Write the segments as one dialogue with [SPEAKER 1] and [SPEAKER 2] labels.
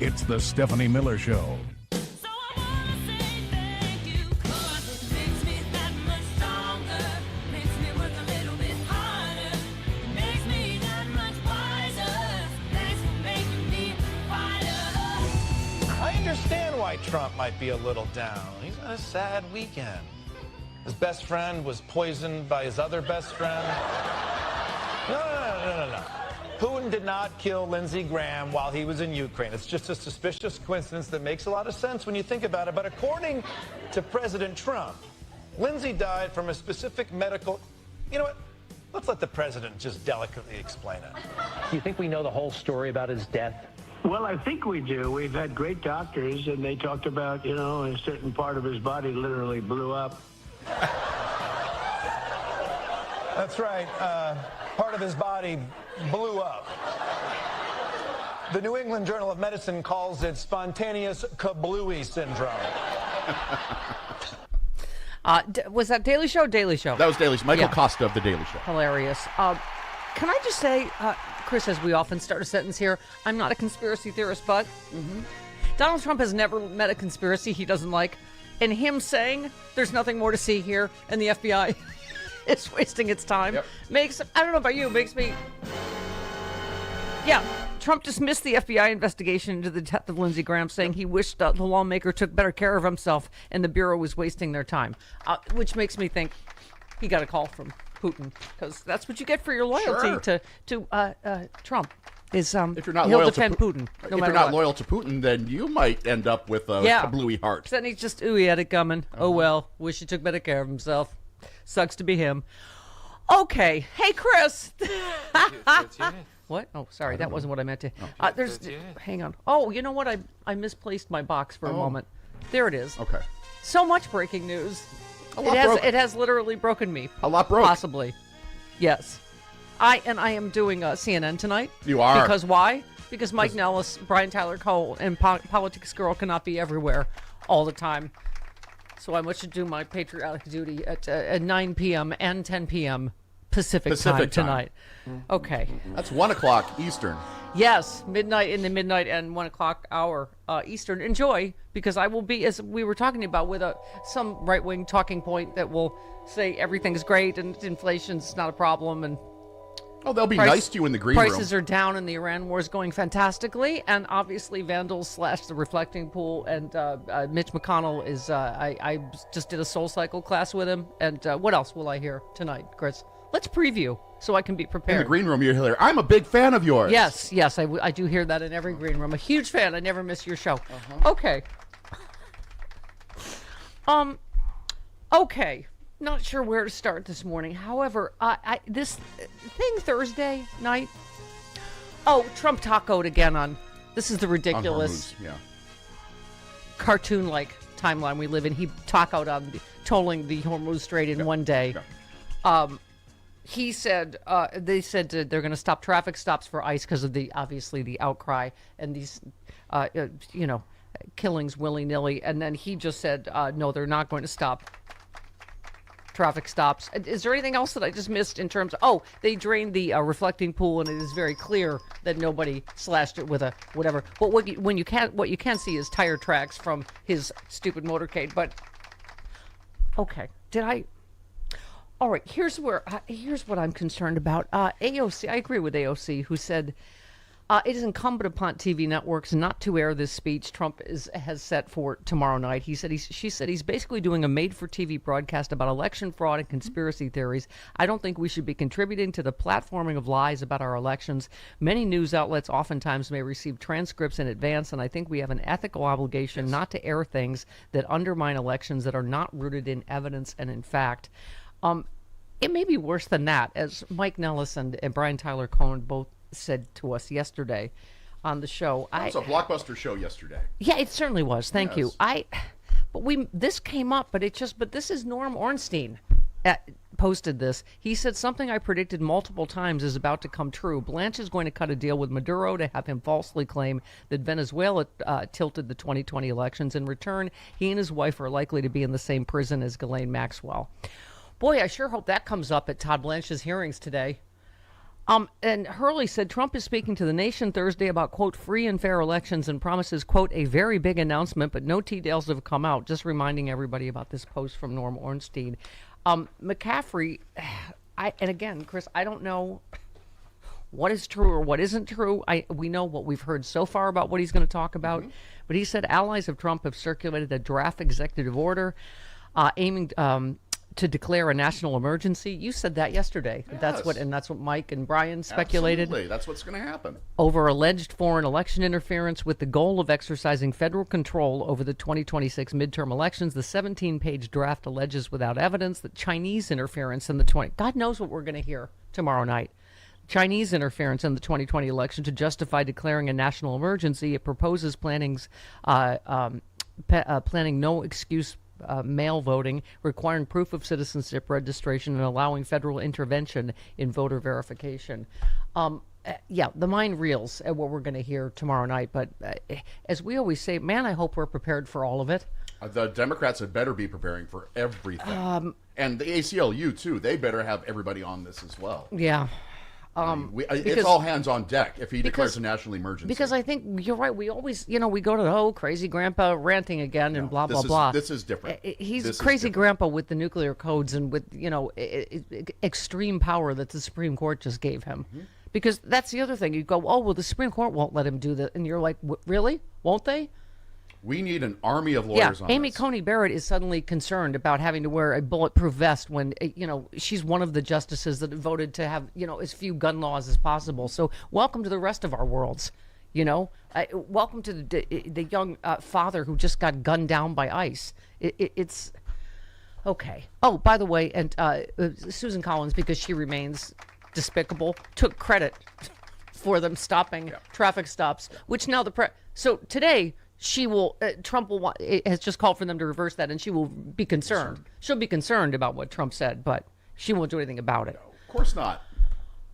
[SPEAKER 1] It's the Stephanie Miller Show.
[SPEAKER 2] So I wanna say thank you, 'cause it makes me that much stronger. Makes me work a little bit harder. Makes me that much wiser. Thanks for making me a fighter.
[SPEAKER 3] I understand why Trump might be a little down. He's had a sad weekend. His best friend was poisoned by his other best friend. No. Putin did not kill Lindsey Graham while he was in Ukraine. It's just a suspicious coincidence that makes a lot of sense when you think about it. But according to President Trump, Lindsey died from a specific medical... You know what? Let's let the president just delicately explain it.
[SPEAKER 4] Do you think we know the whole story about his death?
[SPEAKER 5] Well, I think we do. We've had great doctors, and they talked about, a certain part of his body literally blew up.
[SPEAKER 3] That's right. Part of his body blew up. The New England Journal of Medicine calls it spontaneous kablooey syndrome.
[SPEAKER 6] Was that Daily Show? Daily Show.
[SPEAKER 7] That was Daily Show. Michael Costa of The Daily Show.
[SPEAKER 6] Hilarious. Can I just say, Chris, as we often start a sentence here, I'm not a conspiracy theorist, but Donald Trump has never met a conspiracy he doesn't like. And him saying there's nothing more to see here and the FBI is wasting its time makes, I don't know about you, makes me... Yeah, Trump dismissed the FBI investigation into the death of Lindsey Graham, saying he wished the lawmaker took better care of himself and the Bureau was wasting their time, which makes me think he got a call from Putin, because that's what you get for your loyalty to Trump. Is
[SPEAKER 7] if you're not
[SPEAKER 6] he'll
[SPEAKER 7] loyal
[SPEAKER 6] defend
[SPEAKER 7] to
[SPEAKER 6] Putin.
[SPEAKER 7] If you're not loyal to Putin, then you might end up with a kablooey heart.
[SPEAKER 6] Then he's just, he had it coming. Oh well, wish he took better care of himself. Sucks to be him. Okay, hey Chris. What? Oh, sorry, that wasn't what I meant to. Hang on. Oh, you know what? I misplaced my box for a moment. There it is.
[SPEAKER 7] Okay.
[SPEAKER 6] So much breaking news. It has literally broken me.
[SPEAKER 7] A lot broke.
[SPEAKER 6] Possibly. Yes. I am doing CNN tonight.
[SPEAKER 7] You are.
[SPEAKER 6] Because why? Because Mike Nellis, Brian Tyler Cole, and Politics Girl cannot be everywhere all the time. So I must do my patriotic duty at 9 p.m. and 10 p.m. Pacific time tonight. Okay.
[SPEAKER 7] That's 1 o'clock Eastern.
[SPEAKER 6] Yes, midnight in the midnight and 1 o'clock hour Eastern. Enjoy, because I will be, as we were talking about, with some right-wing talking point that will say everything's great and inflation's not a problem and
[SPEAKER 7] they'll be nice to you in the green room.
[SPEAKER 6] Prices are down and the Iran war is going fantastically. And obviously Vandals / the reflecting pool. And Mitch McConnell is, I just did a Soul Cycle class with him. And what else will I hear tonight, Chris? Let's preview so I can be prepared.
[SPEAKER 7] In the green room, you're here. I'm a big fan of yours.
[SPEAKER 6] Yes, I do hear that in every green room. A huge fan. I never miss your show. Okay. Okay. Not sure where to start this morning. However, this thing Thursday night. Oh, Trump tacoed again on. This is the ridiculous, cartoon-like timeline we live in. He tacoed on tolling the Hormuz Strait in one day. He said they said they're going to stop traffic stops for ICE because of obviously the outcry and these killings willy-nilly. And then he just said no, they're not going to stop traffic stops. Is there anything else that I just missed in terms of, they drained the reflecting pool and it is very clear that nobody slashed it with a whatever. But what you can see is tire tracks from his stupid motorcade. But okay, all right, here's what I'm concerned about. AOC, I agree with AOC, who said it is incumbent upon TV networks not to air this speech Trump has set for tomorrow night. She said he's basically doing a made-for-TV broadcast about election fraud and conspiracy theories. I don't think we should be contributing to the platforming of lies about our elections. Many news outlets oftentimes may receive transcripts in advance, and I think we have an ethical obligation not to air things that undermine elections that are not rooted in evidence and in fact. It may be worse than that, as Mike Nellis and Brian Tyler Cohen both said to us yesterday on the show.
[SPEAKER 7] It was a blockbuster show yesterday.
[SPEAKER 6] Yeah, it certainly was. Thank you. This came up, but this is Norm Ornstein posted this. He said something I predicted multiple times is about to come true. Blanche is going to cut a deal with Maduro to have him falsely claim that Venezuela tilted the 2020 elections. In return, he and his wife are likely to be in the same prison as Ghislaine Maxwell. Boy, I sure hope that comes up at Todd Blanche's hearings today. And Hurley said Trump is speaking to the nation Thursday about, quote, free and fair elections and promises, quote, a very big announcement, but no details have come out. Just reminding everybody about this post from Norm Ornstein. McCaffrey, and again, Chris, I don't know what is true or what isn't true. We know what we've heard so far about what he's going to talk about. But he said allies of Trump have circulated a draft executive order aiming to declare a national emergency. You said that yesterday.
[SPEAKER 7] Yes.
[SPEAKER 6] That's what Mike and Brian speculated.
[SPEAKER 7] Absolutely. That's what's going to happen.
[SPEAKER 6] Over alleged foreign election interference with the goal of exercising federal control over the 2026 midterm elections. The 17-page draft alleges without evidence that Chinese interference in the God knows what we're going to hear tomorrow night. Chinese interference in the 2020 election to justify declaring a national emergency. It proposes planning no excuse mail voting, requiring proof of citizenship registration, and allowing federal intervention in voter verification. The mind reels at what we're going to hear tomorrow night. But as we always say, man, I hope we're prepared for all of it.
[SPEAKER 7] The Democrats had better be preparing for everything. And the ACLU, too. They better have everybody on this as well.
[SPEAKER 6] Yeah.
[SPEAKER 7] It's all hands on deck if he declares a national emergency.
[SPEAKER 6] Because I think you're right. We always, we go to crazy grandpa ranting again and blah, blah, blah.
[SPEAKER 7] This is different.
[SPEAKER 6] He's crazy grandpa with the nuclear codes and with, extreme power that the Supreme Court just gave him. Because that's the other thing. You go, oh, well, the Supreme Court won't let him do that. And you're like, really? Won't they?
[SPEAKER 7] We need an army of lawyers on
[SPEAKER 6] Amy
[SPEAKER 7] this.
[SPEAKER 6] Coney Barrett is suddenly concerned about having to wear a bulletproof vest when, she's one of the justices that voted to have, as few gun laws as possible. So welcome to the rest of our worlds, welcome to the young father who just got gunned down by ICE. It's okay. Oh, by the way, and Susan Collins, because she remains despicable, took credit for them stopping traffic stops, which now so today, Trump has just called for them to reverse that, and she will be concerned. She'll be concerned about what Trump said, but she won't do anything about it.
[SPEAKER 7] No, of course not.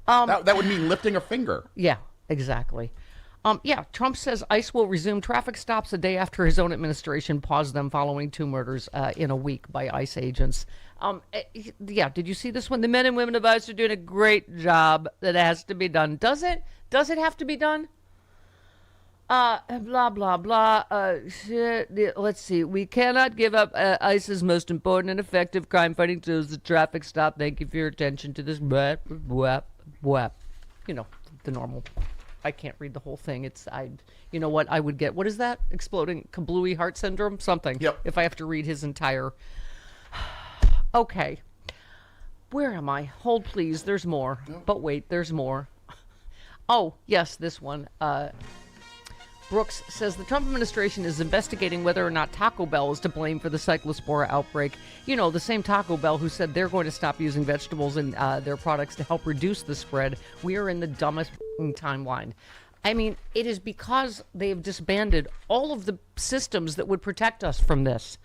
[SPEAKER 7] That would mean lifting a finger.
[SPEAKER 6] Yeah, exactly. Trump says ICE will resume traffic stops a day after his own administration paused them following 2 murders in a week by ICE agents. Did you see this one? The men and women of ICE are doing a great job. That has to be done. Does it? Does it have to be done? Blah, blah, blah. Let's see. We cannot give up ICE's most important and effective crime-fighting tools, the traffic stop. Thank you for your attention to this. The normal. I can't read the whole thing. You know what? I would get, what is that? Exploding kablooey heart syndrome? Something.
[SPEAKER 7] Yep.
[SPEAKER 6] If I have to read his entire. Okay. Where am I? Hold, please. There's more. No. But wait, there's more. Oh, yes, this one. Brooks says the Trump administration is investigating whether or not Taco Bell is to blame for the cyclospora outbreak. The same Taco Bell who said they're going to stop using vegetables in their products to help reduce the spread. We are in the dumbest timeline. I mean, it is because they have disbanded all of the systems that would protect us from this.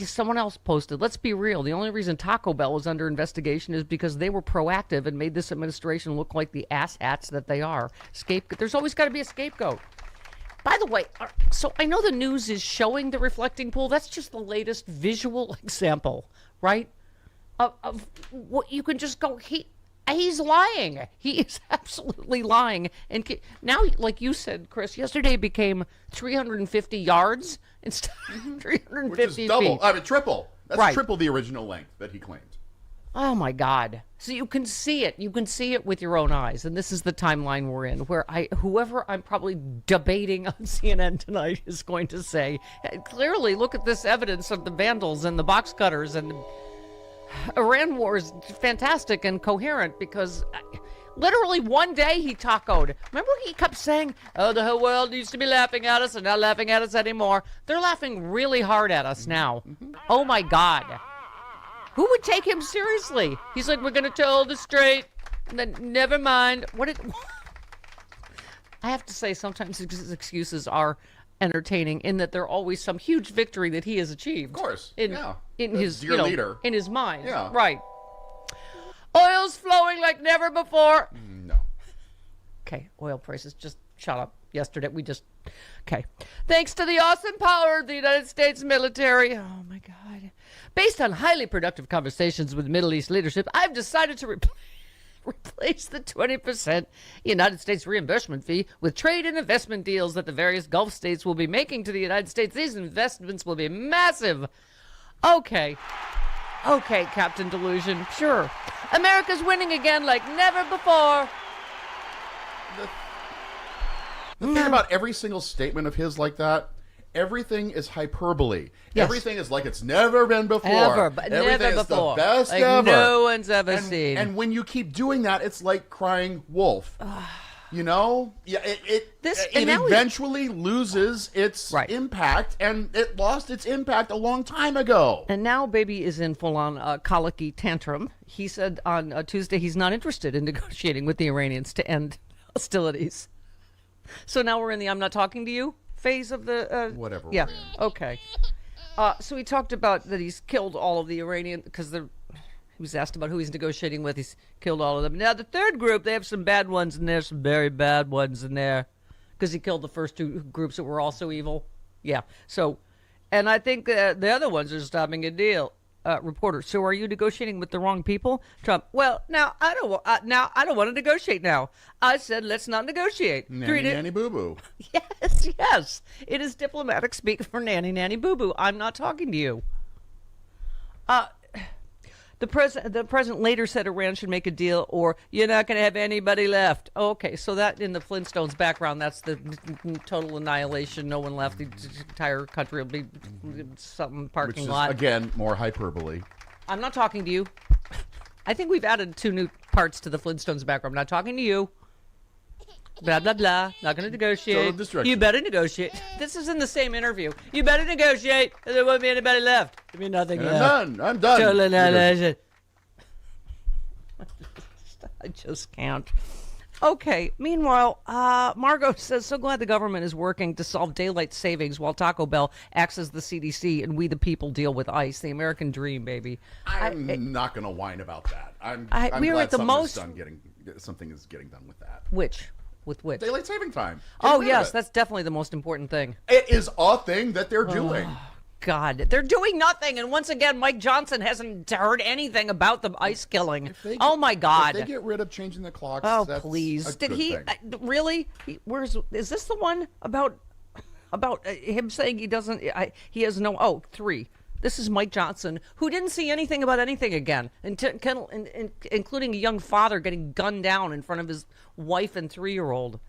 [SPEAKER 6] Someone else posted, let's be real. The only reason Taco Bell is under investigation is because they were proactive and made this administration look like the asshats that they are. There's always got to be a scapegoat. By the way, so I know the news is showing the reflecting pool. That's just the latest visual example, right? Of what you can just go, he's lying. He is absolutely lying. And now, like you said, Chris, yesterday became 350 yards instead of 350
[SPEAKER 7] Which is double.
[SPEAKER 6] feet.
[SPEAKER 7] I mean, triple. That's
[SPEAKER 6] Right.
[SPEAKER 7] triple the original length that he claimed.
[SPEAKER 6] Oh, my God. So you can see it. You can see it with your own eyes. And this is the timeline we're in, where whoever I'm probably debating on CNN tonight is going to say, clearly, look at this evidence of the vandals and the box cutters. And the Iran war is fantastic and coherent because literally one day he tacoed. Remember he kept saying, oh, the whole world used to be laughing at us and not laughing at us anymore. They're laughing really hard at us now. Oh, my God. Who would take him seriously? He's like, we're going to tell the straight. And then, never mind. I have to say, sometimes his excuses are entertaining in that they're always some huge victory that he has achieved.
[SPEAKER 7] Of course.
[SPEAKER 6] In his
[SPEAKER 7] leader.
[SPEAKER 6] In his mind.
[SPEAKER 7] Yeah.
[SPEAKER 6] Right. Oil's flowing like never before.
[SPEAKER 7] No.
[SPEAKER 6] Okay, oil prices just shot up yesterday. Okay. Thanks to the awesome power of the United States military. Oh, my God. Based on highly productive conversations with Middle East leadership, I've decided to replace the 20% United States reimbursement fee with trade and investment deals that the various Gulf states will be making to the United States. These investments will be massive. Okay, Captain Delusion, sure. America's winning again like never before.
[SPEAKER 7] The thing about every single statement of his like that, everything is hyperbole.
[SPEAKER 6] Yes.
[SPEAKER 7] Everything is like it's never been before.
[SPEAKER 6] Ever, but
[SPEAKER 7] everything
[SPEAKER 6] never
[SPEAKER 7] is
[SPEAKER 6] before.
[SPEAKER 7] the best
[SPEAKER 6] like
[SPEAKER 7] ever.
[SPEAKER 6] No one's ever seen.
[SPEAKER 7] And when you keep doing that, it's like crying wolf. You know? Yeah, it eventually loses its impact, and it lost its impact a long time ago.
[SPEAKER 6] And now baby is in full-on colicky tantrum. He said on Tuesday he's not interested in negotiating with the Iranians to end hostilities. So now we're in the I'm not talking to you phase of the...
[SPEAKER 7] Whatever.
[SPEAKER 6] Yeah,
[SPEAKER 7] we're in.
[SPEAKER 6] okay. So he talked about that he's killed all of the Iranian... because he was asked about who he's negotiating with. He's killed all of them. Now, the third group, they have some bad ones in there, some very bad ones in there. Because he killed the first two groups that were also evil. Yeah, so... And I think the other ones are stopping a deal. Reporter, so are you negotiating with the wrong people? Trump, well, now I don't want to negotiate now. I said let's not negotiate.
[SPEAKER 7] Nanny boo boo.
[SPEAKER 6] Yes. It is diplomatic speak for nanny boo boo. I'm not talking to you. The president later said Iran should make a deal, or you're not going to have anybody left. Okay, so that in the Flintstones background, that's the total annihilation. No one left. The entire country will be some parking
[SPEAKER 7] Which is,
[SPEAKER 6] lot.
[SPEAKER 7] again, more hyperbole.
[SPEAKER 6] I'm not talking to you. I think we've added 2 new parts to the Flintstones background. I'm not talking to you. Blah, blah, blah. Not going to negotiate.
[SPEAKER 7] Total distraction.
[SPEAKER 6] You better negotiate. This is in the same interview. You better negotiate, or there won't be anybody left. There'll be nothing left.
[SPEAKER 7] I'm done.
[SPEAKER 6] Total annihilation. I just can't. Okay. Meanwhile, Margot says, so glad the government is working to solve daylight savings while Taco Bell acts as the CDC and we the people deal with ICE. The American dream, baby.
[SPEAKER 7] I'm not going to whine about that. I'm
[SPEAKER 6] we are
[SPEAKER 7] glad
[SPEAKER 6] at the most...
[SPEAKER 7] something is getting done with that.
[SPEAKER 6] Which? With which?
[SPEAKER 7] Daylight saving time.
[SPEAKER 6] Oh, yes. That's definitely the most important thing.
[SPEAKER 7] It is a thing that they're doing.
[SPEAKER 6] God, they're doing nothing. And once again, Mike Johnson hasn't heard anything about the ICE killing. Oh, my God.
[SPEAKER 7] If they get rid of changing the clocks,
[SPEAKER 6] that's please. Did he really? Is this the one about him saying he doesn't, he has no, 3. This is Mike Johnson, who didn't see anything about anything again, including a young father getting gunned down in front of his wife and 3-year-old.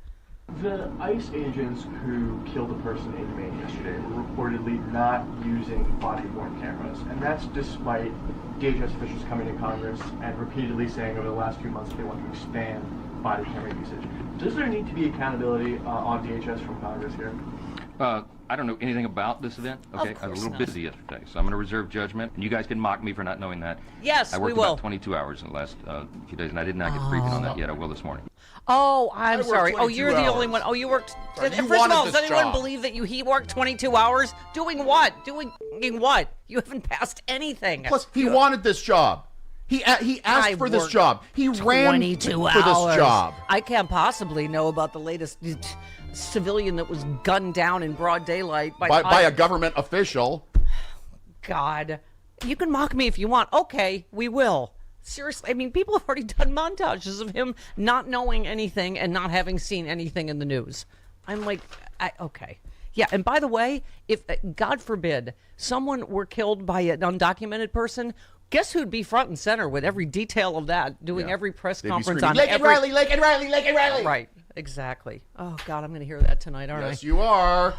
[SPEAKER 8] The ICE agents who killed a person in Maine yesterday were reportedly not using body-worn cameras, and that's despite DHS officials coming to Congress and repeatedly saying over the last few months they want to expand body camera usage. Does there need to be accountability on DHS from Congress here?
[SPEAKER 9] I don't know anything about this event. Okay, I was a little busy yesterday, so I'm going to reserve judgment. And you guys can mock me for not knowing that.
[SPEAKER 6] Yes,
[SPEAKER 9] I worked
[SPEAKER 6] we will.
[SPEAKER 9] about 22 hours in the last few days, and I did not get a briefing on that yet. I will this morning.
[SPEAKER 6] Oh, I'm sorry. Oh, you're the only
[SPEAKER 7] hours.
[SPEAKER 6] one. Oh, you worked.
[SPEAKER 7] Sorry, you
[SPEAKER 6] First of all,
[SPEAKER 7] wanted
[SPEAKER 6] does
[SPEAKER 7] this
[SPEAKER 6] anyone
[SPEAKER 7] job.
[SPEAKER 6] believe that he worked 22 hours? Doing what? Doing what? You haven't passed anything.
[SPEAKER 7] Plus, he wanted this job. He asked for this
[SPEAKER 6] worked
[SPEAKER 7] job. He ran
[SPEAKER 6] 22
[SPEAKER 7] for
[SPEAKER 6] hours.
[SPEAKER 7] this job.
[SPEAKER 6] I can't possibly know about the latest civilian that was gunned down in broad daylight
[SPEAKER 7] by a government official.
[SPEAKER 6] God, you can mock me if you want. Okay, we will. Seriously, I mean, people have already done montages of him not knowing anything and not having seen anything in the news. I'm like, okay. Yeah, and by the way, if, God forbid, someone were killed by an undocumented person, guess who'd be front and center with every detail of that, doing every press conference on
[SPEAKER 7] Lincoln Riley, Lincoln Riley, Lincoln Riley.
[SPEAKER 6] Right, exactly. Oh, God, I'm going to hear that tonight, aren't I?
[SPEAKER 7] Yes, you are.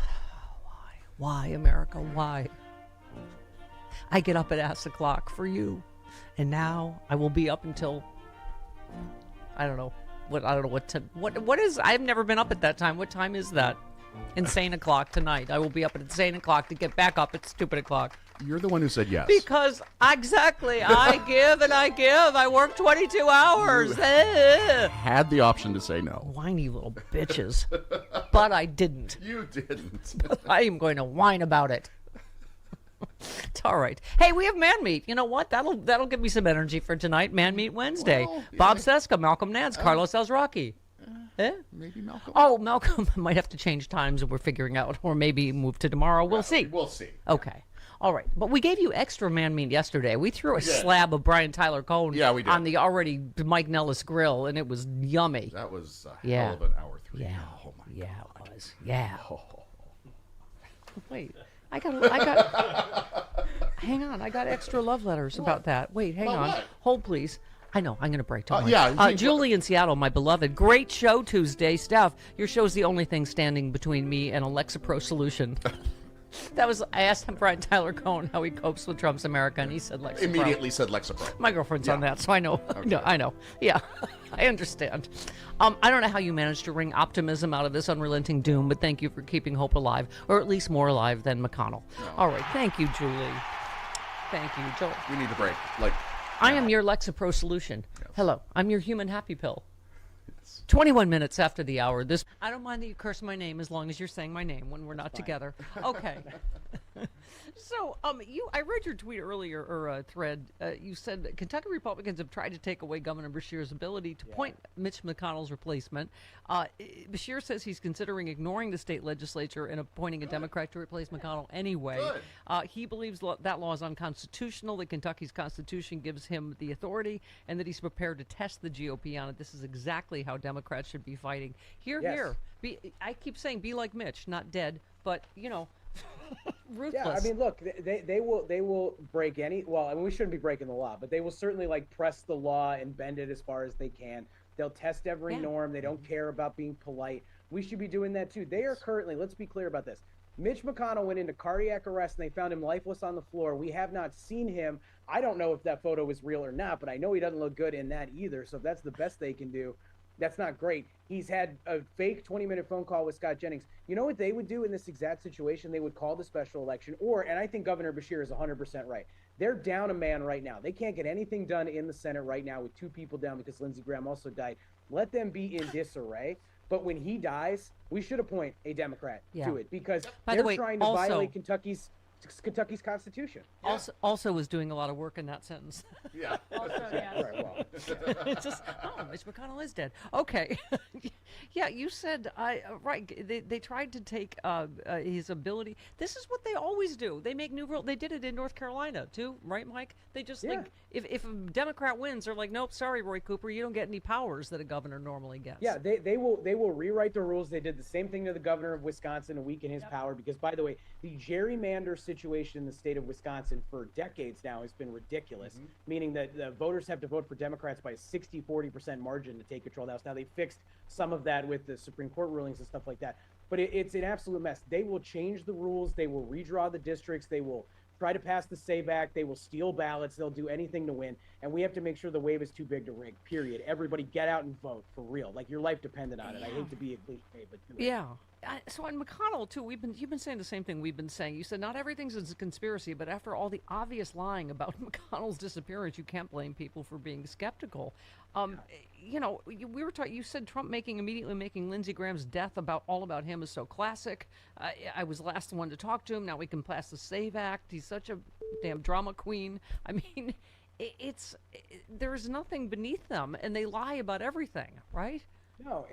[SPEAKER 6] Why, America, why? I get up at ass o'clock for you. And now I will be up until, I don't know what is, I've never been up at that time. What time is that? Insane o'clock tonight. I will be up at insane o'clock to get back up at stupid o'clock.
[SPEAKER 7] You're the one who said yes.
[SPEAKER 6] Because, exactly, I give and I give. I work 22 hours.
[SPEAKER 7] You had the option to say no.
[SPEAKER 6] Whiny little bitches. But I didn't.
[SPEAKER 7] You didn't.
[SPEAKER 6] I am going to whine about it. It's all right. Hey, we have Man Meat. You know what? That'll give me some energy for tonight. Man Meat Wednesday.
[SPEAKER 7] Well,
[SPEAKER 6] Bob Seska, Malcolm Nance, Carlos Alzraki.
[SPEAKER 7] Maybe Malcolm.
[SPEAKER 6] Oh, Malcolm might have to change times, and we're figuring out, or maybe move to tomorrow. We'll see.
[SPEAKER 7] We'll see.
[SPEAKER 6] Okay. All right, but we gave you extra man meat yesterday. We threw a slab of Brian Tyler Cohen
[SPEAKER 7] we did.
[SPEAKER 6] on the already Mike Nellis grill, and it was yummy.
[SPEAKER 7] That was a hell of an hour 3.
[SPEAKER 6] Yeah.
[SPEAKER 7] Oh my
[SPEAKER 6] Yeah,
[SPEAKER 7] God.
[SPEAKER 6] it was. Yeah.
[SPEAKER 7] Oh.
[SPEAKER 6] Wait, I got. Hang on, I got extra love letters about that. Wait, hang on.
[SPEAKER 7] What?
[SPEAKER 6] Hold, please. I know, I'm going to break. Don't worry.
[SPEAKER 7] Yeah.
[SPEAKER 6] Julie in Seattle, my beloved. Great show Tuesday. Steph, your show's the only thing standing between me and a Lexapro solution. I asked him, Brian Tyler Cohen, how he copes with Trump's America, and he said Lexapro.
[SPEAKER 7] Immediately said Lexapro.
[SPEAKER 6] My girlfriend's on that, so I know. Okay. I know. Yeah, I understand. I don't know how you managed to wring optimism out of this unrelenting doom, but thank you for keeping hope alive, or at least more alive than McConnell. No. All right, thank you, Julie. Thank you, Joel.
[SPEAKER 7] We need to break.
[SPEAKER 6] I am your Lexapro solution.
[SPEAKER 7] Yes.
[SPEAKER 6] Hello, I'm your human happy pill. 21 minutes after the hour. I don't mind that you curse my name as long as you're saying my name when we're not together. Okay. So, I read your tweet earlier, or thread. You said that Kentucky Republicans have tried to take away Governor Beshear's ability to appoint Mitch McConnell's replacement. Beshear says he's considering ignoring the state legislature and appointing a Democrat to replace McConnell anyway. He believes that law is unconstitutional, that Kentucky's constitution gives him the authority, and that he's prepared to test the GOP on it. This is exactly how Democrats should be fighting. Here. I keep saying be like Mitch, not dead, but, ruthless.
[SPEAKER 10] Yeah, I mean, look, they will break any. Well, I mean, we shouldn't be breaking the law, but they will certainly press the law and bend it as far as they can. They'll test every norm. They don't care about being polite. We should be doing that too. They are currently. Let's be clear about this. Mitch McConnell went into cardiac arrest and they found him lifeless on the floor. We have not seen him. I don't know if that photo is real or not, but I know he doesn't look good in that either. So if that's the best they can do, that's not great. He's had a fake 20-minute phone call with Scott Jennings. You know what they would do in this exact situation? They would call the special election, and I think Governor Beshear is 100% right. They're down a man right now. They can't get anything done in the Senate right now with 2 people down because Lindsey Graham also died. Let them be in disarray. But when he dies, we should appoint a Democrat to it because they're trying to violate Kentucky's constitution.
[SPEAKER 6] Also was doing a lot of work in that sentence.
[SPEAKER 7] Yeah.
[SPEAKER 10] Right, well.
[SPEAKER 6] It's just, Mitch McConnell is dead. Okay. Yeah, you said, right, they tried to take his ability. This is what they always do. They make new rules. They did it in North Carolina, too, right, Mike? They just, if a Democrat wins, they're like, nope, sorry, Roy Cooper, you don't get any powers that a governor normally gets.
[SPEAKER 10] Yeah, they will rewrite the rules. They did the same thing to the governor of Wisconsin to weaken his power because, by the way, the gerrymander situation in the state of Wisconsin for decades now has been ridiculous, meaning that the voters have to vote for Democrats by a 60-40% margin to take control of the House. Now, they fixed some of that with the Supreme Court rulings and stuff like that, but it's an absolute mess. They will change the rules. They will redraw the districts. They will try to pass the SAVE Act. They will steal ballots. They'll do anything to win, and we have to make sure the wave is too big to rig, period. Everybody get out and vote for real. Like, your life depended on it. I hate to be a cliche, but do it.
[SPEAKER 6] Yeah. So on McConnell too, you've been saying the same thing we've been saying. You said not everything's a conspiracy, but after all the obvious lying about McConnell's disappearance, you can't blame people for being skeptical. We were talking. You said Trump immediately making Lindsey Graham's death all about him is so classic. I was the last one to talk to him. Now we can pass the SAVE Act. He's such a damn drama queen. I mean, there's nothing beneath them, and they lie about everything, right?
[SPEAKER 10] No,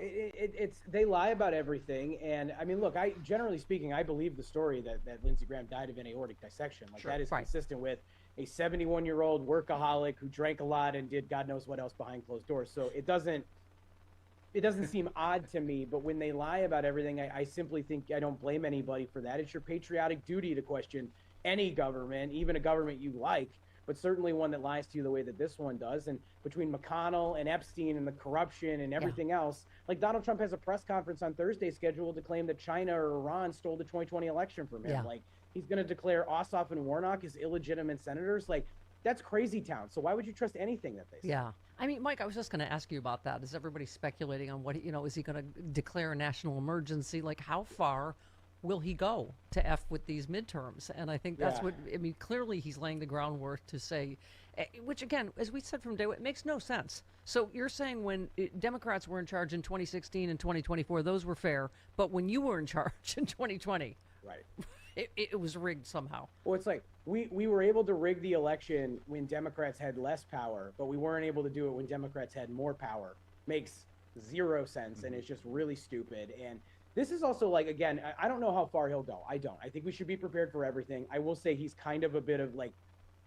[SPEAKER 10] they lie about everything, and I mean, look, generally speaking, I believe the story that Lindsey Graham died of an aortic dissection. That is consistent with a 71-year-old workaholic who drank a lot and did God knows what else behind closed doors. So it doesn't seem odd to me. But when they lie about everything, I simply think I don't blame anybody for that. It's your patriotic duty to question any government, even a government you like, but certainly one that lies to you the way that this one does. And between McConnell and Epstein and the corruption and everything else, like Donald Trump has a press conference on Thursday scheduled to claim that China or Iran stole the 2020 election from him. Like, he's going to declare Ossoff and Warnock as illegitimate senators. Like, that's crazy town. So why would you trust anything that they say?
[SPEAKER 6] Yeah. I mean, Mike, I was just going to ask you about that. Is everybody speculating on is he going to declare a national emergency? Like, how far will he go to F with these midterms? And I think that's clearly he's laying the groundwork to say, which again, as we said from day one, it makes no sense. So you're saying when Democrats were in charge in 2016 and 2024, those were fair, but when you were in charge in 2020,
[SPEAKER 10] right,
[SPEAKER 6] it was rigged somehow.
[SPEAKER 10] Well, it's like we were able to rig the election when Democrats had less power, but we weren't able to do it when Democrats had more power. Makes zero sense, and it's just really stupid. And This is also like, again, I don't know how far he'll go. I don't. I think we should be prepared for everything. I will say he's kind of a bit of like,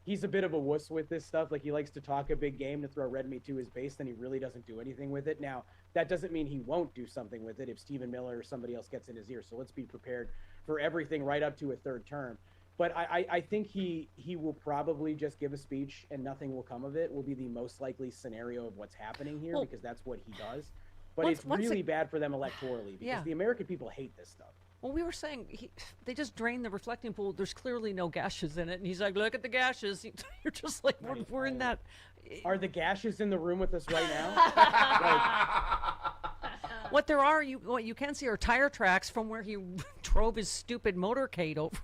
[SPEAKER 10] he's a bit of a wuss with this stuff. Like, he likes to talk a big game to throw red meat to his base, then he really doesn't do anything with it. Now, that doesn't mean he won't do something with it if Stephen Miller or somebody else gets in his ear. So let's be prepared for everything right up to a third term. But I think he will probably just give a speech and nothing will come of it, will be the most likely scenario of what's happening here, because that's what he does. But it's really bad for them electorally, because the American people hate this stuff.
[SPEAKER 6] Well, we were saying they just drained the reflecting pool. There's clearly no gashes in it. And he's like, look at the gashes. You're just like, we're in that.
[SPEAKER 10] Are the gashes in the room with us right now?
[SPEAKER 6] What there are, what you can see are tire tracks from where he drove his stupid motorcade over.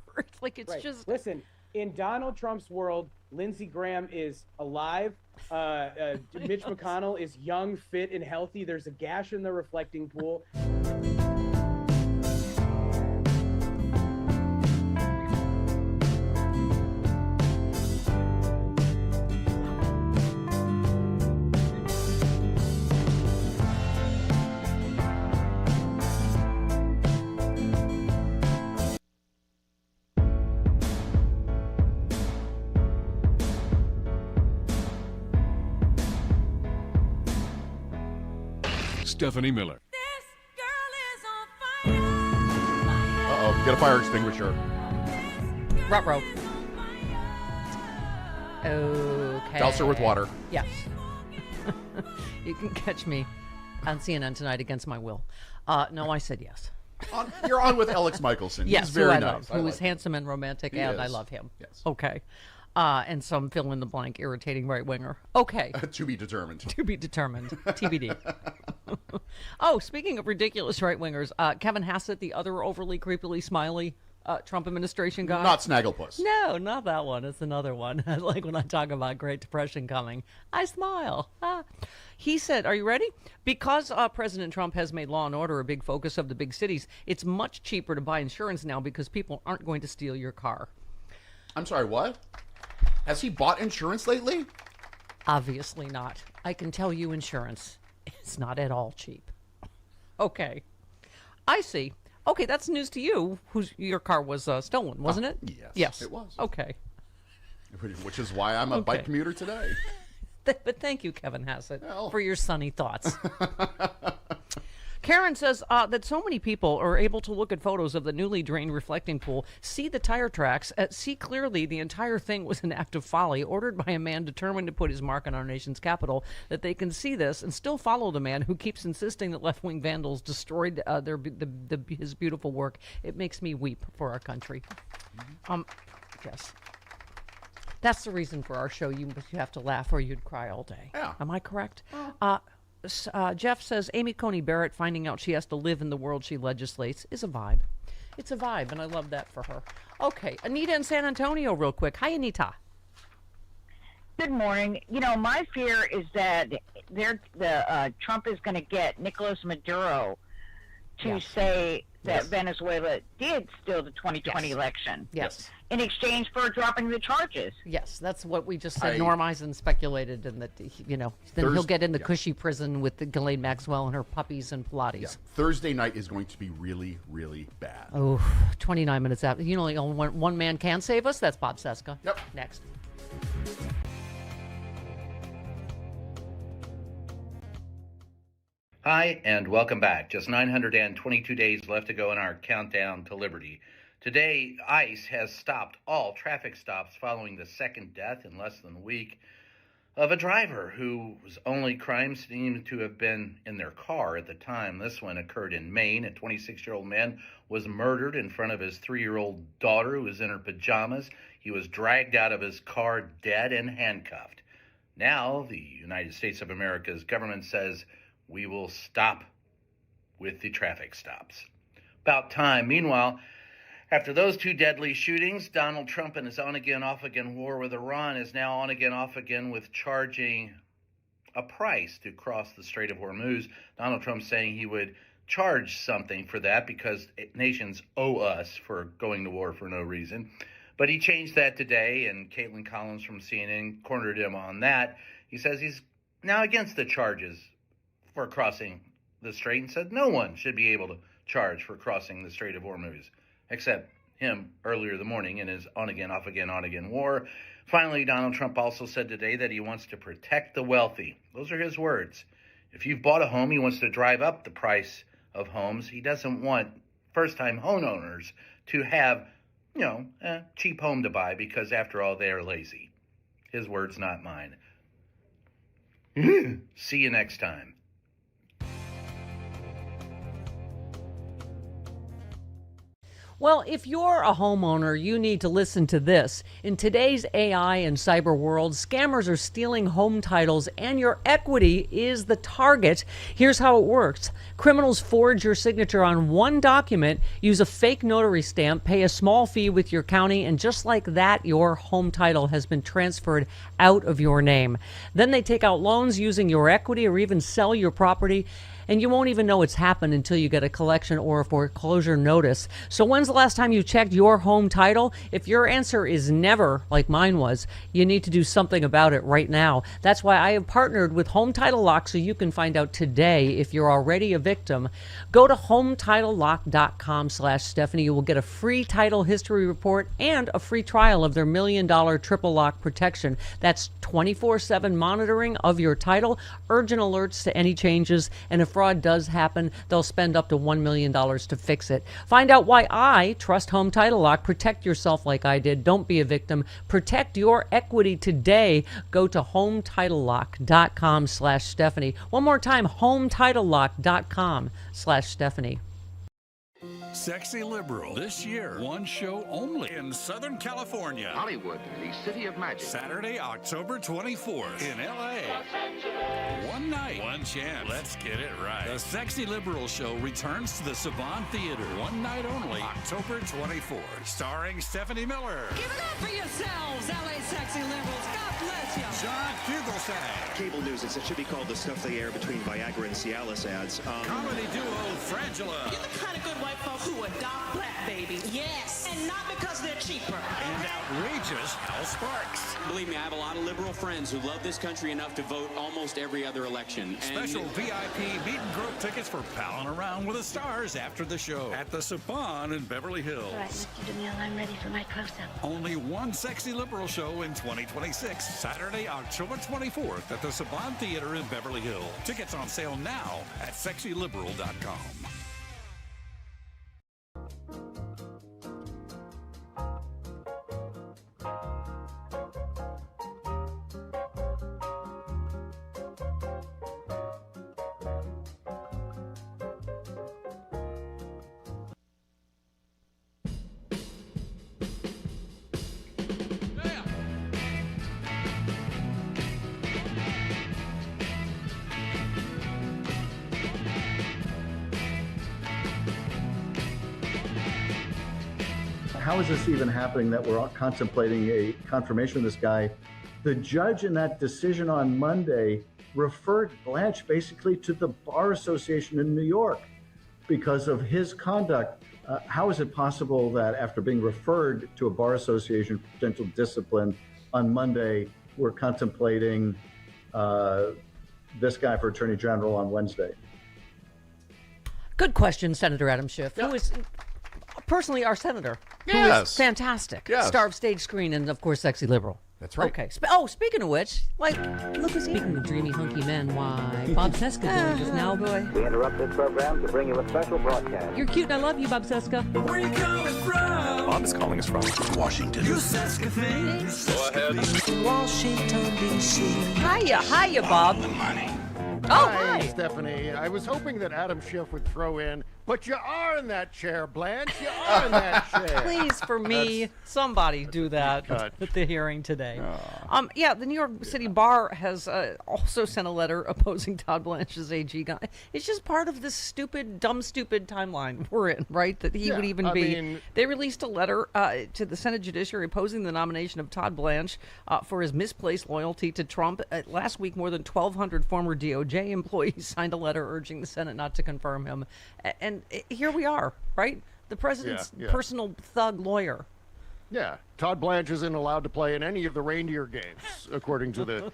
[SPEAKER 6] Like, it's just.
[SPEAKER 10] Listen, in Donald Trump's world, Lindsey Graham is alive. Mitch McConnell is young, fit, and healthy. There's a gash in the reflecting pool.
[SPEAKER 1] Stephanie Miller.
[SPEAKER 7] Uh-oh, get a fire extinguisher.
[SPEAKER 6] Ruh-roh. Okay.
[SPEAKER 7] Douse her with water.
[SPEAKER 6] Yes. You can catch me on CNN tonight against my will. No, I said yes.
[SPEAKER 7] You're on with Alex Michelson.
[SPEAKER 6] Yes,
[SPEAKER 7] He's very
[SPEAKER 6] who I
[SPEAKER 7] nice.
[SPEAKER 6] love, who is handsome and romantic, and I love him.
[SPEAKER 7] Yes.
[SPEAKER 6] Okay. And some fill-in-the-blank irritating right-winger. Okay.
[SPEAKER 7] To be determined.
[SPEAKER 6] To be determined. TBD. Oh, speaking of ridiculous right-wingers, Kevin Hassett, the other overly creepily smiley Trump administration guy.
[SPEAKER 7] Not Snagglepuss.
[SPEAKER 6] No, not that one. It's another one. Like when I talk about Great Depression coming, I smile. He said, are you ready? Because President Trump has made law and order a big focus of the big cities, it's much cheaper to buy insurance now because people aren't going to steal your car.
[SPEAKER 7] I'm sorry, what? Has he bought insurance lately?
[SPEAKER 6] Obviously not. I can tell you insurance is not at all cheap. Okay. I see. Okay, that's news to you. Your car was stolen, wasn't it?
[SPEAKER 7] Yes.
[SPEAKER 6] Yes.
[SPEAKER 7] It was.
[SPEAKER 6] Okay.
[SPEAKER 7] Which is why I'm a bike commuter today.
[SPEAKER 6] But thank you, Kevin Hassett, for your sunny thoughts. Karen says that so many people are able to look at photos of the newly drained reflecting pool, see the tire tracks, see clearly the entire thing was an act of folly ordered by a man determined to put his mark on our nation's capital, that they can see this and still follow the man who keeps insisting that left-wing vandals destroyed his beautiful work. It makes me weep for our country. Yes. That's the reason for our show. You have to laugh or you'd cry all day.
[SPEAKER 7] Yeah.
[SPEAKER 6] Am I correct? Jeff says Amy Coney Barrett finding out she has to live in the world she legislates is a vibe. It's a vibe, and I love that for her. Okay, Anita in San Antonio real quick. Hi, Anita.
[SPEAKER 11] Good morning. You know, my fear is that Trump is going to get Nicolas Maduro to say that Venezuela did steal the 2020 election.
[SPEAKER 6] Yes.
[SPEAKER 11] In exchange for dropping the charges.
[SPEAKER 6] Yes, that's what we just said. Norm Eisen speculated, and that, then he'll get in the cushy prison with the Ghislaine Maxwell and her puppies and Pilates.
[SPEAKER 7] Yeah. Thursday night is going to be really, really bad.
[SPEAKER 6] Oh, 29 minutes out. Only one man can save us. That's Bob Seska.
[SPEAKER 7] Yep.
[SPEAKER 6] Next.
[SPEAKER 12] Hi, and welcome back. Just 922 days left to go in our countdown to liberty. Today, ICE has stopped all traffic stops following the second death in less than a week of a driver whose only crime seemed to have been in their car at the time. This one occurred in Maine. A 26-year-old man was murdered in front of his 3-year-old daughter who was in her pajamas. He was dragged out of his car dead and handcuffed. Now, the United States of America's government says we will stop with the traffic stops. About time. Meanwhile, after those two deadly shootings, Donald Trump and his on-again, off-again war with Iran is now on-again, off-again with charging a price to cross the Strait of Hormuz. Donald Trump saying he would charge something for that because nations owe us for going to war for no reason. But he changed that today, and Caitlin Collins from CNN cornered him on that. He says he's now against the charges for crossing the strait and said no one should be able to charge for crossing the Strait of Hormuz, except him earlier in the morning in his on-again, off-again, on-again war. Finally, Donald Trump also said today that he wants to protect the wealthy. Those are his words. If you've bought a home, he wants to drive up the price of homes. He doesn't want first-time homeowners to have, a cheap home to buy because, after all, they are lazy. His words, not mine. See you next time.
[SPEAKER 6] Well, if you're a homeowner, you need to listen to this. In today's AI and cyber world, scammers are stealing home titles and your equity is the target. Here's how it works. Criminals forge your signature on one document, use a fake notary stamp, pay a small fee with your county, and just like that, your home title has been transferred out of your name. Then they take out loans using your equity or even sell your property. And you won't even know it's happened until you get a collection or a foreclosure notice. So when's the last time you checked your home title? If your answer is never, like mine was, you need to do something about it right now. That's why I have partnered with Home Title Lock so you can find out today if you're already a victim. Go to HometitleLock.com/Stephanie. You will get a free title history report and a free trial of their $1 million triple lock protection. That's 24/7 monitoring of your title, urgent alerts to any changes, and if fraud does happen, they'll spend up to $1 million to fix it. Find out why I trust Home Title Lock. Protect yourself like I did. Don't be a victim. Protect your equity today. Go to HometitleLock.com/Stephanie. One more time, HometitleLock.com/Stephanie.
[SPEAKER 1] Sexy Liberal. This year, one show only in Southern California.
[SPEAKER 13] Hollywood, the city of magic.
[SPEAKER 1] Saturday, October 24th in L.A. One night, one chance. Let's get it right. The Sexy Liberal Show returns to the Savant Theater. One night only, October 24th. Starring Stephanie Miller.
[SPEAKER 2] Give it up for yourselves, LA Sexy Liberals. God bless you.
[SPEAKER 1] John Fugelsang.
[SPEAKER 14] Cable news, it should be called the stuff they air between Viagra and Cialis ads.
[SPEAKER 1] Comedy duo Frangela.
[SPEAKER 15] You're the kind of good white folks who adopt black babies. Yes. And not because they're cheaper.
[SPEAKER 1] And outrageous Hal Sparks.
[SPEAKER 16] Believe me, I have a lot of liberal friends who love this country enough to vote almost every other election.
[SPEAKER 1] Special VIP meet and grope tickets for palling around with the stars after the show at the Saban in Beverly Hills.
[SPEAKER 17] All right, Mr. DeMille, I'm ready for my close-up.
[SPEAKER 1] Only one Sexy Liberal show in 2026. Saturday, October 24th at the Saban Theater in Beverly Hills. Tickets on sale now at sexyliberal.com.
[SPEAKER 18] How is this even happening that we're contemplating a confirmation of this guy? The judge in that decision on Monday referred Blanche basically to the Bar Association in New York because of his conduct. How is it possible that after being referred to a Bar Association for potential discipline on Monday, we're contemplating this guy for Attorney General on Wednesday?
[SPEAKER 6] Good question, Senator Adam Schiff, who is personally our senator. Who is fantastic.
[SPEAKER 19] Yes.
[SPEAKER 6] Star of Stage Screen and, of course, Sexy Liberal.
[SPEAKER 19] That's right.
[SPEAKER 6] Okay. Speaking of which, look who's speaking of dreamy, hunky men. Why, Bob Seska doing just now, boy.
[SPEAKER 20] We interrupt this program to bring you a special broadcast.
[SPEAKER 6] You're cute and I love you, Bob Seska.
[SPEAKER 19] Where you coming from?
[SPEAKER 21] Bob is calling us from Washington.
[SPEAKER 19] You Seska things.
[SPEAKER 21] Go ahead.
[SPEAKER 19] Washington, D.C.
[SPEAKER 6] Hiya, Bob.
[SPEAKER 21] The money.
[SPEAKER 19] Hi, Stephanie. I was hoping that Adam Schiff would throw in, but you are in that chair, Blanche. You are in that chair.
[SPEAKER 6] Please, for me, somebody do that at the hearing today. Yeah, the New York City Bar has also sent a letter opposing Todd Blanche's AG guy. It's just part of this dumb, stupid timeline we're in, right? That he would even be. They released a letter to the Senate Judiciary opposing the nomination of Todd Blanche for his misplaced loyalty to Trump. Last week, more than 1,200 former DOJ employees signed a letter urging the Senate not to confirm him. And here we are, right? The president's personal thug lawyer.
[SPEAKER 19] Yeah, Todd Blanche isn't allowed to play in any of the reindeer games, according to the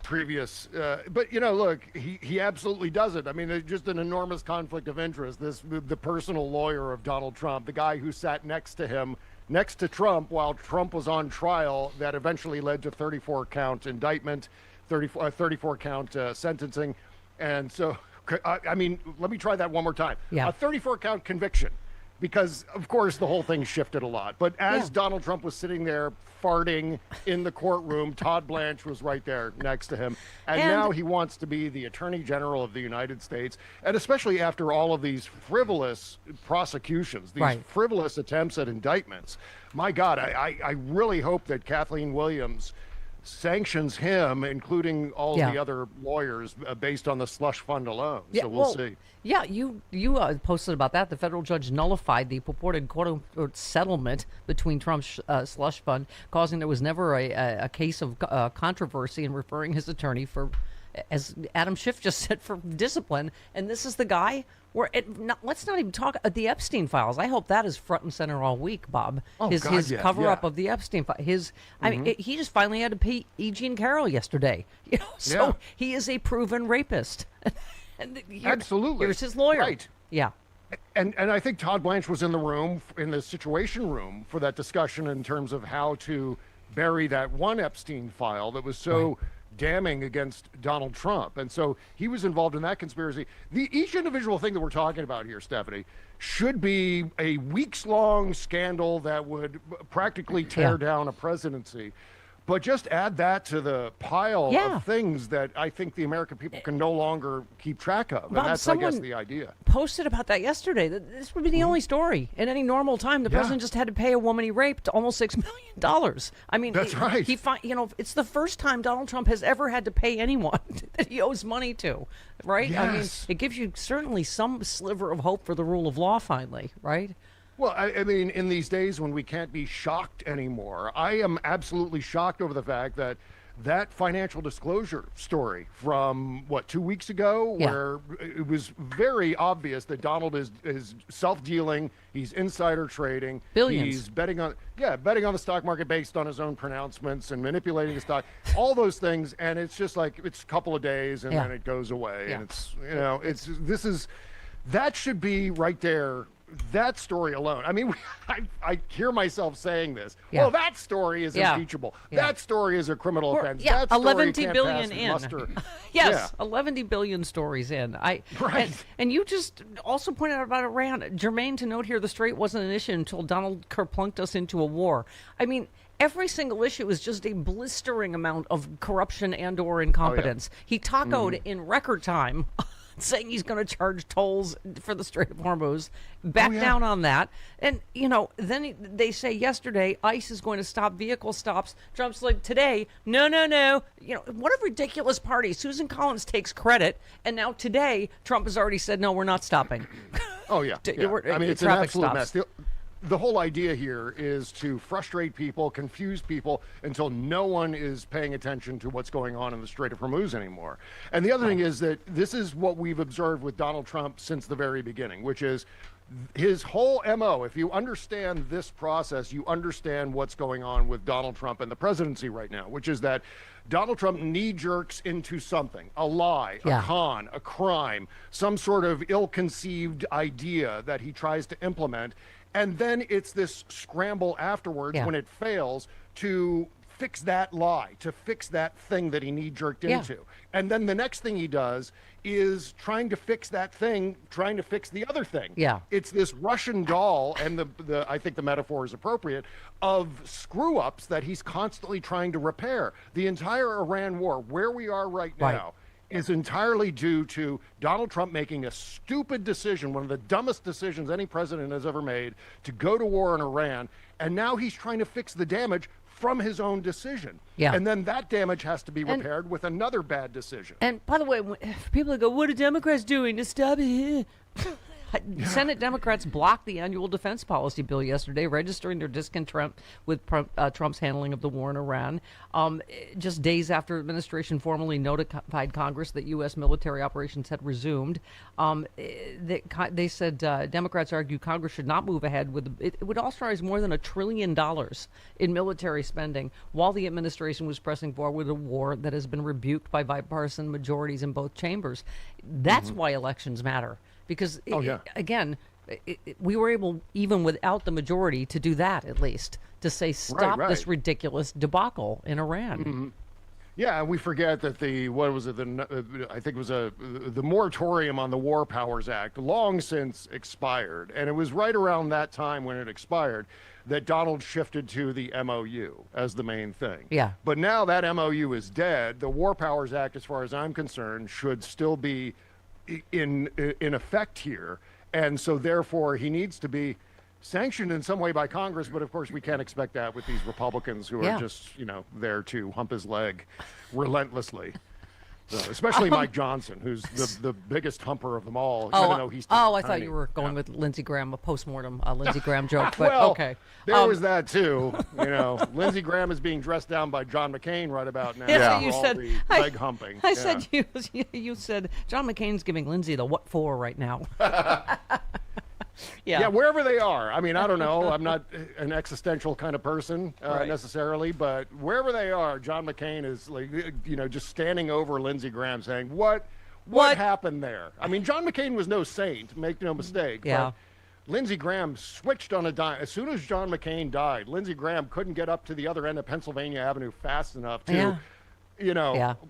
[SPEAKER 19] previous, but look, he absolutely does it. I mean, there's just an enormous conflict of interest. The personal lawyer of Donald Trump, the guy who sat next to Trump while Trump was on trial, that eventually led to 34-count indictment, 34-count sentencing, and so I mean, let me try that one more time.
[SPEAKER 6] Yeah.
[SPEAKER 19] A 34-count conviction. Because, of course, the whole thing shifted a lot. But as Donald Trump was sitting there farting in the courtroom, Todd Blanche was right there next to him. And now he wants to be the Attorney General of the United States. And especially after all of these frivolous prosecutions, these frivolous attempts at indictments. My God, I really hope that Kathleen Williams sanctions him, including all the other lawyers, based on the slush fund alone. So we'll see.
[SPEAKER 6] Yeah, you posted about that. The federal judge nullified the purported quote-unquote settlement between Trump's slush fund, causing there was never a case of controversy, and referring his attorney for, as Adam Schiff just said, for discipline. And this is the guy where let's not even talk the Epstein files. I hope that is front and center all week, Bob. His cover-up of the Epstein files. I mean, he just finally had to pay E. Jean Carroll yesterday. He is a proven rapist. And
[SPEAKER 19] absolutely.
[SPEAKER 6] Here's his lawyer.
[SPEAKER 19] Right.
[SPEAKER 6] Yeah.
[SPEAKER 19] And I think Todd Blanche was in the room, in the Situation Room, for that discussion in terms of how to bury that one Epstein file that was so damning against Donald Trump. And so he was involved in that conspiracy. Each individual thing that we're talking about here, Stephanie, should be a weeks-long scandal that would practically tear down a presidency. But just add that to the pile of things that I think the American people can no longer keep track of. And
[SPEAKER 6] Bob,
[SPEAKER 19] that's, I guess, the idea.
[SPEAKER 6] Posted about that yesterday. This would be the only story. In any normal time, the president just had to pay a woman he raped almost $6 million. I mean,
[SPEAKER 19] that's right.
[SPEAKER 6] It's the first time Donald Trump has ever had to pay anyone that he owes money to, right?
[SPEAKER 19] Yes.
[SPEAKER 6] I mean, it gives you certainly some sliver of hope for the rule of law finally, right?
[SPEAKER 19] Well, I mean, in these days when we can't be shocked anymore, I am absolutely shocked over the fact that financial disclosure story from, 2 weeks ago, where it was very obvious that Donald is self-dealing, he's insider trading,
[SPEAKER 6] billions.
[SPEAKER 19] He's betting on the stock market based on his own pronouncements and manipulating the stock, all those things, and it's just like it's a couple of days and then it goes away, and that should be right there. That story alone. I mean, I hear myself saying this. Well, that story is impeachable. That story is a criminal offense. That story
[SPEAKER 6] 11
[SPEAKER 19] can't
[SPEAKER 6] billion
[SPEAKER 19] pass
[SPEAKER 6] in.
[SPEAKER 19] muster.
[SPEAKER 6] Yes, 11 billion stories in. And you just also pointed out about Iran. Germane to note here, the Strait wasn't an issue until Donald kerplunked us into a war. I mean, every single issue is just a blistering amount of corruption and or incompetence. He tacoed in record time, saying he's going to charge tolls for the Strait of Hormuz, back down on that. And, then they say yesterday, ICE is going to stop vehicle stops. Trump's like, today, no. What a ridiculous party. Susan Collins takes credit, and now today, Trump has already said, no, we're not stopping.
[SPEAKER 19] I mean, it's an absolute mess. The whole idea here is to frustrate people, confuse people until no one is paying attention to what's going on in the Strait of Hormuz anymore. And the other thing is that this is what we've observed with Donald Trump since the very beginning, which is his whole MO. If you understand this process, you understand what's going on with Donald Trump and the presidency right now, which is that Donald Trump knee-jerks into something, a lie, a con, a crime, some sort of ill-conceived idea that he tries to implement. And then it's this scramble afterwards when it fails to fix that lie, to fix that thing that he knee-jerked into. And then the next thing he does is trying to fix that thing, trying to fix the other thing. It's this Russian doll, and I think the metaphor is appropriate, of screw-ups that he's constantly trying to repair. The entire Iran war, where we are right now, is entirely due to Donald Trump making a stupid decision, one of the dumbest decisions any president has ever made, to go to war in Iran. And now he's trying to fix the damage from his own decision. And then that damage has to be repaired with another bad decision.
[SPEAKER 6] And by the way, people go, what are Democrats doing to stop it? Senate Democrats blocked the annual defense policy bill yesterday, registering their discontent with Trump's handling of the war in Iran. Just days after administration formally notified Congress that U.S. military operations had resumed, they said Democrats argue Congress should not move ahead with it would authorize more than $1 trillion in military spending while the administration was pressing forward with a war that has been rebuked by bipartisan majorities in both chambers. That's why elections matter. Because, again, we were able, even without the majority, to do that at least, to say stop this ridiculous debacle in Iran.
[SPEAKER 19] Mm-hmm. Yeah, and we forget that the moratorium on the War Powers Act long since expired, and it was right around that time when it expired that Donald shifted to the MOU as the main thing.
[SPEAKER 6] Yeah.
[SPEAKER 19] But now that MOU is dead, the War Powers Act, as far as I'm concerned, should still be in effect here, and so therefore he needs to be sanctioned in some way by Congress. But of course we can't expect that with these Republicans who are just there to hump his leg relentlessly. Especially Mike Johnson, who's the biggest humper of them all. Even though he's
[SPEAKER 6] I thought you were going with Lindsey Graham, a postmortem Lindsey Graham joke. But
[SPEAKER 19] well,
[SPEAKER 6] okay,
[SPEAKER 19] there was that too. Lindsey Graham is being dressed down by John McCain right about now.
[SPEAKER 6] Yeah, you
[SPEAKER 19] for
[SPEAKER 6] said
[SPEAKER 19] all the leg humping.
[SPEAKER 6] I said you said John McCain's giving Lindsey the what for right now.
[SPEAKER 19] Yeah, wherever they are. I mean, I don't know. I'm not an existential kind of person necessarily, but wherever they are, John McCain is just standing over Lindsey Graham saying, what happened there? I mean, John McCain was no saint, make no mistake.
[SPEAKER 6] Yeah.
[SPEAKER 19] But Lindsey Graham switched on a dime. As soon as John McCain died, Lindsey Graham couldn't get up to the other end of Pennsylvania Avenue fast enough to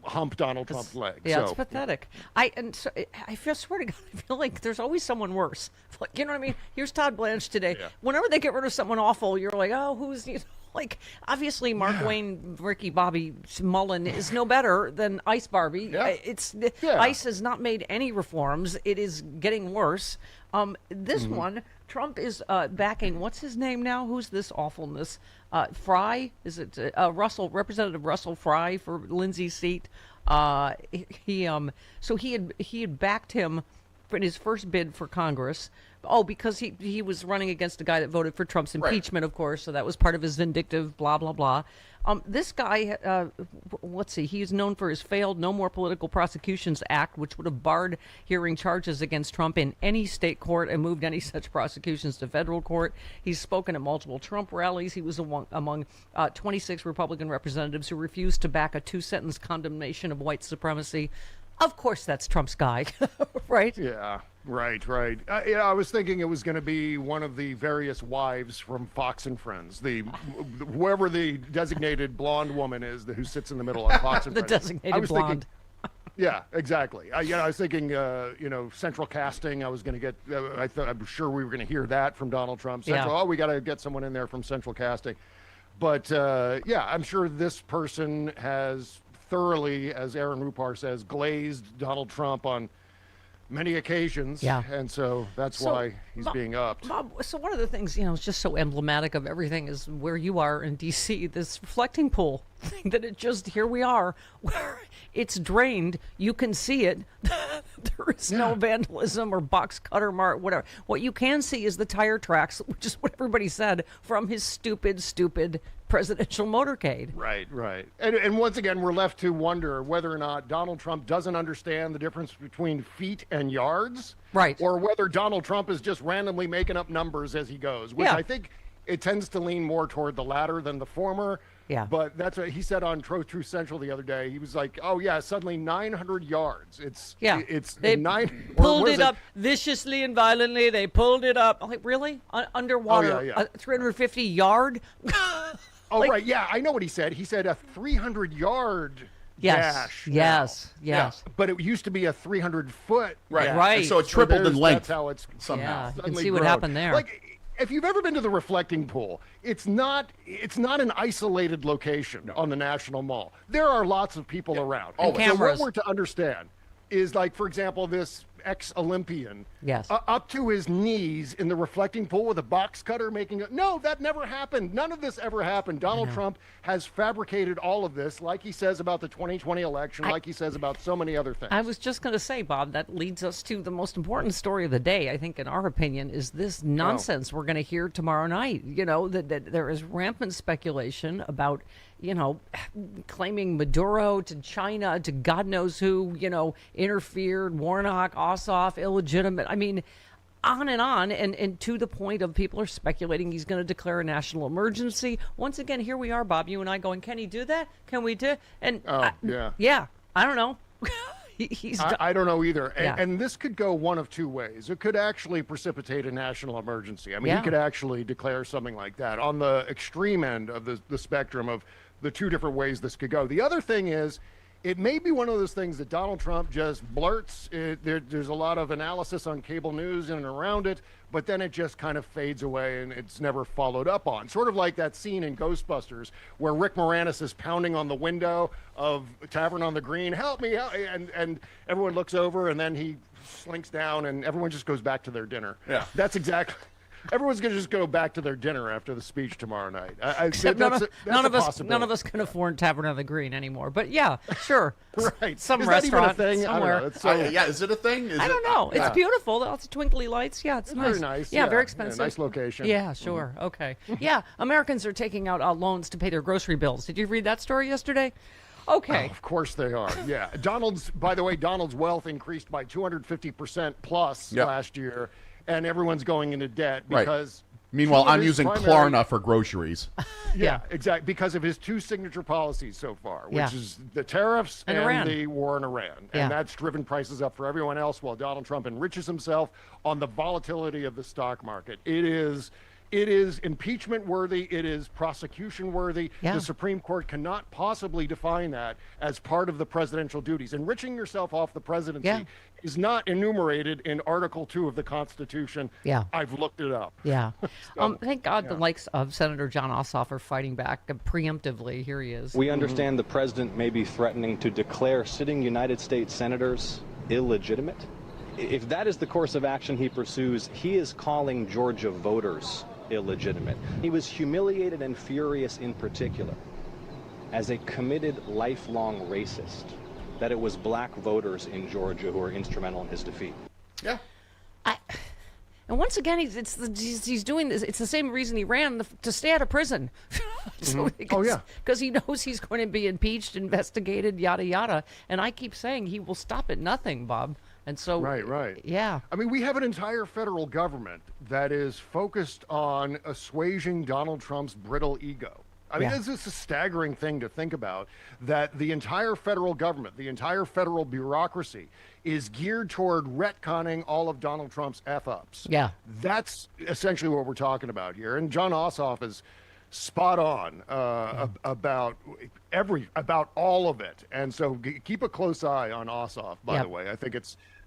[SPEAKER 19] hump Donald Trump's leg.
[SPEAKER 6] Yeah, it's pathetic. I swear to God, I feel like there's always someone worse. Like, you know what I mean? Here's Todd Blanche today. Yeah. Whenever they get rid of someone awful, you're like, oh, who's like? Obviously, Mark Wayne, Ricky Bobby Mullen is no better than Ice Barbie. Yeah. Ice has not made any reforms. It is getting worse. This one, Trump is backing. What's his name now? Who's this awfulness? Fry? Is it Representative Russell Fry for Lindsay's seat? He had backed him in his first bid for Congress. Oh, because he was running against a guy that voted for Trump's impeachment, of course. So that was part of his vindictive blah blah blah. This guy, let's see, he's known for his failed No More Political Prosecutions Act, which would have barred hearing charges against Trump in any state court and moved any such prosecutions to federal court. He's spoken at multiple Trump rallies. He was among 26 Republican representatives who refused to back a 2-sentence condemnation of white supremacy. Of course, that's Trump's guy, right?
[SPEAKER 19] Yeah, right. I was thinking it was going to be one of the various wives from Fox and Friends, whoever the designated blonde woman is who sits in the middle on Fox and
[SPEAKER 6] the
[SPEAKER 19] Friends.
[SPEAKER 6] Designated blonde.
[SPEAKER 19] Yeah, exactly. I was thinking, central casting. I was going to get. I'm sure we were going to hear that from Donald Trump. Central. Oh, we got to get someone in there from central casting. But I'm sure this person has thoroughly, as Aaron Rupar says, glazed Donald Trump on many occasions. Yeah. And so that's why he's being upped.
[SPEAKER 6] Bob, so one of the things, is just so emblematic of everything is where you are in D.C., this reflecting pool thing that here we are, where it's drained. You can see it. There is no vandalism or box cutter mark, whatever. What you can see is the tire tracks, which is what everybody said, from his stupid presidential motorcade.
[SPEAKER 19] Right. And once again, we're left to wonder whether or not Donald Trump doesn't understand the difference between feet and yards.
[SPEAKER 6] Right.
[SPEAKER 19] Or whether Donald Trump is just randomly making up numbers as he goes, which I think it tends to lean more toward the latter than the former.
[SPEAKER 6] Yeah.
[SPEAKER 19] But that's what he said on Truth Central the other day. He was like, oh, yeah, suddenly 900 yards.
[SPEAKER 6] They pulled it up viciously and violently. They pulled it up. I'm like, really? Underwater? 350 yard?
[SPEAKER 19] Right. Yeah, I know what he said. He said a 300-yard dash.
[SPEAKER 6] Yes.
[SPEAKER 19] Yeah. But it used to be a 300-foot.
[SPEAKER 7] Right. And so it tripled in length.
[SPEAKER 19] That's how it's somehow.
[SPEAKER 6] Yeah, you can see what happened there.
[SPEAKER 19] Like, if you've ever been to the reflecting pool, it's not an isolated location on the National Mall. There are lots of people around.
[SPEAKER 6] And cameras.
[SPEAKER 19] So what we're to understand is, like, for example, this ex-Olympian,
[SPEAKER 6] yes,
[SPEAKER 19] up to his knees in the reflecting pool with a box cutter making it. No, that never happened. None of this ever happened. Donald Trump has fabricated all of this, like he says about the 2020 election, like he says about so many other things.
[SPEAKER 6] I was just going to say, Bob, that leads us to the most important story of the day, I think, in our opinion, is this nonsense we're going to hear tomorrow night. You know, that there is rampant speculation about, you know, claiming Maduro to China, to God knows who, you know, interfered, Warnock, Ossoff, illegitimate. I mean, on, and to the point of people are speculating he's going to declare a national emergency. Once again, here we are, Bob, you and I going, can he do that? Can we do? And
[SPEAKER 19] yeah,
[SPEAKER 6] I don't know.
[SPEAKER 19] I don't know either. And this could go one of two ways. It could actually precipitate a national emergency. I mean, he could actually declare something like that on the extreme end of the spectrum of the two different ways this could go. The other thing is, it may be one of those things that Donald Trump just blurts. There's a lot of analysis on cable news in and around it, but then it just kind of fades away and it's never followed up on. Sort of like that scene in Ghostbusters where Rick Moranis is pounding on the window of Tavern on the Green, help me, and everyone looks over and then he slinks down and everyone just goes back to their dinner.
[SPEAKER 7] Yeah.
[SPEAKER 19] That's exactly... Everyone's going to just go back to their dinner after the speech tomorrow night.
[SPEAKER 6] Except none of us can afford Tavern on the Green anymore. But yeah, sure.
[SPEAKER 19] Right.
[SPEAKER 6] Some
[SPEAKER 19] is
[SPEAKER 6] restaurant
[SPEAKER 19] that even a thing?
[SPEAKER 6] somewhere.
[SPEAKER 19] I don't know.
[SPEAKER 7] Yeah, is it a thing?
[SPEAKER 6] I don't know. It's beautiful. Lots of twinkly lights. Yeah, it's nice.
[SPEAKER 19] Very nice.
[SPEAKER 6] Yeah, very expensive.
[SPEAKER 19] Nice location.
[SPEAKER 6] Yeah, sure. Okay. Yeah, Americans are taking out loans to pay their grocery bills. Did you read that story yesterday? Okay.
[SPEAKER 19] Oh, of course they are. Yeah. By the way, Donald's wealth increased by 250% plus last year, and everyone's going into debt because...
[SPEAKER 7] Meanwhile, I'm using Klarna for groceries.
[SPEAKER 19] Yeah, exactly. Because of his two signature policies so far, which is the tariffs and the war in Iran. And that's driven prices up for everyone else while Donald Trump enriches himself on the volatility of the stock market. It is impeachment worthy. It is prosecution worthy. The Supreme Court cannot possibly define that as part of the presidential duties. Enriching yourself off the presidency is not enumerated in Article 2 of the Constitution.
[SPEAKER 6] Yeah.
[SPEAKER 19] I've looked it up.
[SPEAKER 6] Yeah. Thank God the likes of Senator John Ossoff are fighting back preemptively. Here he is.
[SPEAKER 4] We understand the president may be threatening to declare sitting United States senators illegitimate. If that is the course of action he pursues, he is calling Georgia voters illegitimate. He was humiliated and furious in particular as a committed lifelong racist that it was black voters in Georgia who were instrumental in his defeat.
[SPEAKER 7] Yeah.
[SPEAKER 6] And once again, he's doing this. It's the same reason he ran to stay out of prison. Because he knows he's going to be impeached, investigated, yada yada. And I keep saying he will stop at nothing, Bob. And so,
[SPEAKER 19] right.
[SPEAKER 6] Yeah.
[SPEAKER 19] I mean, we have an entire federal government that is focused on assuaging Donald Trump's brittle ego. I mean, it's just a staggering thing to think about, that the entire federal government, the entire federal bureaucracy is geared toward retconning all of Donald Trump's F-ups.
[SPEAKER 6] Yeah.
[SPEAKER 19] That's essentially what we're talking about here. And John Ossoff is spot on about all of it. And so keep a close eye on Ossoff, by the way. I think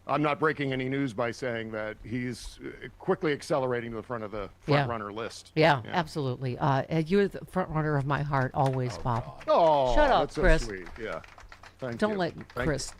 [SPEAKER 19] I'm not breaking any news by saying that he's quickly accelerating to the front of the front-runner list.
[SPEAKER 6] Yeah, absolutely. You're the front-runner of my heart always, Bob.
[SPEAKER 19] Oh,
[SPEAKER 6] shut up,
[SPEAKER 19] that's so
[SPEAKER 6] Chris.
[SPEAKER 19] Sweet. Yeah, thank you.
[SPEAKER 6] Don't let Chris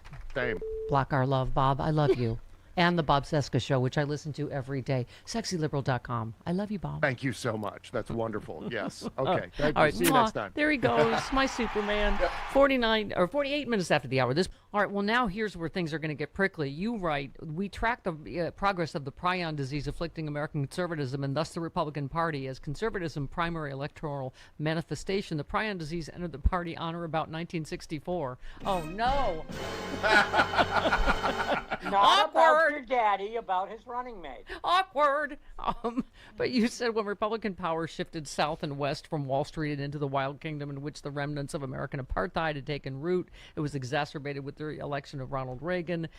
[SPEAKER 19] block
[SPEAKER 6] our love, Bob. I love you. And the Bob Cesca Show, which I listen to every day. SexyLiberal.com. I love you, Bob.
[SPEAKER 19] Thank you so much. That's wonderful. Yes. Okay. Thank
[SPEAKER 6] All
[SPEAKER 19] you.
[SPEAKER 6] right.
[SPEAKER 19] See you next time.
[SPEAKER 6] There he goes, my Superman. 48 minutes after the hour. All right. Well, now here's where things are going to get prickly. You write, we track the progress of the prion disease afflicting American conservatism and thus the Republican Party as conservatism primary electoral manifestation. The prion disease entered the party on or about 1964. Oh no.
[SPEAKER 22] Not about your daddy, about his running mate.
[SPEAKER 6] Awkward. But you said when Republican power shifted south and west from Wall Street and into the wild kingdom in which the remnants of American apartheid had taken root, it was exacerbated with the election of Ronald Reagan.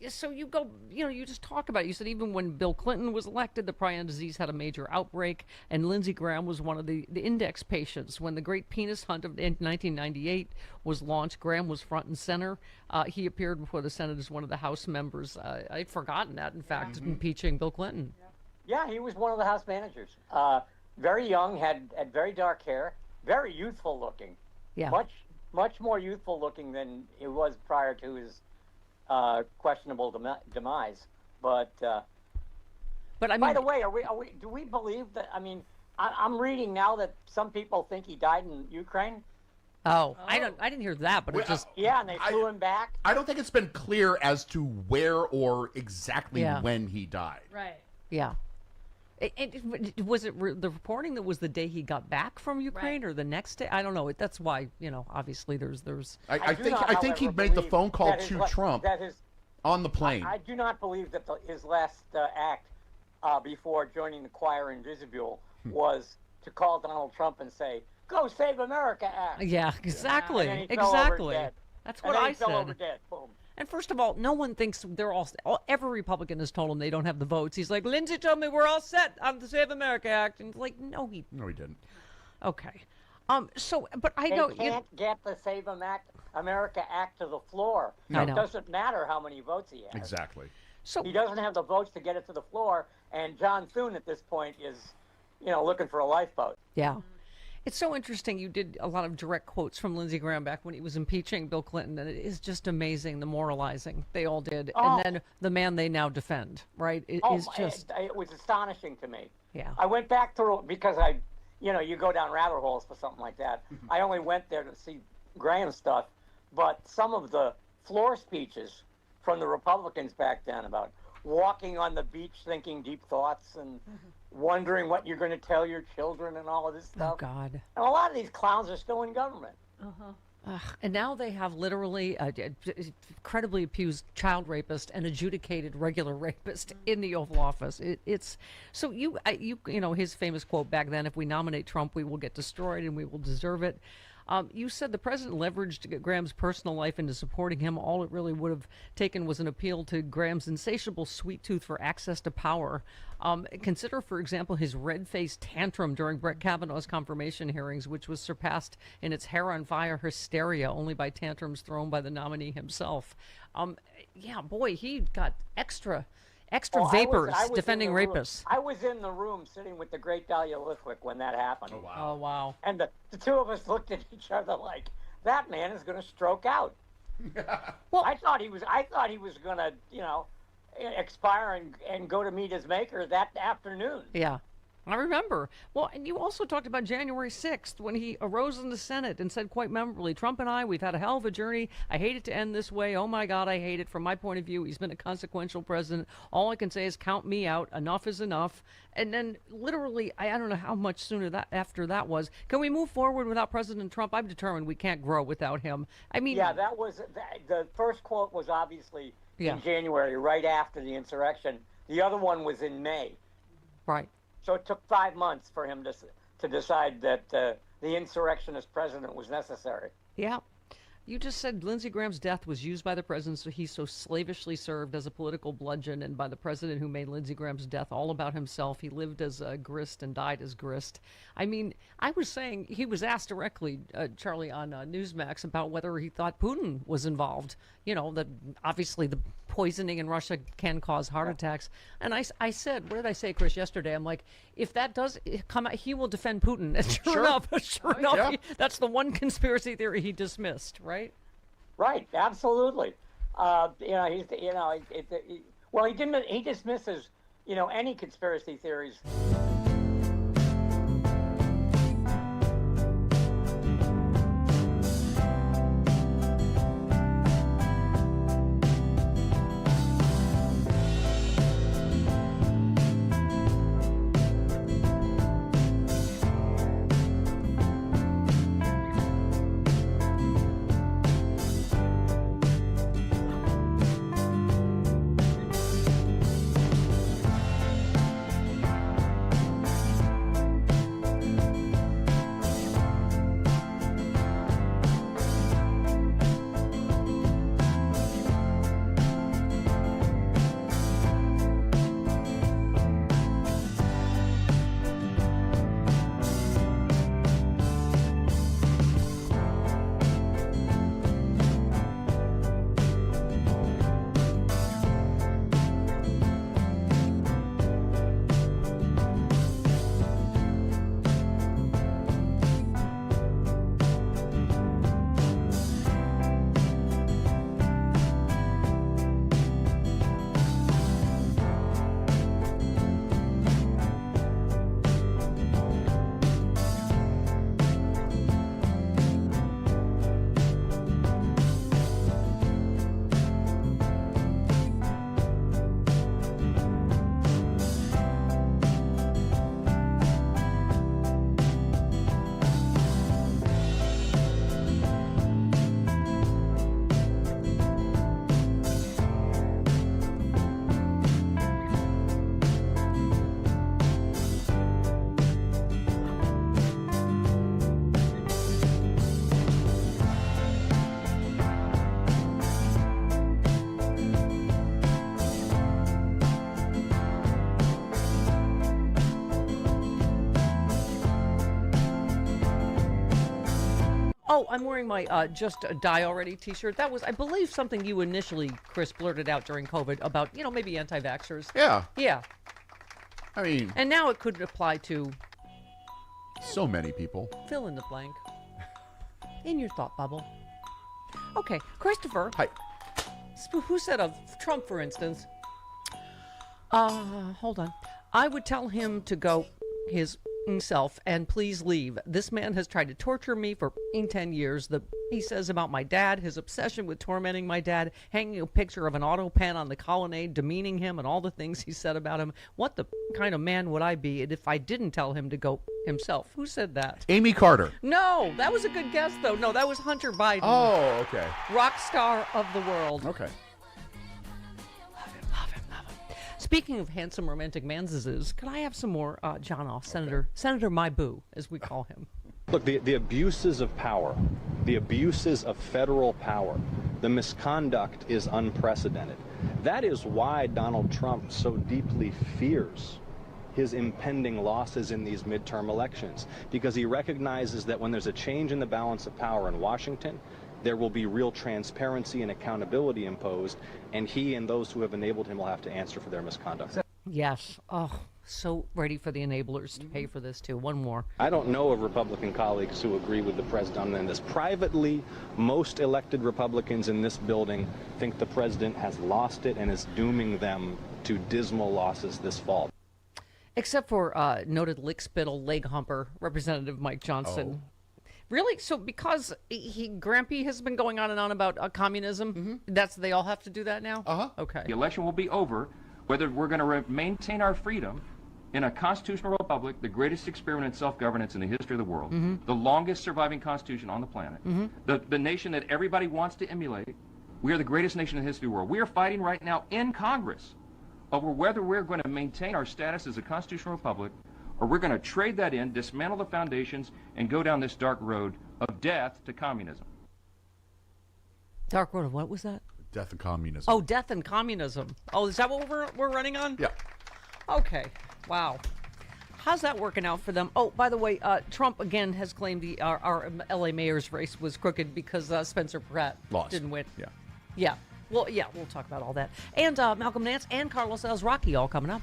[SPEAKER 6] So you go, you just talk about it. You said even when Bill Clinton was elected, the prion disease had a major outbreak, and Lindsey Graham was one of the index patients. When the Great Penis Hunt of 1998 was launched, Graham was front and center. He appeared before the Senate as one of the House members. I'd forgotten that, in fact, impeaching Bill Clinton.
[SPEAKER 22] Yeah, he was one of the House managers. Very young, had very dark hair, very youthful looking.
[SPEAKER 6] Yeah.
[SPEAKER 22] Much more youthful looking than he was prior to his questionable demise. But
[SPEAKER 6] I mean,
[SPEAKER 22] by the way, do we believe that? I mean, I'm reading now that some people think he died in Ukraine.
[SPEAKER 6] Oh, I didn't hear that, but it just
[SPEAKER 22] and they flew him back.
[SPEAKER 7] I don't think it's been clear as to where or exactly when he died.
[SPEAKER 3] Right.
[SPEAKER 6] Yeah. Was it the reporting that was the day he got back from Ukraine or the next day? I don't know. That's why, obviously there's.
[SPEAKER 7] I think he made the phone call to Trump on the plane.
[SPEAKER 22] I do not believe that his last act before joining the choir in Disabule was to call Donald Trump and say, "Go Save America" Act.
[SPEAKER 6] Yeah, exactly.
[SPEAKER 22] And he fell over dead.
[SPEAKER 6] That's what
[SPEAKER 22] and then
[SPEAKER 6] I
[SPEAKER 22] he
[SPEAKER 6] said.
[SPEAKER 22] Fell over dead. Boom.
[SPEAKER 6] And first of all, no one thinks they're every Republican has told him they don't have the votes. He's like, Lindsey told me we're all set on the Save America Act. And it's like, no, he
[SPEAKER 7] didn't.
[SPEAKER 6] Okay. But I know.
[SPEAKER 22] They can't get the Save America Act to the floor.
[SPEAKER 6] No.
[SPEAKER 22] It doesn't matter how many votes he has.
[SPEAKER 7] Exactly.
[SPEAKER 6] So
[SPEAKER 22] he doesn't have the votes to get it to the floor. And John Thune at this point is, looking for a lifeboat.
[SPEAKER 6] Yeah. It's so interesting. You did a lot of direct quotes from Lindsey Graham back when he was impeaching Bill Clinton, and it is just amazing the moralizing they all did. And then the man they now defend, right? It
[SPEAKER 22] was astonishing to me.
[SPEAKER 6] Yeah.
[SPEAKER 22] I went back through because you go down rabbit holes for something like that. I only went there to see Graham stuff, but some of the floor speeches from the Republicans back then about walking on the beach thinking deep thoughts and wondering what you're going to tell your children and all of this stuff.
[SPEAKER 6] Oh, God.
[SPEAKER 22] And a lot of these clowns are still in government.
[SPEAKER 6] And now they have literally incredibly accused child rapist and adjudicated regular rapist in the Oval Office. It's so his famous quote back then: "If we nominate Trump, we will get destroyed and we will deserve it." You said the president leveraged Graham's personal life into supporting him. All it really would have taken was an appeal to Graham's insatiable sweet tooth for access to power. Consider, for example, his red-faced tantrum during Brett Kavanaugh's confirmation hearings, which was surpassed in its hair-on-fire hysteria only by tantrums thrown by the nominee himself. He got extra vapors defending rapists.
[SPEAKER 22] I was in the room sitting with the great Dahlia Lithwick when that happened.
[SPEAKER 6] Oh, wow.
[SPEAKER 22] And the two of us looked at each other like, that man is going to stroke out. Well, I thought he was going to, expire and go to meet his maker that afternoon.
[SPEAKER 6] Yeah. I remember. Well, and you also talked about January 6th when he arose in the Senate and said quite memorably, "Trump and I, we've had a hell of a journey. I hate it to end this way. Oh, my God, I hate it. From my point of view, he's been a consequential president. All I can say is count me out. Enough is enough." And then literally, I don't know how much sooner after that was, "Can we move forward without President Trump? I'm determined we can't grow without him." I mean...
[SPEAKER 22] Yeah, that was... The first quote was obviously in January, right after the insurrection. The other one was in May.
[SPEAKER 6] Right.
[SPEAKER 22] So it took 5 months for him to decide that the insurrectionist president was necessary.
[SPEAKER 6] Yeah. You just said Lindsey Graham's death was used by the president, so he so slavishly served as a political bludgeon, and by the president who made Lindsey Graham's death all about himself. He lived as a grist and died as grist. I mean, I was saying, he was asked directly, Charlie, on Newsmax about whether he thought Putin was involved. That obviously the poisoning in Russia can cause heart attacks. And I said, what did I say, Chris, yesterday? I'm like, if that does come out, he will defend Putin. And sure enough, that's the one conspiracy theory he dismissed, right?
[SPEAKER 22] Right, absolutely. He dismisses, any conspiracy theories.
[SPEAKER 6] I'm wearing my Just Die Already t-shirt. That was, I believe, something you initially, Chris, blurted out during COVID about, maybe anti-vaxxers.
[SPEAKER 7] Yeah.
[SPEAKER 6] Yeah.
[SPEAKER 7] I mean...
[SPEAKER 6] And now it could apply to...
[SPEAKER 7] so many people.
[SPEAKER 6] Fill in the blank. In your thought bubble. Okay, Christopher.
[SPEAKER 7] Hi.
[SPEAKER 6] Who said of Trump, for instance? Hold on. I would tell him to go his self and please leave. This man has tried to torture me for 10 years. He says about my dad, his obsession with tormenting my dad, hanging a picture of an auto pen on the colonnade, demeaning him, and all the things he said about him. What the kind of man would I be if I didn't tell him to go himself? Who said that?
[SPEAKER 7] Amy Carter.
[SPEAKER 6] No, that was a good guess, though. No, that was Hunter Biden.
[SPEAKER 7] Oh, okay.
[SPEAKER 6] Rock star of the world.
[SPEAKER 7] Okay.
[SPEAKER 6] Speaking of handsome romantic manses, can I have some more John Off, Senator My Boo, as we call him?
[SPEAKER 4] Look, the abuses of power, the abuses of federal power, the misconduct is unprecedented. That is why Donald Trump so deeply fears his impending losses in these midterm elections, because he recognizes that when there's a change in the balance of power in Washington, there will be real transparency and accountability imposed, and he and those who have enabled him will have to answer for their misconduct.
[SPEAKER 6] Yes. Oh, so ready for the enablers to pay for this, too. One more.
[SPEAKER 4] I don't know of Republican colleagues who agree with the president on this. Privately, most elected Republicans in this building think the president has lost it and is dooming them to dismal losses this fall.
[SPEAKER 6] Except for noted lick-spittle, leg humper, Representative Mike Johnson. Oh. Really? So because Grampy has been going on and on about communism, they all have to do that now?
[SPEAKER 7] Uh-huh.
[SPEAKER 6] Okay.
[SPEAKER 9] The election will be over whether we're going to maintain our freedom in a constitutional republic, the greatest experiment in self-governance in the history of the world, the longest surviving constitution on the planet, the nation that everybody wants to emulate. We are the greatest nation in the history of the world. We are fighting right now in Congress over whether we're going to maintain our status as a constitutional republic, or we're going to trade that in, dismantle the foundations, and go down this dark road of death to communism.
[SPEAKER 6] Dark road of what was that?
[SPEAKER 7] Death and communism.
[SPEAKER 6] Oh, death and communism. Oh, is that what we're running on?
[SPEAKER 7] Yeah.
[SPEAKER 6] Okay. Wow. How's that working out for them? Oh, by the way, Trump again has claimed our LA mayor's race was crooked because Spencer Pratt didn't win.
[SPEAKER 7] Yeah.
[SPEAKER 6] Yeah. Well, yeah, we'll talk about all that. And Malcolm Nance and Carlos Alzraqui all coming up.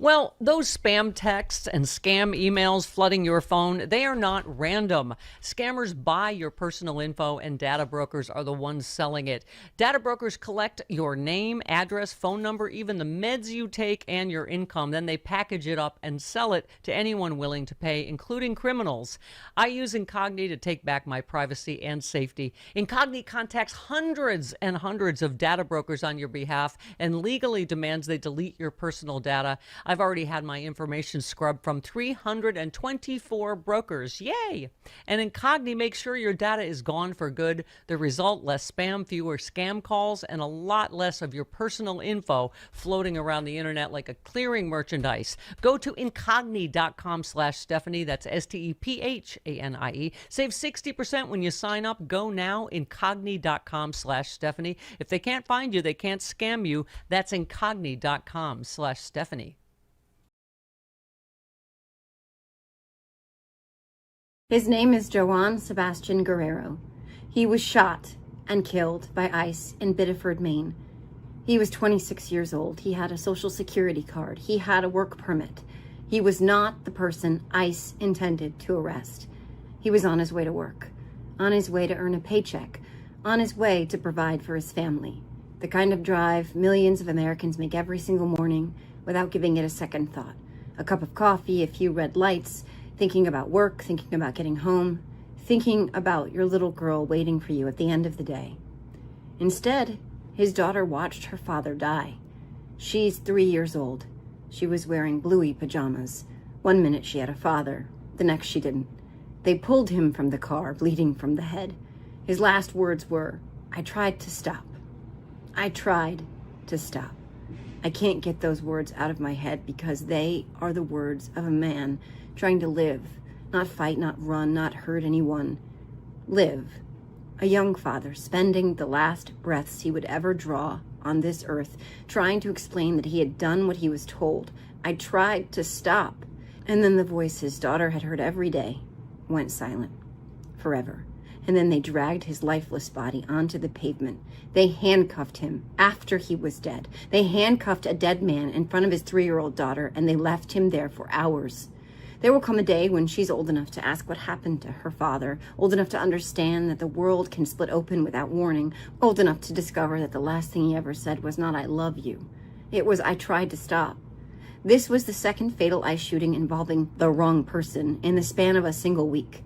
[SPEAKER 6] Well, those spam texts and scam emails flooding your phone, they are not random. Scammers buy your personal info and data brokers are the ones selling it. Data brokers collect your name, address, phone number, even the meds you take and your income. Then they package it up and sell it to anyone willing to pay, including criminals. I use Incogni to take back my privacy and safety. Incogni contacts hundreds and hundreds of data brokers on your behalf and legally demands they delete your personal data. I've already had my information scrubbed from 324 brokers. Yay! And Incogni makes sure your data is gone for good. The result, less spam, fewer scam calls, and a lot less of your personal info floating around the internet like a clearing merchandise. Go to incogni.com/Stephanie. That's STEPHANIE. Save 60% when you sign up. Go now, incogni.com/Stephanie. If they can't find you, they can't scam you. That's incogni.com/Stephanie.
[SPEAKER 3] His name is Joan Sebastian Guerrero. He was shot and killed by ICE in Biddeford, Maine. He was 26 years old. He had a social security card. He had a work permit. He was not the person ICE intended to arrest. He was on his way to work, on his way to earn a paycheck, on his way to provide for his family. The kind of drive millions of Americans make every single morning without giving it a second thought. A cup of coffee, a few red lights, thinking about work, thinking about getting home, thinking about your little girl waiting for you at the end of the day. Instead, his daughter watched her father die. She's 3 years old. She was wearing bluey pajamas. One minute she had a father, the next she didn't. They pulled him from the car, bleeding from the head. His last words were, "I tried to stop. I tried to stop." I can't get those words out of my head because they are the words of a man trying to live, not fight, not run, not hurt anyone. Live. A young father spending the last breaths he would ever draw on this earth, trying to explain that he had done what he was told. I tried to stop. And then the voice his daughter had heard every day went silent forever. And then they dragged his lifeless body onto the pavement. They handcuffed him after he was dead. They handcuffed a dead man in front of his 3-year-old daughter, and they left him there for hours. There will come a day when she's old enough to ask what happened to her father, old enough to understand that the world can split open without warning, old enough to discover that the last thing he ever said was not "I love you." It was "I tried to stop." This was the second fatal ICE shooting involving the wrong person in the span of a single week.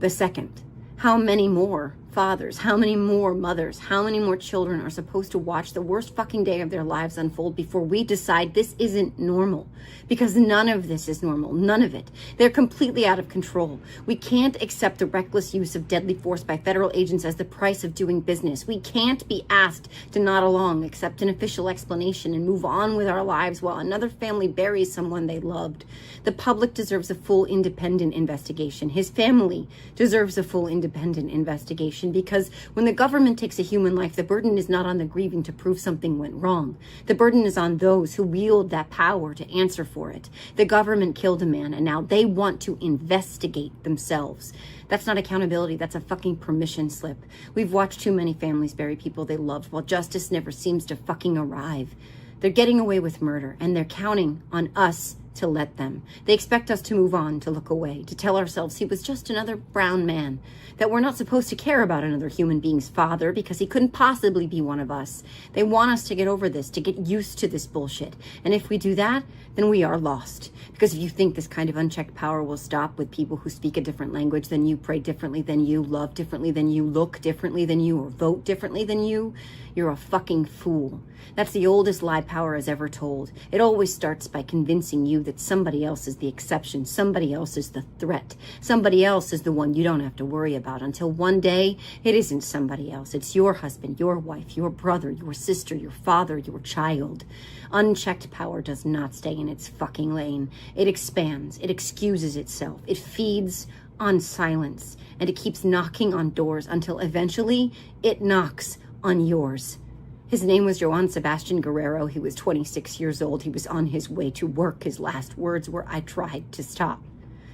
[SPEAKER 3] The second. How many more fathers, how many more mothers, how many more children are supposed to watch the worst fucking day of their lives unfold before we decide this isn't normal? Because none of this is normal. None of it. They're completely out of control. We can't accept the reckless use of deadly force by federal agents as the price of doing business. We can't be asked to nod along, accept an official explanation, and move on with our lives while another family buries someone they loved. The public deserves a full independent investigation. His family deserves a full independent investigation, because when the government takes a human life, the burden is not on the grieving to prove something went wrong. The burden is on those who wield that power to answer for it. The government killed a man, and now they want to investigate themselves. That's not accountability. That's a fucking permission slip. We've watched too many families bury people they loved while justice never seems to fucking arrive. They're getting away with murder, and they're counting on us to let them. They expect us to move on, to look away, to tell ourselves he was just another brown man, that we're not supposed to care about another human being's father because he couldn't possibly be one of us. They want us to get over this, to get used to this bullshit. And if we do that, then we are lost. Because if you think this kind of unchecked power will stop with people who speak a different language than you, pray differently than you, love differently than you, look differently than you, or vote differently than you, you're a fucking fool. That's the oldest lie power has ever told. It always starts by convincing you that somebody else is the exception, somebody else is the threat, somebody else is the one you don't have to worry about, until one day it isn't somebody else. It's your husband, your wife, your brother, your sister, your father, your child. Unchecked power does not stay in its fucking lane. It expands, it excuses itself, it feeds on silence, and it keeps knocking on doors until eventually it knocks on yours. His name was Johann Sebastian Guerrero. He was 26 years old. He was on his way to work. His last words were, "I tried to stop."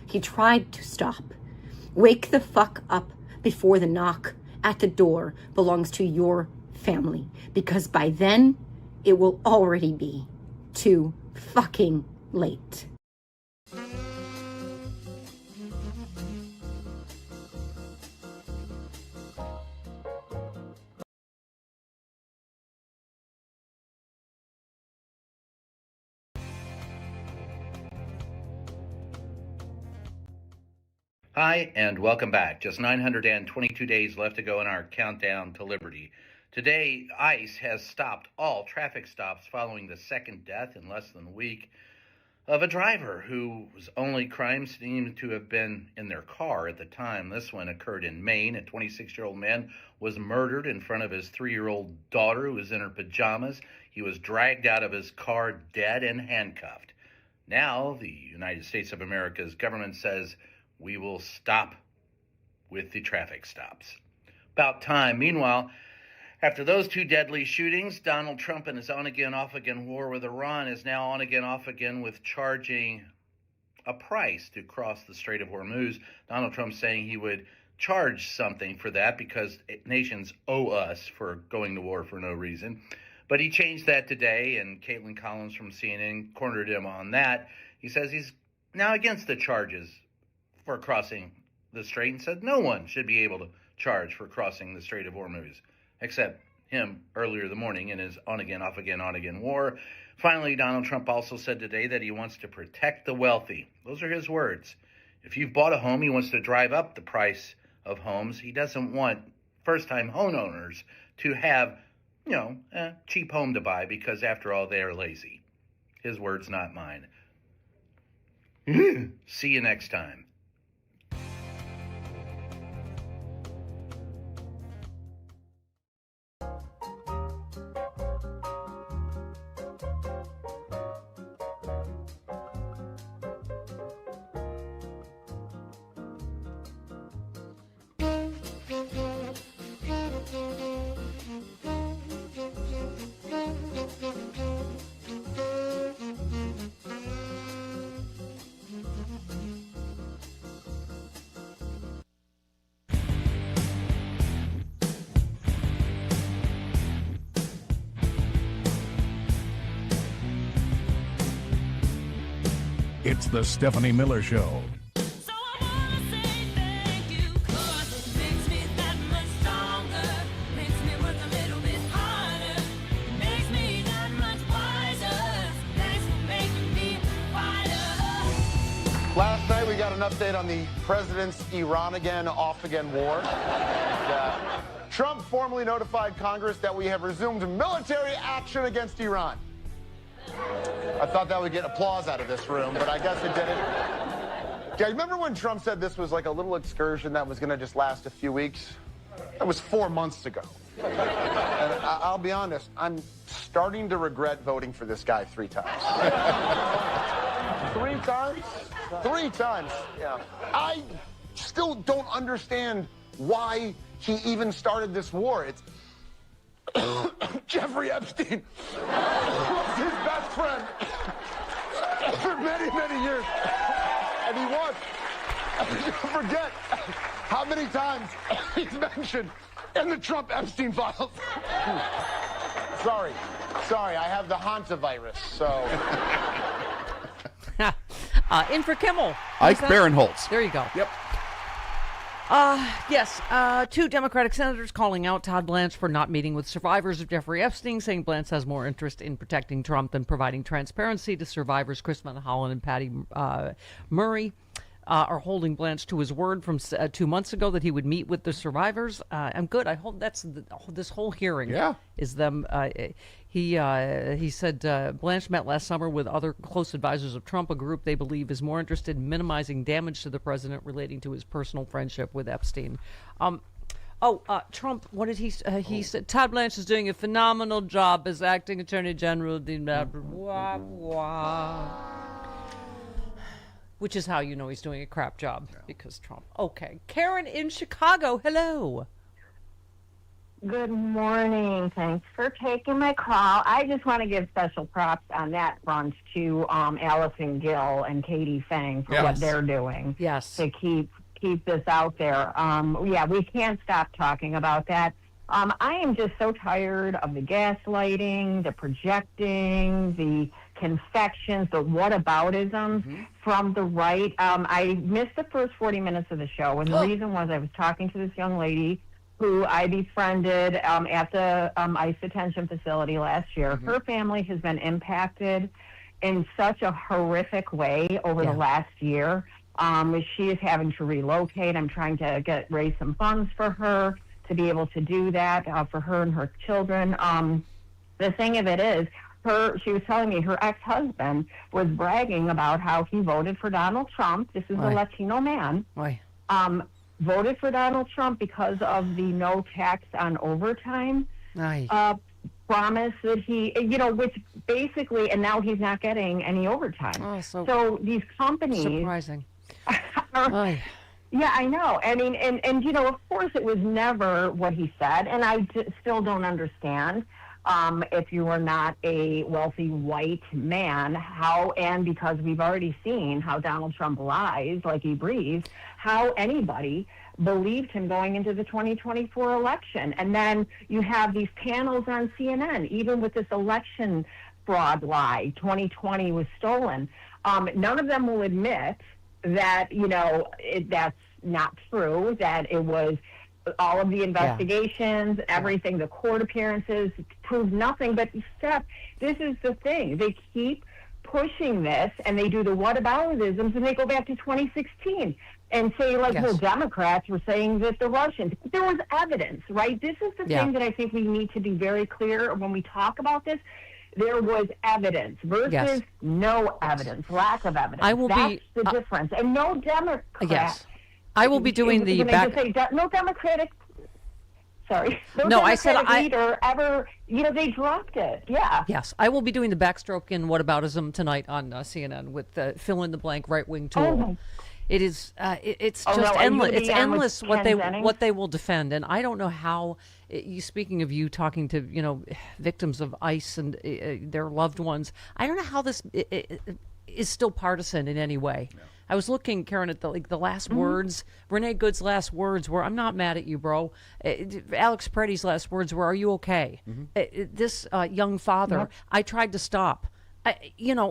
[SPEAKER 3] He tried to stop. Wake the fuck up before the knock at the door belongs to your family, because by then it will already be too fucking late.
[SPEAKER 12] Hi, and welcome back. Just 922 days left to go in our countdown to liberty. Today, ICE has stopped all traffic stops following the second death in less than a week of a driver whose only crime seemed to have been in their car at the time. This one occurred in Maine. A 26-year-old man was murdered in front of his 3-year-old daughter, who was in her pajamas. He was dragged out of his car dead and handcuffed. Now, the United States of America's government says we will stop with the traffic stops. About time. Meanwhile, after those two deadly shootings, Donald Trump and his on-again, off-again war with Iran is now on-again, off-again with charging a price to cross the Strait of Hormuz. Donald Trump saying he would charge something for that because nations owe us for going to war for no reason. But he changed that today, and Caitlin Collins from CNN cornered him on that. He says he's now against the charges for crossing the strait and said no one should be able to charge for crossing the Strait of Hormuz, except him earlier the morning in his on-again, off-again, on-again war. Finally, Donald Trump also said today that he wants to protect the wealthy. Those are his words. If you've bought a home, he wants to drive up the price of homes. He doesn't want first-time homeowners to have, a cheap home to buy because, after all, they are lazy. His words, not mine. See you next time.
[SPEAKER 21] It's the Stephanie Miller Show.
[SPEAKER 5] Last night we got an update on the president's Iran again, off again war. Trump formally notified Congress that we have resumed military action against Iran. I thought that would get applause out of this room, but I guess it didn't. Yeah, remember when Trump said this was like a little excursion that was going to just last a few weeks? That was 4 months ago. And I'll be honest, I'm starting to regret voting for this guy 3 times. 3 times? 3 times, yeah. I still don't understand why he even started this war. It's Jeffrey Epstein was his best friend for many, many years. And he was. Don't forget how many times he's mentioned in the Trump-Epstein files. Sorry, I have the hantavirus, so...
[SPEAKER 6] In for Kimmel.
[SPEAKER 7] Ike Barinholtz.
[SPEAKER 6] There you go.
[SPEAKER 7] Yep.
[SPEAKER 6] Yes, 2 Democratic senators calling out Todd Blanche for not meeting with survivors of Jeffrey Epstein, saying Blanche has more interest in protecting Trump than providing transparency to survivors. Chris Van Hollen and Patty Murray are holding Blanche to his word from 2 months ago that he would meet with the survivors. I'm good. I hope that's this whole hearing is them. He said Blanche met last summer with other close advisors of Trump, a group they believe is more interested in minimizing damage to the president relating to his personal friendship with Epstein. Trump, what did he said? Todd Blanche is doing a phenomenal job as acting attorney general. Which is how you know he's doing a crap job, because Trump. Okay. Karen in Chicago, hello.
[SPEAKER 11] Good morning. Thanks for taking my call. I just want to give special props on that front to Allison Gill and Katie Fang for what they're doing.
[SPEAKER 6] Yes.
[SPEAKER 11] To keep this out there. We can't stop talking about that. I am just so tired of the gaslighting, the projecting, the confections, the whataboutism from the right. I missed the first 40 minutes of the show, and the reason was I was talking to this young lady who I befriended at the ICE detention facility last year. Her family has been impacted in such a horrific way over the last year. She is having to relocate. I'm trying to raise some funds for her to be able to do that for her and her children. The thing of it is, she was telling me her ex-husband was bragging about how he voted for Donald Trump. This is a Latino man. Voted for Donald Trump because of the no tax on overtime promise that he, which basically, and now he's not getting any overtime. So these companies...
[SPEAKER 6] Surprising.
[SPEAKER 11] Yeah, I know. I mean, and of course it was never what he said, and I still don't understand if you are not a wealthy white man, and because we've already seen how Donald Trump lies like he breathes, how anybody believed him going into the 2024 election. And then you have these panels on CNN, even with this election fraud lie, 2020 was stolen. None of them will admit that, that's not true, that it was all of the investigations, everything, the court appearances proved nothing. But Steph, this is the thing. They keep pushing this, and they do the whataboutisms, and they go back to 2016 and say, well, Democrats were saying that the Russians. But there was evidence, right? This is the thing that I think we need to be very clear when we talk about this. There was evidence versus no evidence, lack of evidence. That's the difference. And no Democrat.
[SPEAKER 6] I will be doing the
[SPEAKER 11] no Democratic. Sorry.
[SPEAKER 6] I said
[SPEAKER 11] leader ever. They dropped it. Yeah.
[SPEAKER 6] Yes, I will be doing the backstroke in whataboutism tonight on CNN with the fill in the blank right wing tool. It is. It's just endless. It's endless what they will defend, and I don't know how. Speaking of you talking to victims of ICE and their loved ones, I don't know how this is still partisan in any way. No. I was looking, Karen, at the last words. Renee Good's last words were, "I'm not mad at you, bro." Alex Preddy's last words were, "Are you okay?" This young father, I tried to stop.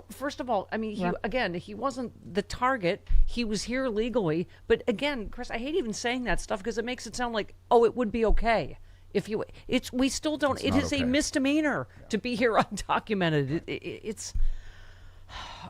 [SPEAKER 6] First of all, I mean, he wasn't the target. He was here legally. But again, Chris, I hate even saying that stuff because it makes it sound like, oh, it would be okay. We still don't. It is a misdemeanor to be here undocumented. It's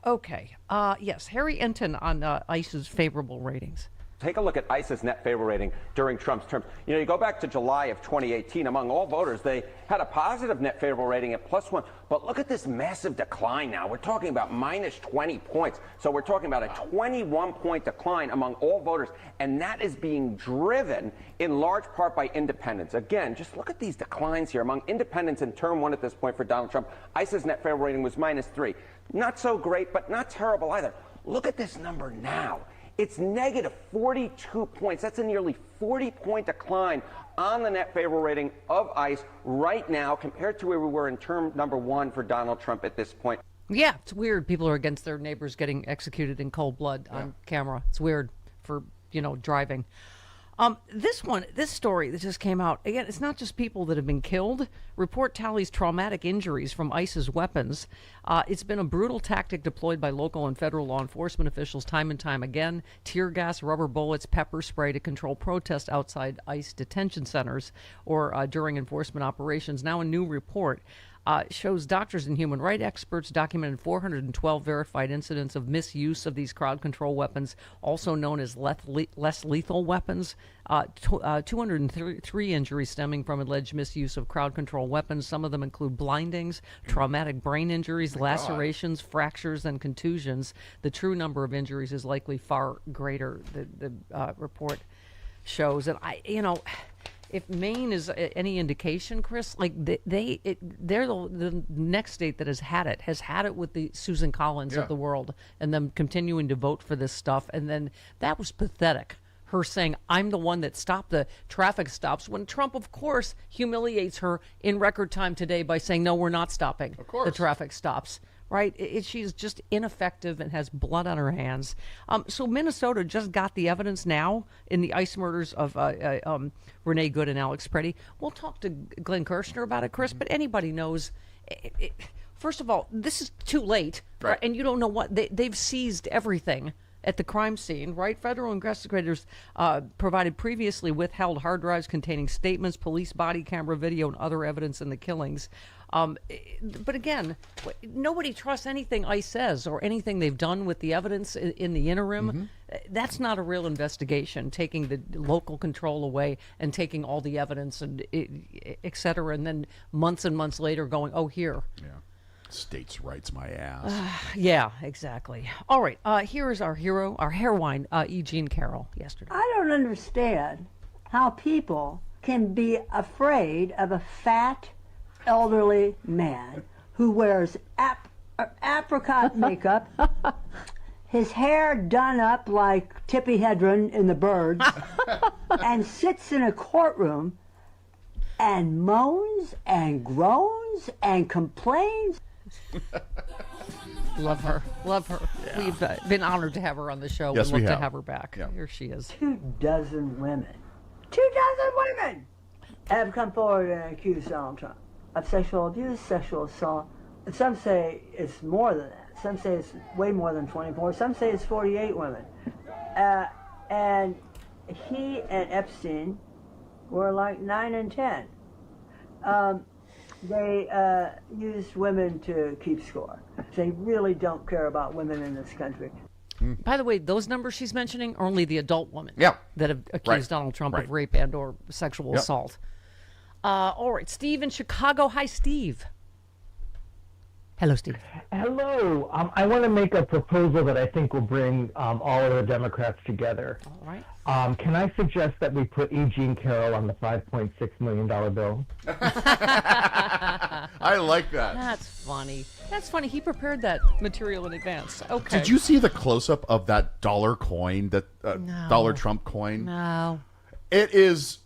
[SPEAKER 6] okay. Yes, Harry Enton on ICE's favorable ratings.
[SPEAKER 8] Take a look at ICE's net favor rating during Trump's term. You go back to July of 2018, among all voters, they had a positive net favorable rating at +1. But look at this massive decline now. We're talking about minus 20 points. So we're talking about a 21-point decline among all voters. And that is being driven in large part by independents. Again, just look at these declines here. Among independents in term 1 at this point for Donald Trump, ICE's net favorable rating was -3. Not so great, but not terrible either. Look at this number now. It's negative 42 points. That's a nearly 40-point decline on the net favorable rating of ICE right now compared to where we were in term number 1 for Donald Trump at this point.
[SPEAKER 6] Yeah, it's weird. People are against their neighbors getting executed in cold blood on camera. It's weird for, driving. This story that just came out, again, it's not just people that have been killed. Report tallies traumatic injuries from ICE's weapons. It's been a brutal tactic deployed by local and federal law enforcement officials time and time again. Tear gas, rubber bullets, pepper spray to control protests outside ICE detention centers or during enforcement operations. Now a new report shows doctors and human rights experts documented 412 verified incidents of misuse of these crowd control weapons, also known as less lethal weapons. 203 injuries stemming from alleged misuse of crowd control weapons. Some of them include blindings, traumatic brain injuries, lacerations, fractures, and contusions. The true number of injuries is likely far greater, the report shows. And if Maine is any indication, Chris, like they're the next state that has had it with the Susan Collins of the world, and them continuing to vote for this stuff. And then that was pathetic. Her saying, I'm the one that stopped the traffic stops, when Trump, of course, humiliates her in record time today by saying, no, we're not stopping the traffic stops. Right? She's just ineffective and has blood on her hands. So Minnesota just got the evidence now in the ICE murders of Renee Good and Alex Preddy. We'll talk to Glenn Kirshner about it, Chris, but anybody knows. First of all, this is too late, right? And you don't know what. They've seized everything at the crime scene, right? Federal investigators provided previously withheld hard drives containing statements, police body camera video, and other evidence in the killings. But again, nobody trusts anything ICE says or anything they've done with the evidence in the interim. That's not a real investigation, taking the local control away and taking all the evidence and et cetera. And then months and months later going, oh, here.
[SPEAKER 7] Yeah. States' rights, my ass.
[SPEAKER 6] Yeah, exactly. All right. Here is our hero, our heroine, E. Jean Carroll, yesterday.
[SPEAKER 10] I don't understand how people can be afraid of a fat, elderly man who wears apricot makeup, his hair done up like Tippi Hedren in The Birds, and sits in a courtroom and moans and groans and complains.
[SPEAKER 6] Love her. Yeah. We've been honored to have her on the show.
[SPEAKER 7] Yes,
[SPEAKER 6] We'd love
[SPEAKER 7] we
[SPEAKER 6] to
[SPEAKER 7] have.
[SPEAKER 6] have her back. Yeah. Here she is.
[SPEAKER 10] 24 women. 24 women have come forward and accused Donald Trump of sexual abuse, sexual assault. And some say it's more than that. Some say it's way more than 24. Some say it's 48 women. And he and Epstein were like 9 and 10. They used women to keep score. They really don't care about women in this country.
[SPEAKER 6] By the way, those numbers she's mentioning are only the adult women that have accused Donald Trump of rape and or sexual assault. All right, Steve in Chicago. Hi, Steve. Hello, Steve.
[SPEAKER 23] Hello. I want to make a proposal that I think will bring all of the Democrats together.
[SPEAKER 6] All right.
[SPEAKER 23] Can I suggest that we put E. Jean Carroll on the $5.6 million bill?
[SPEAKER 7] I like that.
[SPEAKER 6] That's funny. That's funny. He prepared that material in advance. Okay.
[SPEAKER 7] Did you see the close-up of that dollar coin, that
[SPEAKER 6] No.
[SPEAKER 7] dollar Trump coin?
[SPEAKER 6] No.
[SPEAKER 7] It is...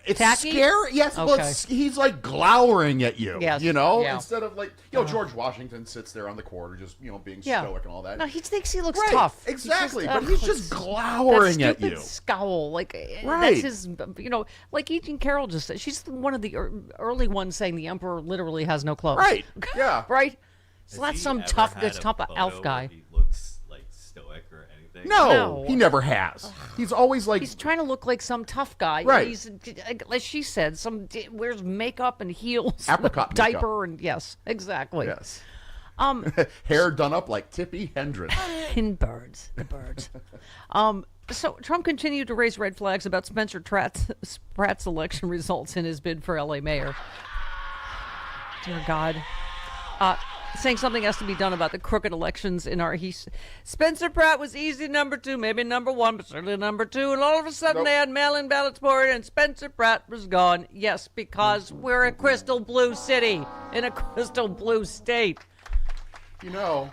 [SPEAKER 7] it's
[SPEAKER 6] Tacky?
[SPEAKER 7] scary. Yes,
[SPEAKER 6] Okay.
[SPEAKER 7] well, he's like glowering at you.
[SPEAKER 6] Yes.
[SPEAKER 7] You know,
[SPEAKER 6] Yeah.
[SPEAKER 7] instead of like, George Washington sits there on the corner, just being stoic and all that.
[SPEAKER 6] No, he thinks he looks
[SPEAKER 7] Right,
[SPEAKER 6] tough.
[SPEAKER 7] exactly,
[SPEAKER 6] He's
[SPEAKER 7] but he's just glowering at
[SPEAKER 6] that
[SPEAKER 7] you.
[SPEAKER 6] stupid scowl, like
[SPEAKER 7] Right.
[SPEAKER 6] that's his. Like E. Jean Carroll just said, she's one of the early ones saying the emperor literally has no clothes.
[SPEAKER 7] Right. Yeah.
[SPEAKER 6] Right. It's not some tough elf guy.
[SPEAKER 2] He looks like stoic or anything.
[SPEAKER 7] No, he never has. He's always like
[SPEAKER 6] he's trying to look like some tough guy.
[SPEAKER 7] Right.
[SPEAKER 6] He's, like she said, wears makeup and heels,
[SPEAKER 7] apricot
[SPEAKER 6] diaper, and yes, exactly.
[SPEAKER 7] Yes. Hair done up like Tippi Hedren.
[SPEAKER 6] In birds, the birds. So Trump continued to raise red flags about Spencer Pratt's election results in his bid for LA mayor. Dear God. Saying something has to be done about the crooked elections in our... Spencer Pratt was easy number 2, maybe number 1, but certainly number 2. And all of a sudden they had mail-in ballots for it, and Spencer Pratt was gone. Yes, because we're a crystal blue city in a crystal blue state.
[SPEAKER 7] You know,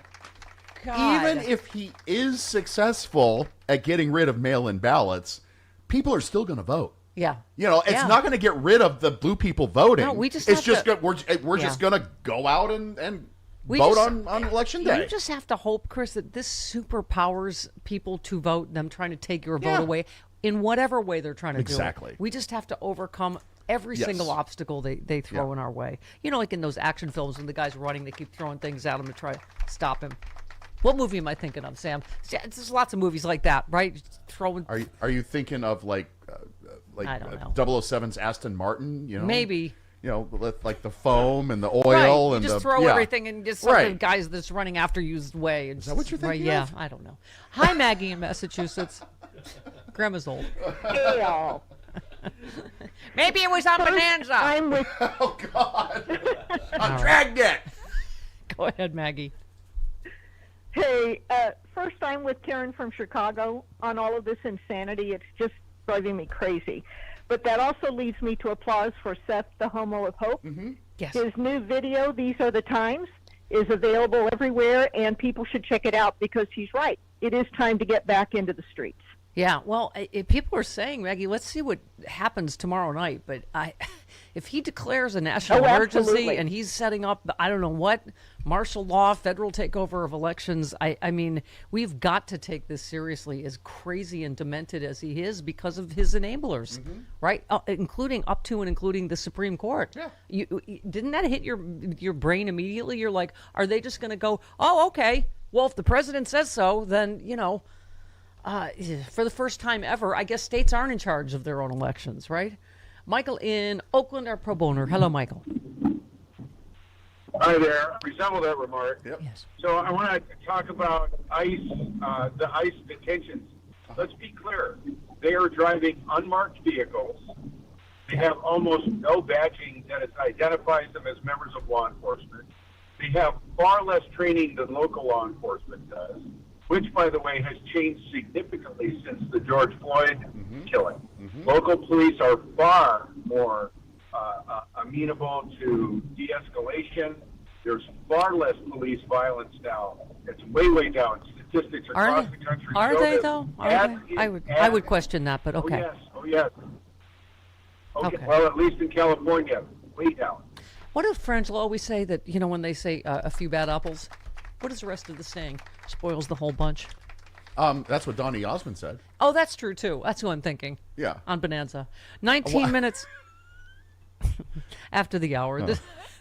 [SPEAKER 6] God.
[SPEAKER 7] Even if he is successful at getting rid of mail-in ballots, people are still going to vote.
[SPEAKER 6] Yeah.
[SPEAKER 7] You know, it's not going to get rid of the blue people voting.
[SPEAKER 6] No, we just
[SPEAKER 7] it's
[SPEAKER 6] have
[SPEAKER 7] just
[SPEAKER 6] to,
[SPEAKER 7] we're just going to go out and vote on election day.
[SPEAKER 6] You just have to hope, Chris, that this superpowers people to vote, them trying to take your vote away in whatever way they're trying to do it.
[SPEAKER 7] Exactly.
[SPEAKER 6] We just have to overcome every single obstacle they throw in our way. You know, like in those action films when the guy's running, they keep throwing things at him to try to stop him. What movie am I thinking of, Sam? There's lots of movies like that, right? Throwing.
[SPEAKER 7] Are you thinking of like
[SPEAKER 6] I don't know.
[SPEAKER 7] 007's Aston Martin? You know,
[SPEAKER 6] maybe.
[SPEAKER 7] You know, like the foam and the oil and
[SPEAKER 6] just throw everything and just the guys that's running after you's way.
[SPEAKER 7] Is that what you're thinking?
[SPEAKER 6] Yeah, I don't know. Hi, Maggie in Massachusetts. Grandma's old.
[SPEAKER 11] Hey,
[SPEAKER 6] Maybe it was on Bonanza.
[SPEAKER 11] I'm with.
[SPEAKER 7] Oh God! I'm Dragnet.
[SPEAKER 6] Go ahead, Maggie.
[SPEAKER 11] Hey, first I'm with Karen from Chicago on all of this insanity. It's just driving me crazy. But that also leads me to applause for Seth, the Homo of Hope.
[SPEAKER 7] Mm-hmm.
[SPEAKER 6] Yes.
[SPEAKER 11] His new video, These Are the Times, is available everywhere, and people should check it out because he's right. It is time to get back into the streets.
[SPEAKER 6] Yeah, well, people are saying, Maggie, let's see what happens tomorrow night. But if he declares a national emergency and he's setting up, I don't know what, martial law, federal takeover of elections, I mean, we've got to take this seriously, as crazy and demented as he is, because of his enablers, right? Including up to and including the Supreme Court. Yeah. Didn't that hit your brain immediately? You're like, are they just going to go, oh, okay, well, if the president says so, then, you know, for the first time ever, I guess states aren't in charge of their own elections, right? Michael in Oakland, our pro boner. Hello, Michael.
[SPEAKER 13] Hi there. Resemble that remark.
[SPEAKER 7] Yep.
[SPEAKER 6] Yes.
[SPEAKER 13] So I want to talk about ICE, the ICE detentions. Let's be clear. They are driving unmarked vehicles. They have almost no badging that identifies them as members of law enforcement. They have far less training than local law enforcement does, which, by the way, has changed significantly since the George Floyd killing. Local police are far more amenable to de-escalation. There's far less police violence now. It's way, way down. Statistics across the country
[SPEAKER 6] are
[SPEAKER 13] show
[SPEAKER 6] they,
[SPEAKER 13] this.
[SPEAKER 6] though? I would question that, but okay.
[SPEAKER 13] Oh, yes. Okay. Well, at least in California, way down.
[SPEAKER 6] What do French always say that, you know, when they say a few bad apples? What is the rest of the saying? Spoils the whole bunch.
[SPEAKER 7] That's what Donny Osmond said.
[SPEAKER 6] Oh, that's true, too. That's who I'm thinking.
[SPEAKER 7] Yeah.
[SPEAKER 6] On Bonanza. 19 minutes after the hour.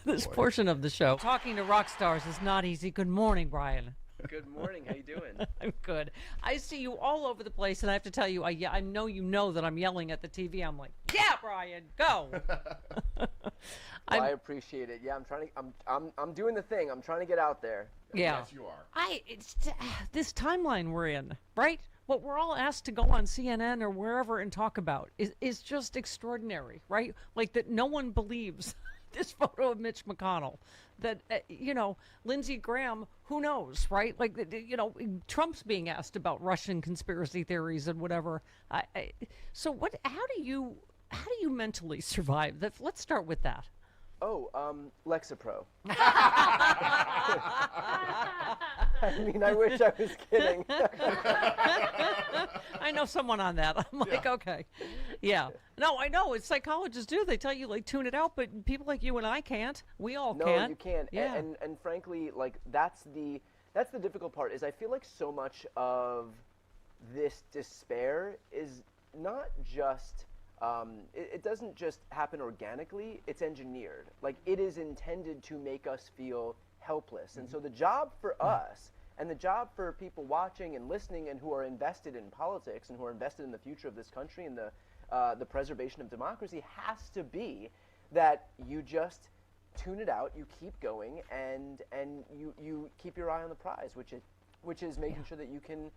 [SPEAKER 6] This portion of the show. Talking to rock stars is not easy. Good morning, Brian.
[SPEAKER 14] Good morning. How you doing?
[SPEAKER 6] I'm good. I see you all over the place, and I have to tell you, I know you know that I'm yelling at the TV. I'm like, yeah, Brian, go.
[SPEAKER 14] I appreciate it. Yeah, I'm doing the thing. I'm trying to get out there.
[SPEAKER 6] Yeah.
[SPEAKER 7] Yes, you are.
[SPEAKER 6] It's this timeline we're in, right? What we're all asked to go on CNN or wherever and talk about is just extraordinary, right? Like that no one believes this photo of Mitch McConnell. That, you know, Lindsey Graham, who knows, right? Like, you know, Trump's being asked about Russian conspiracy theories and whatever. So how do you mentally survive? Let's start with that.
[SPEAKER 14] Oh, Lexapro. I mean, I wish I was kidding.
[SPEAKER 6] I know someone on that. I'm like, okay. Yeah. No, I know. It's psychologists do. They tell you, like, tune it out, but people like you and I can't. We all can't.
[SPEAKER 14] No, you can't.
[SPEAKER 6] Yeah.
[SPEAKER 14] And frankly, like, that's the difficult part, is I feel like so much of this despair is not just... it doesn't just happen organically, it's engineered. Like, it is intended to make us feel helpless. And so the job for us and the job for people watching and listening and who are invested in politics and who are invested in the future of this country and the preservation of democracy has to be that you just tune it out, you keep going, and you keep your eye on the prize, which is making sure that you can,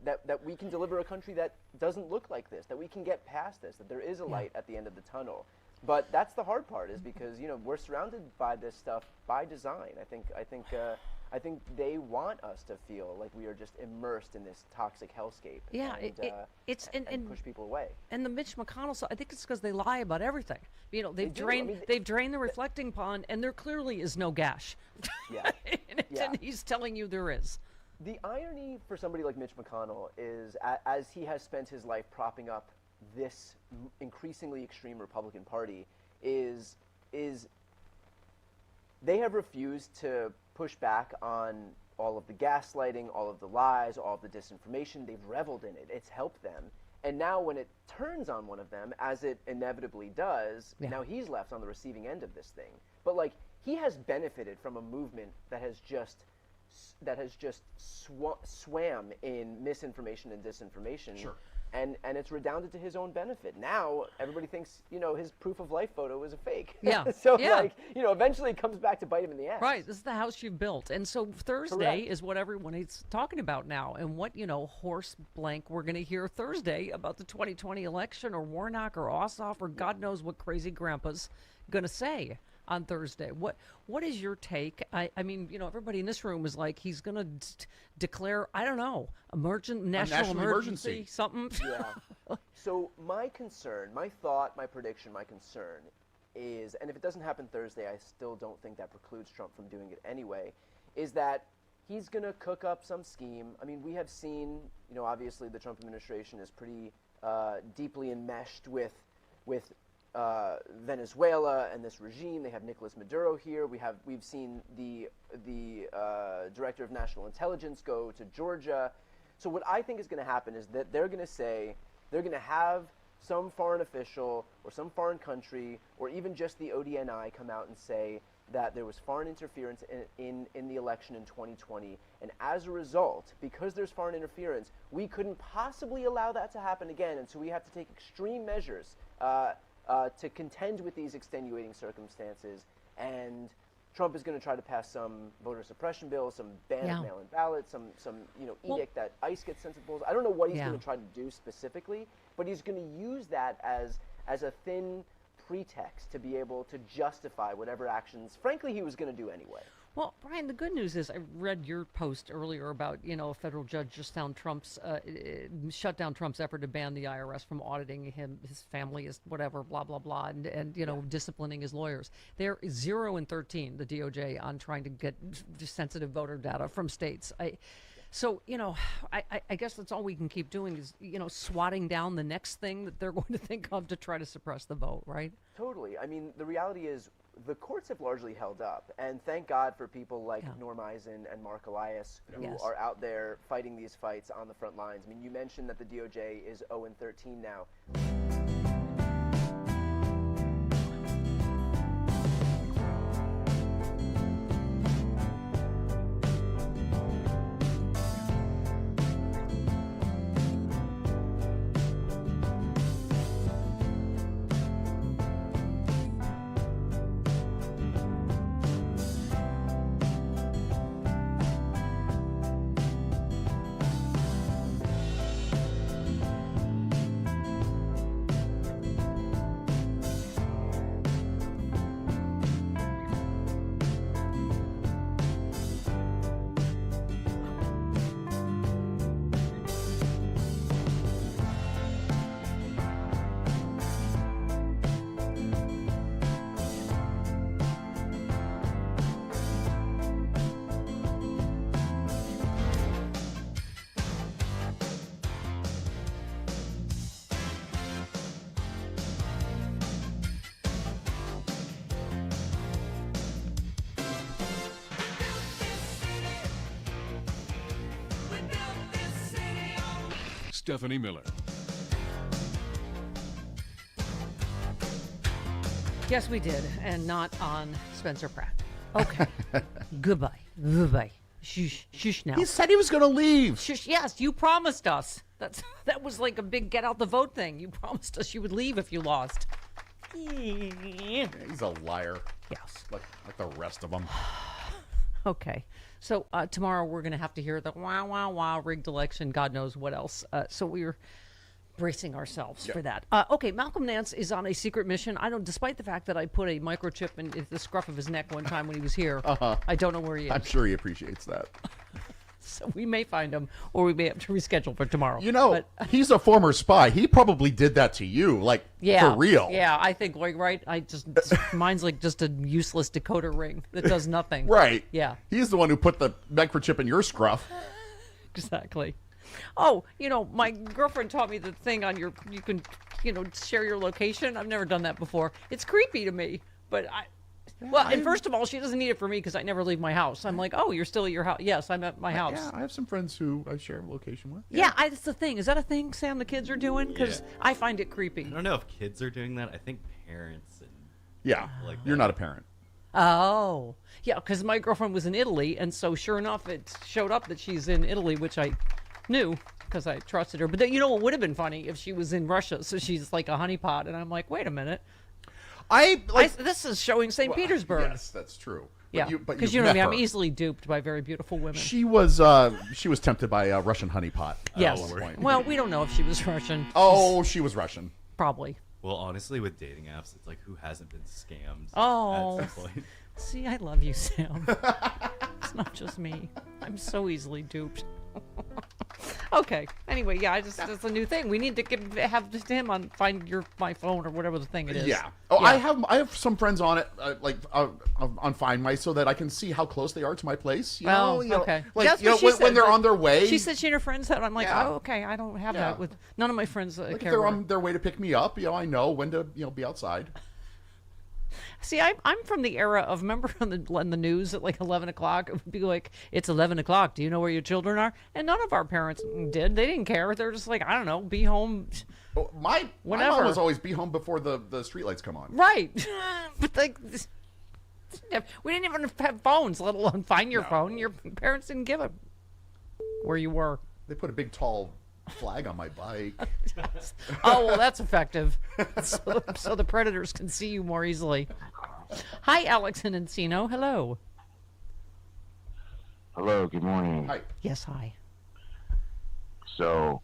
[SPEAKER 14] that we can deliver a country that doesn't look like this, that we can get past this, that there is a light at the end of the tunnel. But that's the hard part, is because we're surrounded by this stuff by design. I think they want us to feel like we are just immersed in this toxic hellscape.
[SPEAKER 6] Yeah,
[SPEAKER 14] and push people away.
[SPEAKER 6] And the Mitch McConnell stuff, I think it's because they lie about everything. They've drained the reflecting pond, and there clearly is no gash.
[SPEAKER 14] Yeah,
[SPEAKER 6] and he's telling you there is.
[SPEAKER 14] The irony for somebody like Mitch McConnell is, as he has spent his life propping up this increasingly extreme Republican Party, is they have refused to push back on all of the gaslighting, all of the lies, all of the disinformation. They've reveled in it. It's helped them. And now when it turns on one of them, as it inevitably does, now he's left on the receiving end of this thing. But he has benefited from a movement that has just swam in misinformation and disinformation.
[SPEAKER 7] Sure.
[SPEAKER 14] And it's redounded to his own benefit. Now everybody thinks, his proof of life photo is a fake.
[SPEAKER 6] Yeah.
[SPEAKER 14] So eventually it comes back to bite him in the ass.
[SPEAKER 6] Right. This is the house you've built. And so Thursday is what everyone is talking about now. And what, horse blank we're going to hear Thursday about the 2020 election, or Warnock or Ossoff or God knows what crazy grandpa's going to say on Thursday. What is your take? I mean, everybody in this room is like, he's going to declare, I don't know, national emergency, something.
[SPEAKER 14] Yeah. So my concern, my thought, my prediction, my concern is, and if it doesn't happen Thursday, I still don't think that precludes Trump from doing it anyway, is that he's going to cook up some scheme. I mean, we have seen, obviously the Trump administration is pretty deeply enmeshed with Venezuela and this regime. They have Nicolas Maduro here. We've seen the director of national intelligence go to Georgia. So what I think is going to happen is that they're going to have some foreign official or some foreign country or even just the ODNI come out and say that there was foreign interference in the election in 2020, and as a result, because there's foreign interference, we couldn't possibly allow that to happen again, and so we have to take extreme measures to contend with these extenuating circumstances. And Trump is going to try to pass some voter suppression bill, some ban of mail-in ballots, some edict that ICE gets sent to polls. I don't know what he's going to try to do specifically, but he's going to use that as a thin pretext to be able to justify whatever actions, frankly, he was going to do anyway.
[SPEAKER 6] Well, Brian, the good news is I read your post earlier about, a federal judge just found shut down Trump's effort to ban the IRS from auditing him, his family, his whatever, blah, blah, blah, and disciplining his lawyers. They're 0 and 13, the DOJ, on trying to get sensitive voter data from states. So, I guess that's all we can keep doing is, swatting down the next thing that they're going to think of to try to suppress the vote, right?
[SPEAKER 14] Totally. I mean, the reality is the courts have largely held up, and thank God for people like Norm Eisen and Mark Elias who are out there fighting these fights on the front lines. I mean, you mentioned that the DOJ is 0 and 13 now.
[SPEAKER 21] Stephanie Miller.
[SPEAKER 6] Yes, we did, and not on Spencer Pratt. Okay. Goodbye. Goodbye. Shush now.
[SPEAKER 7] He said he was going to leave.
[SPEAKER 6] Shush. Yes, you promised us. That was like a big get out the vote thing. You promised us you would leave if you lost.
[SPEAKER 7] He's a liar.
[SPEAKER 6] Yes.
[SPEAKER 7] Like the rest of them.
[SPEAKER 6] Okay. So tomorrow we're going to have to hear the wah, rigged election, God knows what else. So we're bracing ourselves for that. Okay, Malcolm Nance is on a secret mission. Despite the fact that I put a microchip in the scruff of his neck one time when he was here, I don't know where he is.
[SPEAKER 7] I'm sure he appreciates that.
[SPEAKER 6] So we may find him, or we may have to reschedule for tomorrow.
[SPEAKER 7] He's a former spy. He probably did that to you, for real.
[SPEAKER 6] Yeah, I think, right? Mine's like just a useless decoder ring that does nothing.
[SPEAKER 7] Right.
[SPEAKER 6] Yeah.
[SPEAKER 7] He's the one who put the microchip in your scruff.
[SPEAKER 6] Exactly. Oh, my girlfriend taught me the thing on you can, share your location. I've never done that before. It's creepy to me, but and first of all, she doesn't need it for me because I never leave my house. I'm like, oh, you're still at your house? Yes, I'm at my house.
[SPEAKER 7] Yeah, I have some friends who I share a location with.
[SPEAKER 6] Yeah, that's the thing. Is that a thing, Sam, the kids are doing? Because I find it creepy.
[SPEAKER 2] I don't know if kids are doing that. I think parents and
[SPEAKER 7] you're not a parent.
[SPEAKER 6] Oh, yeah, because my girlfriend was in Italy, and so sure enough, it showed up that she's in Italy, which I knew because I trusted her. But then, what would have been funny if she was in Russia, so she's like a honeypot, and I'm like, wait a minute. This is showing St. Petersburg.
[SPEAKER 7] Yes, that's true.
[SPEAKER 6] Yeah, because you know me, I'm easily duped by very beautiful women.
[SPEAKER 7] She was tempted by a Russian honeypot.
[SPEAKER 6] Yes.
[SPEAKER 7] At one point.
[SPEAKER 6] Well, we don't know if she was Russian.
[SPEAKER 7] Oh, she was Russian.
[SPEAKER 6] Probably.
[SPEAKER 2] Well, honestly, with dating apps, it's like who hasn't been scammed?
[SPEAKER 6] Oh,
[SPEAKER 2] at some point?
[SPEAKER 6] See, I love you, Sam. It's not just me. I'm so easily duped. Okay. Anyway, it's a new thing. We need to have him on find my phone or whatever the thing it is.
[SPEAKER 7] Yeah. Oh, yeah. I have some friends on it, on Find My, so that I can see how close they are to my place.
[SPEAKER 6] Okay.
[SPEAKER 7] When they're on their way.
[SPEAKER 6] She said she and her friends had. I'm like, oh, okay. I don't have that with none of my friends.
[SPEAKER 7] If they're on their way to pick me up, I know when to be outside.
[SPEAKER 6] See, I'm from the era of, remember on the news at like 11 o'clock, it would be like, it's 11 o'clock. Do you know where your children are? And none of our parents did. They didn't care. They're just like, I don't know, be home.
[SPEAKER 7] My mom was always be home before the streetlights come on.
[SPEAKER 6] Right. But we didn't even have phones, let alone find your phone. Your parents didn't give it where you were.
[SPEAKER 7] They put a big, tall flag on my bike.
[SPEAKER 6] Oh, well, that's effective. So the predators can see you more easily. Hi, Alex and Encino. Hello.
[SPEAKER 15] Hello, good morning.
[SPEAKER 7] Hi.
[SPEAKER 6] Yes, hi.
[SPEAKER 15] So,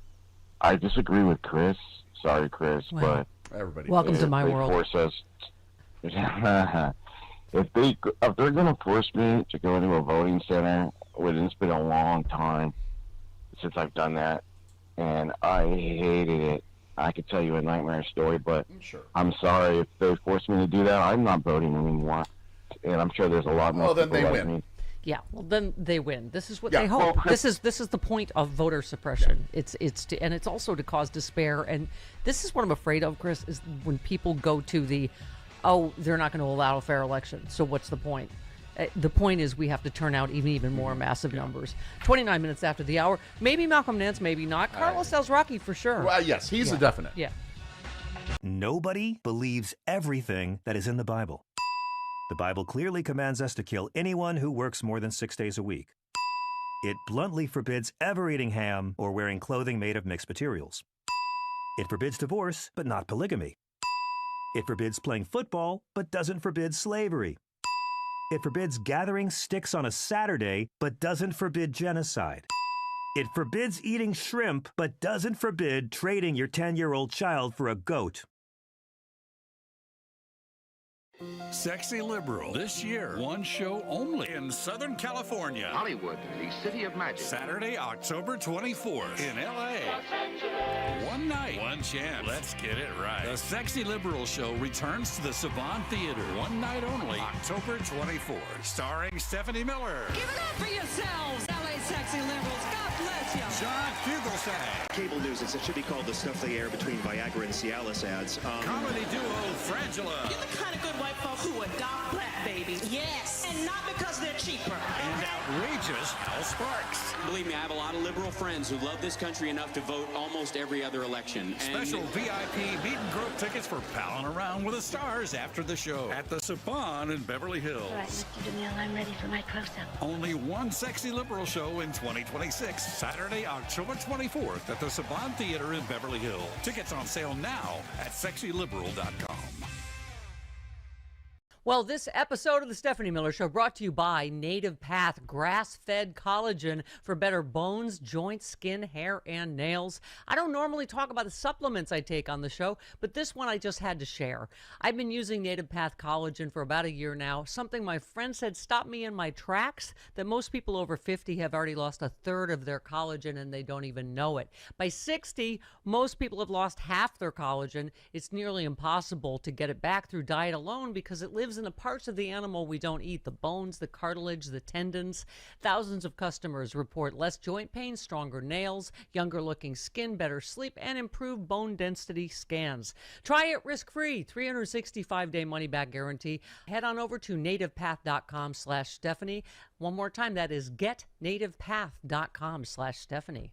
[SPEAKER 15] I disagree with Chris. Sorry, Chris, but
[SPEAKER 7] everybody.
[SPEAKER 6] Welcome to my world.
[SPEAKER 15] Force us. If they're going to force me to go into a voting center, it's been a long time since I've done that. And I hated it. I could tell you a nightmare story, but I'm sorry if they force me to do that. I'm not voting anymore, and I'm sure there's a lot more.
[SPEAKER 7] Well, then
[SPEAKER 15] people
[SPEAKER 7] they
[SPEAKER 15] like
[SPEAKER 7] win.
[SPEAKER 15] Me.
[SPEAKER 6] Yeah, well, then they win. This is what they hope. This is the point of voter suppression. Yeah. It's also to cause despair. And this is what I'm afraid of, Chris, is when people go to they're not going to allow a fair election. So what's the point? The point is we have to turn out even more massive numbers. 29 minutes after the hour. Maybe Malcolm Nance, maybe not. Carlos Alzraki for sure.
[SPEAKER 7] Well, yes, he's a definite.
[SPEAKER 6] Yeah.
[SPEAKER 16] Nobody believes everything that is in the Bible. The Bible clearly commands us to kill anyone who works more than 6 days a week. It bluntly forbids ever eating ham or wearing clothing made of mixed materials. It forbids divorce, but not polygamy. It forbids playing football, but doesn't forbid slavery. It forbids gathering sticks on a Saturday, but doesn't forbid genocide. It forbids eating shrimp, but doesn't forbid trading your 10-year-old child for a goat.
[SPEAKER 1] Sexy Liberal. This year, one show only in Southern California.
[SPEAKER 17] Hollywood, the city of magic.
[SPEAKER 1] Saturday, October 24th in L.A. One night, one chance. Let's get it right. The Sexy Liberal show returns to the Savant Theater. One night only, October 24th. Starring Stephanie Miller.
[SPEAKER 24] Give it up for yourselves, L.A. Sexy Liberals. God bless you.
[SPEAKER 1] John Fugelsang.
[SPEAKER 25] Cable news, it should be called the stuff they air between Viagra and Cialis ads.
[SPEAKER 1] Comedy duo Frangela.
[SPEAKER 24] You're the kind of good white folks who adopt black babies. Yes. And not because they're cheaper.
[SPEAKER 1] And outrageous Hal Sparks.
[SPEAKER 4] Believe me, I have a lot of liberal friends who love this country enough to vote almost every other election.
[SPEAKER 1] Special VIP meet and grope tickets for palling around with the stars after the show at the Saban in Beverly Hills.
[SPEAKER 18] All right, Mr. DeMille, I'm ready for my close-up.
[SPEAKER 1] Only one sexy liberal show in 2026, Saturday, October 24th at the Saban Theater in Beverly Hills. Tickets on sale now at sexyliberal.com.
[SPEAKER 6] Well, this episode of the Stephanie Miller Show brought to you by Native Path grass-fed collagen for better bones, joints, skin, hair, and nails. I don't normally talk about the supplements I take on the show, but this one I just had to share. I've been using Native Path collagen for about a year now, something my friend said stopped me in my tracks, that most people over 50 have already lost a third of their collagen and they don't even know it. By 60, most people have lost half their collagen. It's nearly impossible to get it back through diet alone because it lives in the parts of the animal we don't eat, the bones, the cartilage, the tendons. Thousands of customers report less joint pain, stronger nails, younger looking skin, better sleep, and improved bone density scans. Try it risk-free, 365-day money-back guarantee. Head on over to nativepath.com/Stephanie. One more time, that is getnativepath.com/Stephanie.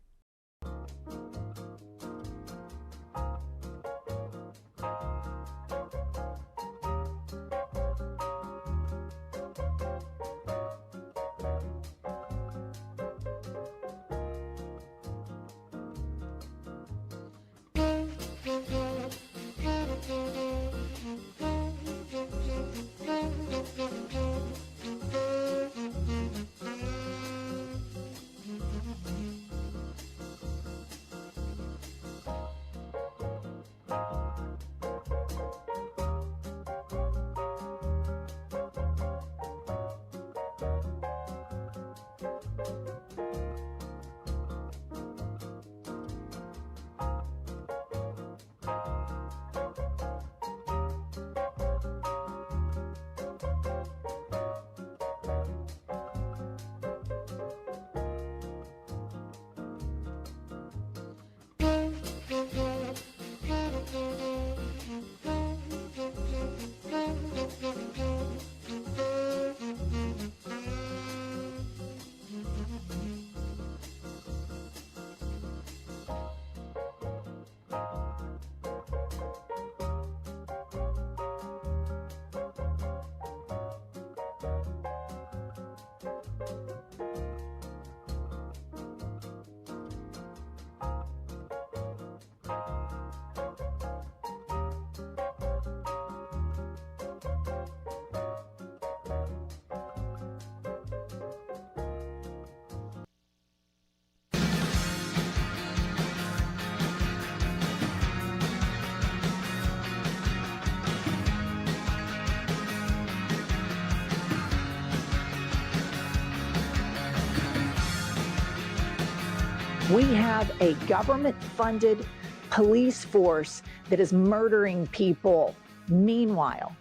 [SPEAKER 19] We have a government-funded police force that is murdering people. Meanwhile,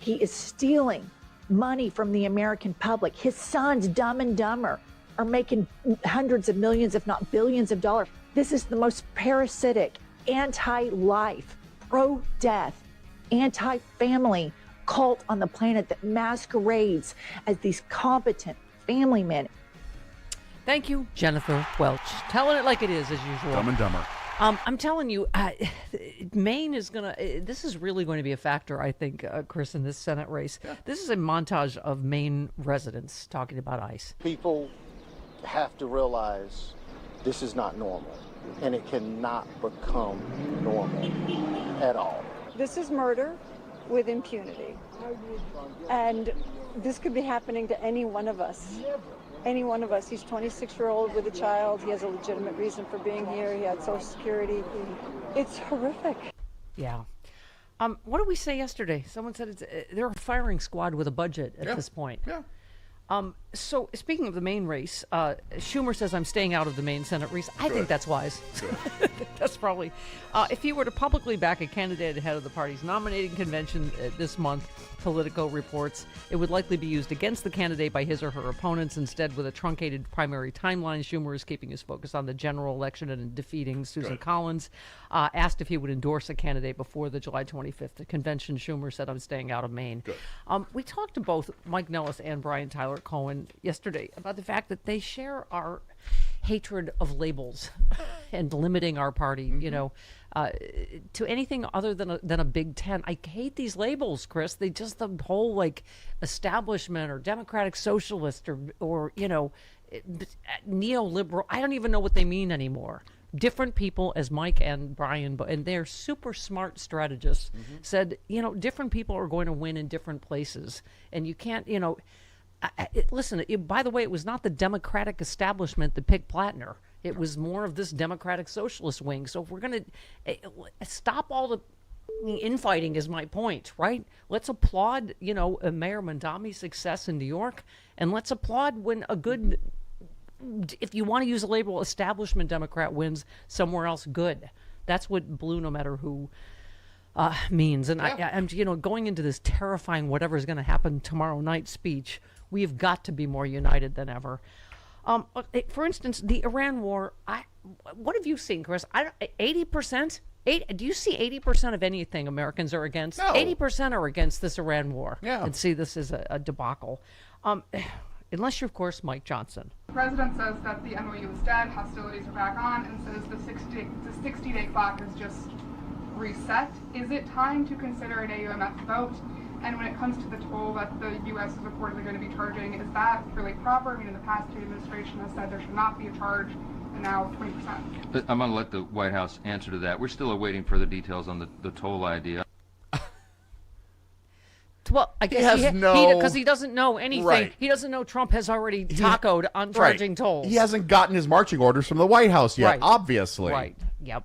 [SPEAKER 19] he is stealing money from the American public. His sons, Dumb and Dumber, are making hundreds of millions, if not billions of dollars. This is the most parasitic, anti-life, pro-death, anti-family cult on the planet that masquerades as these competent family men.
[SPEAKER 6] Thank you, Jennifer Welch. Telling it like it is, as usual.
[SPEAKER 7] Dumb and Dumber.
[SPEAKER 6] I'm telling you, Maine is going to, this is really going to be a factor, I think, Chris, in this Senate race. Yeah. This is a montage of Maine residents talking about ICE.
[SPEAKER 20] People have to realize this is not normal, and it cannot become normal at all.
[SPEAKER 22] This is murder with impunity. And this could be happening to any one of us. Any one of us. He's 26-year-old with a child. He has a legitimate reason for being here. He had Social Security. It's horrific.
[SPEAKER 6] Yeah. What did we say yesterday? Someone said they're a firing squad with a budget at this point.
[SPEAKER 7] Yeah.
[SPEAKER 6] So speaking of the Maine race, Schumer says I'm staying out of the Maine Senate race. I think that's wise. That's probably, if he were to publicly back a candidate ahead of the party's nominating convention this month, Politico reports, it would likely be used against the candidate by his or her opponents. Instead, with a truncated primary timeline, Schumer is keeping his focus on the general election and defeating Susan Collins. Asked if he would endorse a candidate before the July 25th convention, Schumer said, I'm staying out of Maine. We talked to both Mike Nellis and Brian Tyler Cohen yesterday about the fact that they share our hatred of labels and limiting our party, you know, to anything other than a Big Ten. I hate these labels, Chris. They just, the whole like establishment or democratic socialist or you know, neoliberal. I don't even know what they mean anymore. Different people, as Mike and Brian, and they're super smart strategists, said, you know, different people are going to win in different places. And you can't, you know, listen, by the way, it was not the Democratic establishment that picked Plattner. It was more of this Democratic Socialist wing. So if we're going to stop all the infighting is my point, right? Let's applaud, you know, Mayor Mondami's success in New York, and let's applaud when a good, if you want to use the label establishment Democrat wins somewhere else, good. That's what blue no matter who means. And I'm, you know, going into this terrifying whatever is going to happen tomorrow night speech, we've got to be more united than ever. For instance, the Iran war, what have you seen, Chris? 80%? Do you see 80% of anything Americans are against?
[SPEAKER 7] No.
[SPEAKER 6] 80% are against this Iran war.
[SPEAKER 7] Yeah.
[SPEAKER 6] And see this as a debacle. Unless you're, of course, Mike Johnson.
[SPEAKER 3] The president says that the MOU is dead, hostilities are back on, and says the 60-day clock is just reset. Is it time to consider an AUMF vote? And when it comes to the toll that the U.S. is reportedly going to be charging, is that really proper? I mean, in the past, the administration has said there should not be a charge, and now 20%.
[SPEAKER 5] I'm going to let the White House answer to that. We're still awaiting further details on the toll idea.
[SPEAKER 6] Well, I guess because he doesn't know anything.
[SPEAKER 7] Right.
[SPEAKER 6] He doesn't know Trump has already tacoed on charging tolls.
[SPEAKER 7] He hasn't gotten his marching orders from the White House yet, obviously.
[SPEAKER 6] Right. Yep.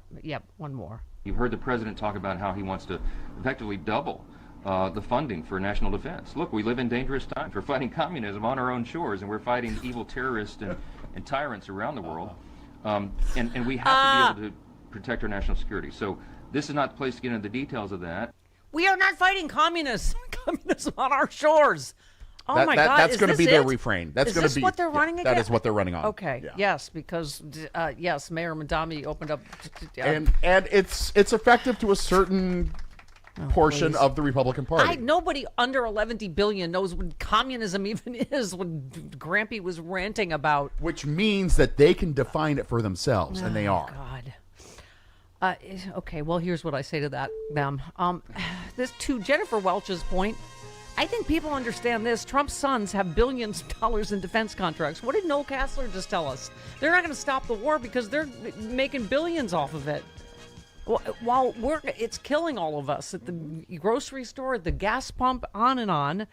[SPEAKER 6] One more.
[SPEAKER 5] You've heard the president talk about how he wants to effectively double the funding for national defense. Look, we live in dangerous times. We're fighting communism on our own shores, and we're fighting evil terrorists and tyrants around the world. And we have to be able to protect our national security. So this is not the place to get into the details of that.
[SPEAKER 6] We are not fighting communism on our shores. Oh my God!
[SPEAKER 7] That's going to be their refrain. That's going to be
[SPEAKER 6] what they're running again.
[SPEAKER 7] That is what they're running on.
[SPEAKER 6] Okay. Yeah. Yes, because yes, Mayor Mondami opened up,
[SPEAKER 7] and it's effective to a certain portion of the Republican Party.
[SPEAKER 6] Nobody under 11 billion knows what communism even is. What Grampy was ranting about,
[SPEAKER 7] which means that they can define it for themselves, and they are.
[SPEAKER 6] God. Okay, well, here's what I say to them. This to Jennifer Welch's point, I think people understand this. Trump's sons have billions of dollars in defense contracts. What did Noel Kassler just tell us? They're not going to stop the war because they're making billions off of it. While it's killing all of us at the grocery store, at the gas pump, on and on.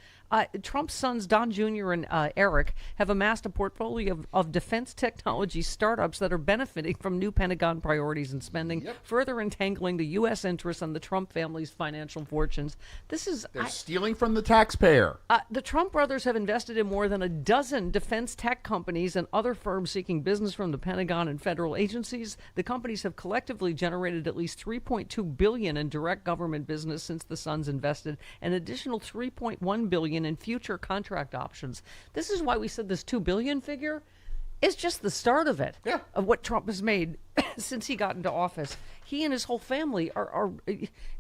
[SPEAKER 6] Trump's sons, Don Jr. and Eric, have amassed a portfolio of defense technology startups that are benefiting from new Pentagon priorities and spending, further entangling the U.S. interests and the Trump family's financial fortunes.
[SPEAKER 7] They're stealing from the taxpayer.
[SPEAKER 6] The Trump brothers have invested in more than a dozen defense tech companies and other firms seeking business from the Pentagon and federal agencies. The companies have collectively generated at least $3.2 billion in direct government business since the sons invested, an additional $3.1 billion in future contract options. This is why we said this $2 billion figure is just the start of it, of what Trump has made since he got into office. He and his whole family are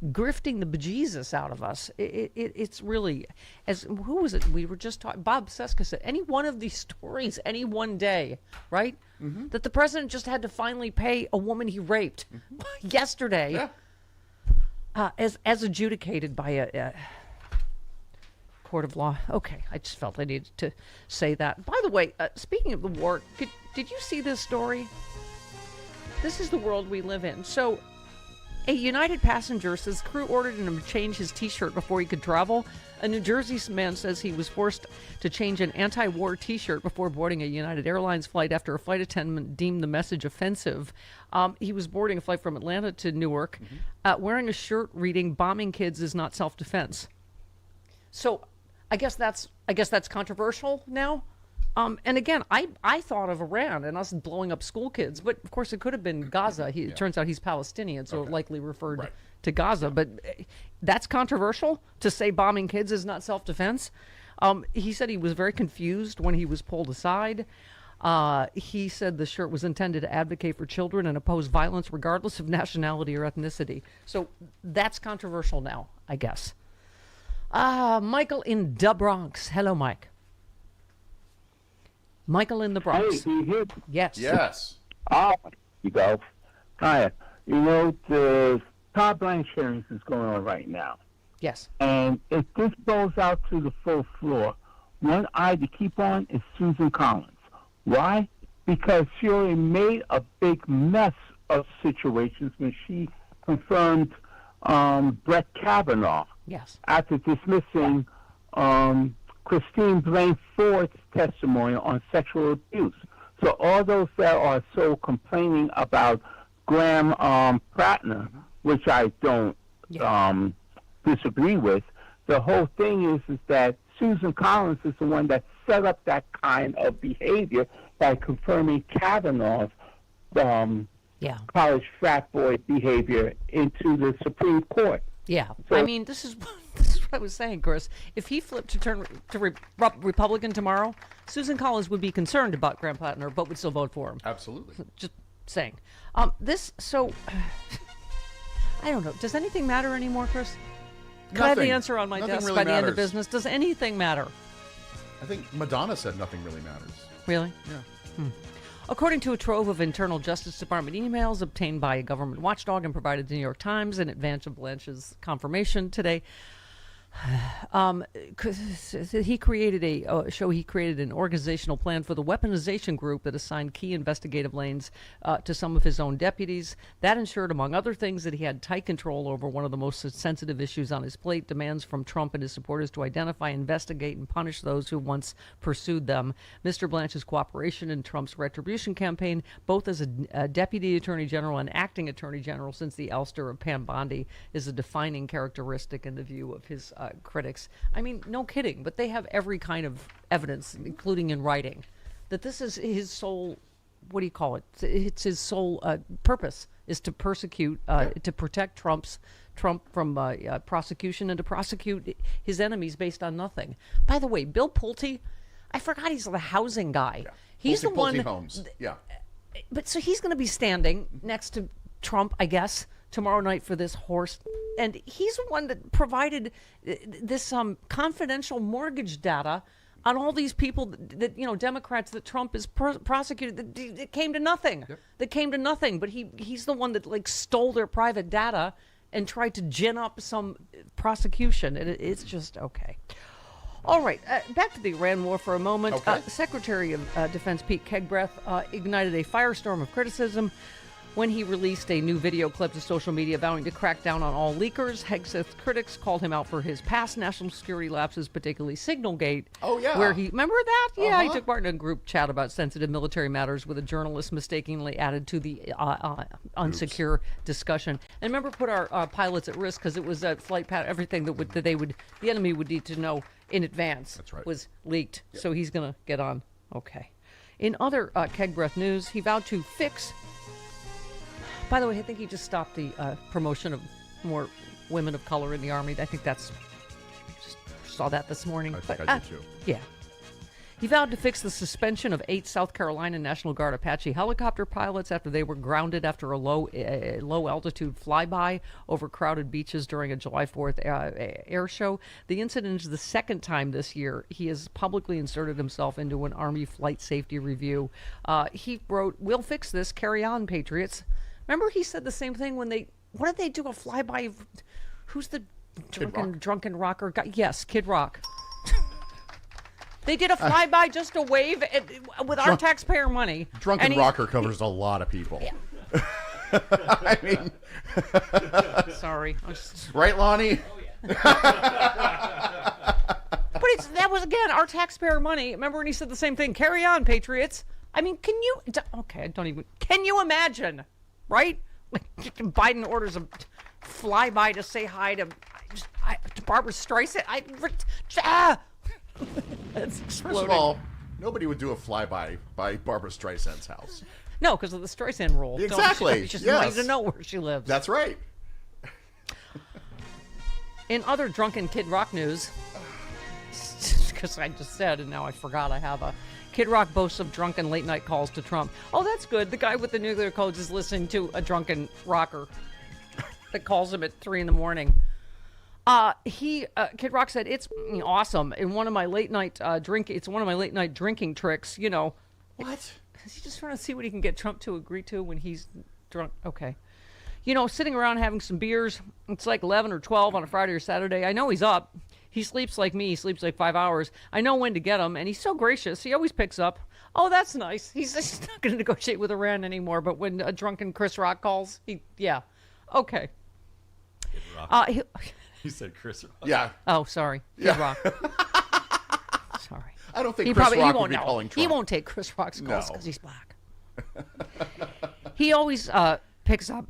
[SPEAKER 6] grifting the bejesus out of us. It's really, who was it? We were just talking, Bob Seska said, any one of these stories, any one day, right? Mm-hmm. That the president just had to finally pay a woman he raped yesterday, as adjudicated by a court of law. Okay, I just felt I needed to say that. By the way, speaking of the war, did you see this story? This is the world we live in. So, a United passenger says crew ordered him to change his T-shirt before he could travel. A New Jersey man says he was forced to change an anti-war T-shirt before boarding a United Airlines flight after a flight attendant deemed the message offensive. He was boarding a flight from Atlanta to Newark, wearing a shirt reading, "Bombing kids is not self-defense." So, I guess that's controversial now. And again, I thought of Iran and us blowing up school kids, but of course it could have been Gaza. It turns out he's Palestinian, so it likely referred to Gaza. But that's controversial to say bombing kids is not self-defense. He said he was very confused when he was pulled aside. He said the shirt was intended to advocate for children and oppose violence regardless of nationality or ethnicity. So that's controversial now, I guess. Michael in the Bronx. Hello, Mike. Michael in the Bronx.
[SPEAKER 8] Hey, do you hear?
[SPEAKER 6] Yes.
[SPEAKER 7] Yes.
[SPEAKER 8] You go. Hi. You know, the Todd Blanche hearings is going on right now.
[SPEAKER 6] Yes.
[SPEAKER 8] And if this goes out to the full floor, one eye to keep on is Susan Collins. Why? Because she already made a big mess of situations when she confirmed Brett Kavanaugh.
[SPEAKER 6] Yes.
[SPEAKER 8] After dismissing Christine Blaney Ford's testimony on sexual abuse. So all those that are so complaining about Graham Prattner, which I don't disagree with, the whole thing is that Susan Collins is the one that set up that kind of behavior by confirming Kavanaugh's college frat boy behavior into the Supreme Court.
[SPEAKER 6] Yeah,
[SPEAKER 8] So-
[SPEAKER 6] I mean, this is what I was saying, Chris. If he flipped to turn to Republican tomorrow, Susan Collins would be concerned about Graham Plattner, but would still vote for him.
[SPEAKER 7] Absolutely.
[SPEAKER 6] Just saying. So I don't know. Does anything matter anymore, Chris? Could I have the
[SPEAKER 7] Nothing.
[SPEAKER 6] answer on my
[SPEAKER 7] Nothing
[SPEAKER 6] desk
[SPEAKER 7] really
[SPEAKER 6] by the end of
[SPEAKER 7] matters.
[SPEAKER 6] business? Does anything matter?
[SPEAKER 7] I think Madonna said nothing really matters.
[SPEAKER 6] Really?
[SPEAKER 7] Yeah.
[SPEAKER 6] According to a trove of internal Justice Department emails obtained by a government watchdog and provided to the New York Times in advance of Blanche's confirmation today, he created an organizational plan for the weaponization group that assigned key investigative lanes to some of his own deputies. That ensured, among other things, that he had tight control over one of the most sensitive issues on his plate, demands from Trump and his supporters to identify, investigate, and punish those who once pursued them. Mr. Blanche's cooperation in Trump's retribution campaign, both as a deputy attorney general and acting attorney general since the ouster of Pam Bondi, is a defining characteristic in the view of his critics. I mean, no kidding, but they have every kind of evidence, including in writing, that this is his sole, what do you call it? It's his sole purpose is to persecute, to protect Trump from prosecution and to prosecute his enemies based on nothing. By the way, Bill Pulte, I forgot he's the housing guy. He's the one.
[SPEAKER 7] Pulte Homes. Yeah.
[SPEAKER 6] But so he's going to be standing next to Trump, I guess, tomorrow night for this horse. And he's the one that provided this confidential mortgage data on all these people that Democrats that Trump is prosecuted. That came to nothing. Yep. That came to nothing. But he's the one that stole their private data and tried to gin up some prosecution. And it's just okay. All right, back to the Iran war for a moment.
[SPEAKER 7] Okay.
[SPEAKER 6] Secretary of Defense Pete Kegbreath ignited a firestorm of criticism when he released a new video clip to social media vowing to crack down on all leakers. Hegseth's critics called him out for his past national security lapses, particularly Signalgate.
[SPEAKER 7] Oh, yeah.
[SPEAKER 6] Where remember that? Yeah, he
[SPEAKER 7] Uh-huh.
[SPEAKER 6] took part in a group chat about sensitive military matters with a journalist mistakenly added to the unsecure discussion. And remember, put our pilots at risk because it was a flight pattern, everything the enemy would need to know in advance.
[SPEAKER 7] That's right.
[SPEAKER 6] Was leaked. Yep. So he's going to get on. Okay. In other Kegbreath news, he vowed to fix. By the way, I think he just stopped the promotion of more women of color in the Army. I think just saw that this morning.
[SPEAKER 7] I think I did too.
[SPEAKER 6] Yeah. He vowed to fix the suspension of 8 South Carolina National Guard Apache helicopter pilots after they were grounded after a low altitude flyby over crowded beaches during a July 4th air show. The incident is the second time this year he has publicly inserted himself into an Army flight safety review. He wrote, "We'll fix this. Carry on, Patriots." Remember, he said the same thing when what did they do? A flyby of, who's the drunken rocker guy? Yes, Kid Rock. They did a flyby just to wave with our taxpayer money.
[SPEAKER 7] Drunken rocker covers a lot of people.
[SPEAKER 6] Yeah.
[SPEAKER 7] I mean,
[SPEAKER 6] sorry.
[SPEAKER 7] Right, Lonnie?
[SPEAKER 6] But that was, again, our taxpayer money. Remember when he said the same thing? Carry on, Patriots. I mean, can you imagine, right? Biden orders a flyby to say hi to Barbara Streisand. It's exploding.
[SPEAKER 7] First of all, nobody would do a flyby by Barbara Streisand's house.
[SPEAKER 6] No, because of the Streisand rule.
[SPEAKER 7] Exactly.
[SPEAKER 6] She doesn't
[SPEAKER 7] Yes.
[SPEAKER 6] want you to know where she lives.
[SPEAKER 7] That's right.
[SPEAKER 6] In other drunken Kid Rock news, because I just said, and now I forgot I have a Kid Rock boasts of drunken late night calls to Trump. Oh, that's good. The guy with the nuclear codes is listening to a drunken rocker that calls him at 3 a.m. Kid Rock said it's awesome. In one of my late night it's one of my late night drinking tricks. You know,
[SPEAKER 7] what?
[SPEAKER 6] Is he just trying to see what he can get Trump to agree to when he's drunk? Okay. You know, sitting around having some beers. It's like 11 or 12 on a Friday or Saturday. I know he's up. He sleeps like me. He sleeps like 5 hours. I know when to get him, and he's so gracious. He always picks up. Oh, that's nice. He's not going to negotiate with Iran anymore, but when a drunken Chris Rock calls, yeah. Okay.
[SPEAKER 2] Kid Rock. You said Chris Rock.
[SPEAKER 7] Yeah.
[SPEAKER 6] Oh, sorry. Kid Rock. Sorry.
[SPEAKER 7] I don't think Chris Rock would be
[SPEAKER 6] know.
[SPEAKER 7] calling Trump.
[SPEAKER 6] He won't take Chris Rock's calls
[SPEAKER 7] No.
[SPEAKER 6] because he's black. He always picks up,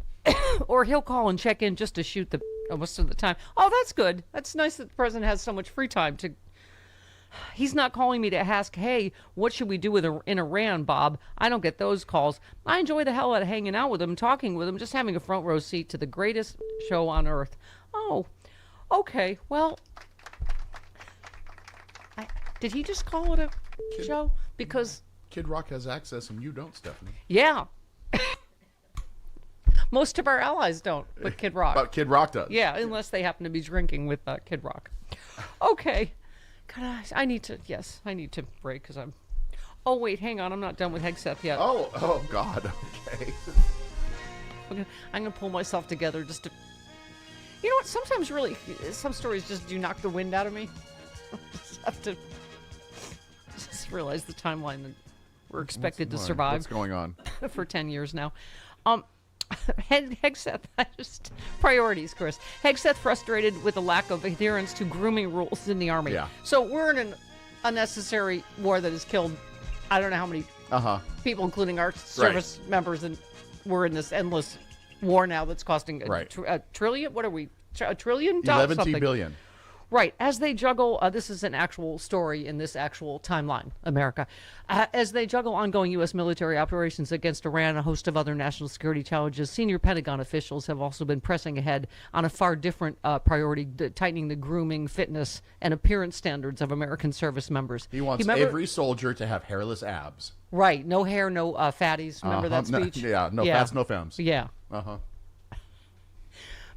[SPEAKER 6] or he'll call and check in just to shoot the most of the time. Oh, that's good. That's nice that the president has so much free time to. He's not calling me to ask, hey, what should we do in Iran, Bob? I don't get those calls. I enjoy the hell out of hanging out with him, talking with him, just having a front row seat to the greatest show on earth. Oh, okay. Well, did he just call it a show? Because
[SPEAKER 7] Kid Rock has access and you don't, Stephanie.
[SPEAKER 6] yeah. Most of our allies don't, but Kid Rock.
[SPEAKER 7] But Kid Rock does.
[SPEAKER 6] Yeah, unless they happen to be drinking with Kid Rock. Okay. God, I need to break because I'm... Oh, wait, hang on. I'm not done with Hegseth yet.
[SPEAKER 7] Oh, God. Okay.
[SPEAKER 6] I'm going to pull myself together just to... You know what? Sometimes really, some stories just do knock the wind out of me. I just have to just realize the timeline that we're expected to survive.
[SPEAKER 7] What's going on?
[SPEAKER 6] For 10 years now. Hegseth, priorities, Chris. Hegseth frustrated with the lack of adherence to grooming rules in the Army.
[SPEAKER 7] Yeah.
[SPEAKER 6] So we're in an unnecessary war that has killed, I don't know how many people, including our service members, and we're in this endless war now that's costing a trillion? What are we? A trillion?
[SPEAKER 7] 11 billion.
[SPEAKER 6] Right. As they juggle, this is an actual story in this actual timeline, America. As they juggle ongoing U.S. military operations against Iran and a host of other national security challenges, senior Pentagon officials have also been pressing ahead on a far different priority, tightening the grooming, fitness, and appearance standards of American service members.
[SPEAKER 7] He wants every soldier to have hairless abs.
[SPEAKER 6] Right. No hair, no fatties. Remember that speech?
[SPEAKER 7] No fats, no femmes.
[SPEAKER 6] Yeah.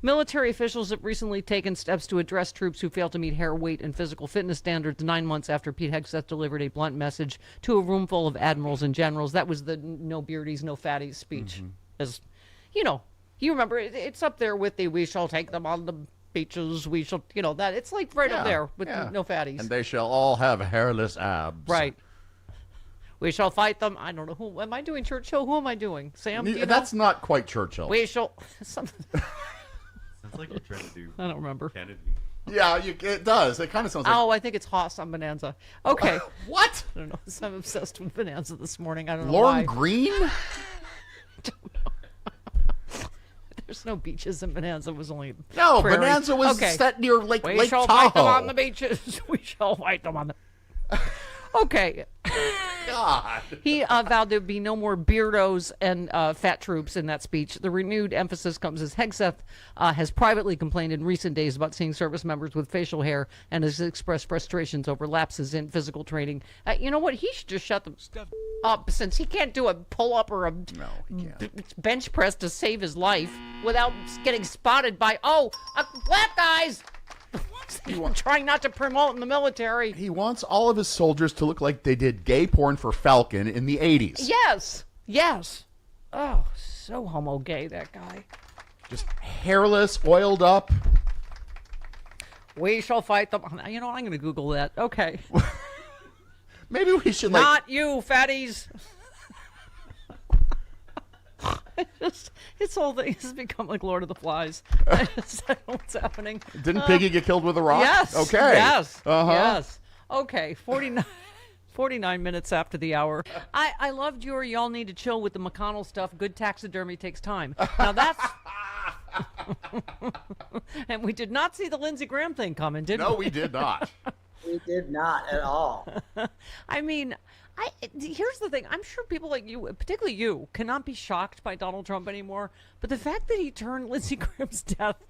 [SPEAKER 6] Military officials have recently taken steps to address troops who fail to meet hair, weight, and physical fitness standards 9 months after Pete Hegseth delivered a blunt message to a room full of admirals and generals. That was the no beardies, no fatties speech. As you know, you remember, it's up there with the we shall take them on the beaches, we shall, that. It's like right up there with no fatties.
[SPEAKER 7] And they shall all have hairless abs.
[SPEAKER 6] Right. We shall fight them. I don't know. Who am I doing, Churchill? Who am I doing? Sam, do you
[SPEAKER 7] That's
[SPEAKER 6] know?
[SPEAKER 7] not quite Churchill.
[SPEAKER 6] We shall...
[SPEAKER 2] Sounds like you're trying to do
[SPEAKER 6] I don't remember.
[SPEAKER 2] Kennedy.
[SPEAKER 7] Yeah, it does. It kind of sounds like...
[SPEAKER 6] Oh, I think it's Haas on Bonanza. Okay.
[SPEAKER 7] What?
[SPEAKER 6] I don't know. I'm obsessed with Bonanza this morning. I don't know
[SPEAKER 7] Lorne
[SPEAKER 6] why.
[SPEAKER 7] Green?
[SPEAKER 6] There's no beaches in Bonanza. It was only
[SPEAKER 7] No,
[SPEAKER 6] prairie.
[SPEAKER 7] Bonanza was set near Lake Tahoe.
[SPEAKER 6] We shall fight them on the beaches. We shall fight them on the... Okay.
[SPEAKER 7] God.
[SPEAKER 6] He vowed there would be no more beardos and fat troops in that speech. The renewed emphasis comes as Hegseth has privately complained in recent days about seeing service members with facial hair and has expressed frustrations over lapses in physical training. You know what? He should just shut them up since he can't do a pull-up or a bench press to save his life without getting spotted by, black guys! Trying not to promote in the military.
[SPEAKER 7] He wants all of his soldiers to look like they did gay porn for Falcon in the 80s.
[SPEAKER 6] Yes. Oh, so homo gay, that guy.
[SPEAKER 7] Just hairless, oiled up.
[SPEAKER 6] We shall fight them. You know what? I'm going to Google that. Okay.
[SPEAKER 7] Maybe we should
[SPEAKER 6] Not you, fatties. This whole thing has become like Lord of the Flies. I don't know what's happening.
[SPEAKER 7] Didn't Piggy get killed with a rock?
[SPEAKER 6] Yes.
[SPEAKER 7] Okay.
[SPEAKER 6] Yes.
[SPEAKER 7] Uh-huh.
[SPEAKER 6] Yes. Okay. 49 minutes after the hour. I loved your y'all need to chill with the McConnell stuff. Good taxidermy takes time. Now that's... And we did not see the Lindsey Graham thing coming, did we?
[SPEAKER 7] No, we did not.
[SPEAKER 9] We did not at all.
[SPEAKER 6] I mean, here's the thing. I'm sure people like you, particularly you, cannot be shocked by Donald Trump anymore. But the fact that he turned Lindsey Graham's death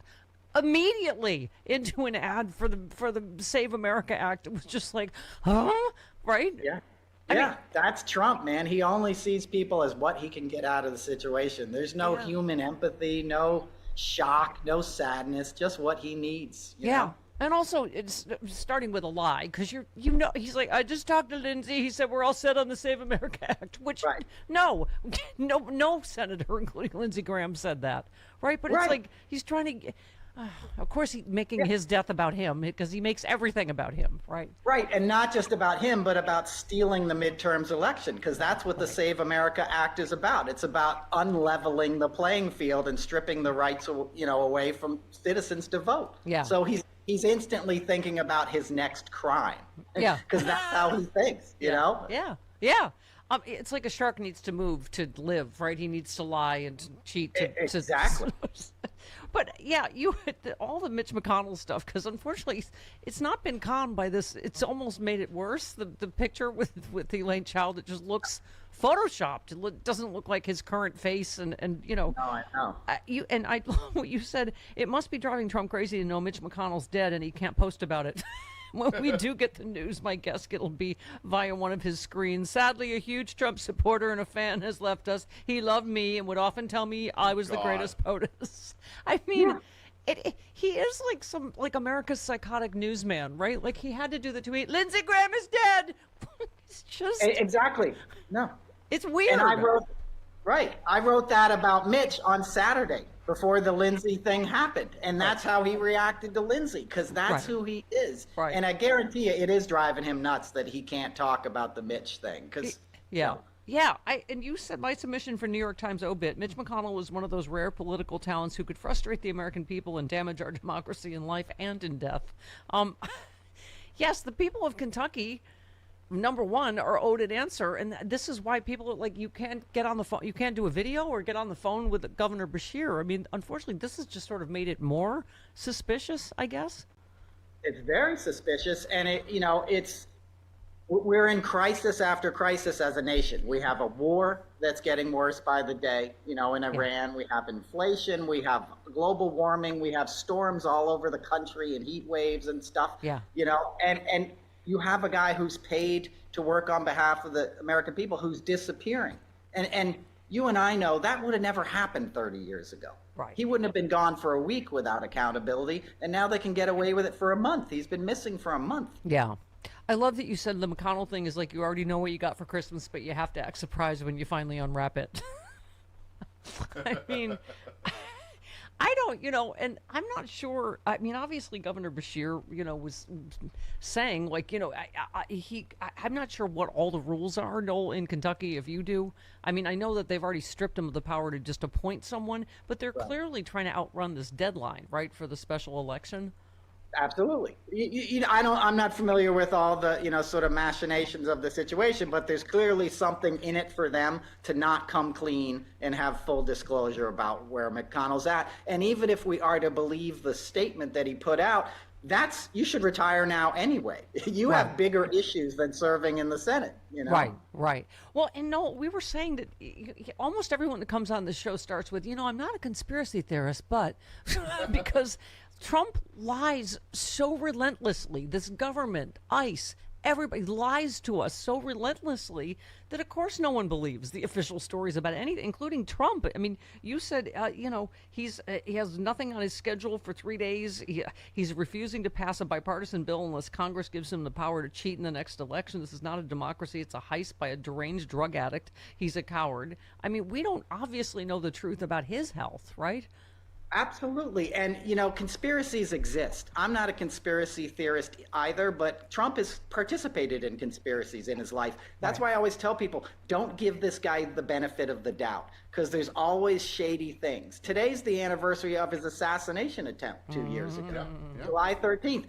[SPEAKER 6] immediately into an ad for the Save America Act, it was just like, huh? Right?
[SPEAKER 9] Yeah.
[SPEAKER 6] I
[SPEAKER 9] Yeah,
[SPEAKER 6] mean,
[SPEAKER 9] that's Trump, man. He only sees people as what he can get out of the situation. There's no human empathy, no shock, no sadness, just what he needs. You know?
[SPEAKER 6] And also, it's starting with a lie, because he's like, I just talked to Lindsey. He said we're all set on the Save America Act, which no senator, including Lindsey Graham, said that, right? But it's like he's trying to. Of course, he's making his death about him, because he makes everything about him, right?
[SPEAKER 9] Right, and not just about him, but about stealing the midterms election, because that's what the Save America Act is about. It's about unleveling the playing field and stripping the rights, away from citizens to vote.
[SPEAKER 6] Yeah.
[SPEAKER 9] So he's instantly thinking about his next crime.
[SPEAKER 6] Yeah.
[SPEAKER 9] Because that's how he thinks, you know?
[SPEAKER 6] Yeah. It's like a shark needs to move to live, right? He needs to lie and to cheat.
[SPEAKER 9] Exactly.
[SPEAKER 6] But all the Mitch McConnell stuff, because unfortunately it's not been calmed by this. It's almost made it worse. The picture with Elaine Childs, it just looks photoshopped. It doesn't look like his current face, and
[SPEAKER 9] No, I know.
[SPEAKER 6] I love what you said. It must be driving Trump crazy to know Mitch McConnell's dead and he can't post about it. When we do get the news, my guess it'll be via one of his screens. Sadly, a huge Trump supporter and a fan has left us. He loved me and would often tell me I was the greatest POTUS. I mean, he is like America's psychotic newsman, right? Like he had to do the tweet, Lindsey Graham is dead. It's just
[SPEAKER 9] exactly. No,
[SPEAKER 6] it's weird.
[SPEAKER 9] And I wrote that about Mitch on Saturday before the Lindsey thing happened, and that's how he reacted to Lindsey, because that's who he is.
[SPEAKER 6] Right.
[SPEAKER 9] And I guarantee you, it is driving him nuts that he can't talk about the Mitch thing. Because
[SPEAKER 6] and you said my submission for New York Times obit, Mitch McConnell was one of those rare political talents who could frustrate the American people and damage our democracy in life and in death. Yes, the people of Kentucky, number one, are owed an answer, and this is why people are like, you can't get on the phone, you can't do a video or get on the phone with Governor Beshear. I mean, unfortunately, this has just sort of made it more suspicious, I guess.
[SPEAKER 9] It's very suspicious, and we're in crisis after crisis as a nation. We have a war that's getting worse by the day, in Iran. We have inflation, we have global warming, we have storms all over the country and heat waves and stuff. And you have a guy who's paid to work on behalf of the American people who's disappearing. And you and I know that would have never happened 30 years ago.
[SPEAKER 6] Right.
[SPEAKER 9] He wouldn't have been gone for a week without accountability, and now they can get away with it for a month. He's been missing for a month.
[SPEAKER 6] Yeah. I love that you said the McConnell thing is like you already know what you got for Christmas, but you have to act surprised when you finally unwrap it. I mean, I don't, and I'm not sure. I mean, obviously, Governor Beshear, was saying, like, I'm not sure what all the rules are, Noel, in Kentucky, if you do. I mean, I know that they've already stripped him of the power to just appoint someone, but they're clearly trying to outrun this deadline, right, for the special election.
[SPEAKER 9] Absolutely. I'm not familiar with all the, sort of machinations of the situation, but there's clearly something in it for them to not come clean and have full disclosure about where McConnell's at. And even if we are to believe the statement that he put out, you should retire now anyway. You have bigger issues than serving in the Senate,
[SPEAKER 6] Right. Well, and no, we were saying that almost everyone that comes on the show starts with, I'm not a conspiracy theorist, but because Trump lies so relentlessly. This government, ICE, everybody lies to us so relentlessly that, of course, no one believes the official stories about anything, including Trump. I mean, you said, he has nothing on his schedule for 3 days. He's refusing to pass a bipartisan bill unless Congress gives him the power to cheat in the next election. This is not a democracy. It's a heist by a deranged drug addict. He's a coward. I mean, we don't obviously know the truth about his health, right?
[SPEAKER 9] Absolutely. And, conspiracies exist. I'm not a conspiracy theorist either, but Trump has participated in conspiracies in his life. That's why I always tell people, don't give this guy the benefit of the doubt, because there's always shady things. Today's the anniversary of his assassination attempt 2 years ago, July 13th.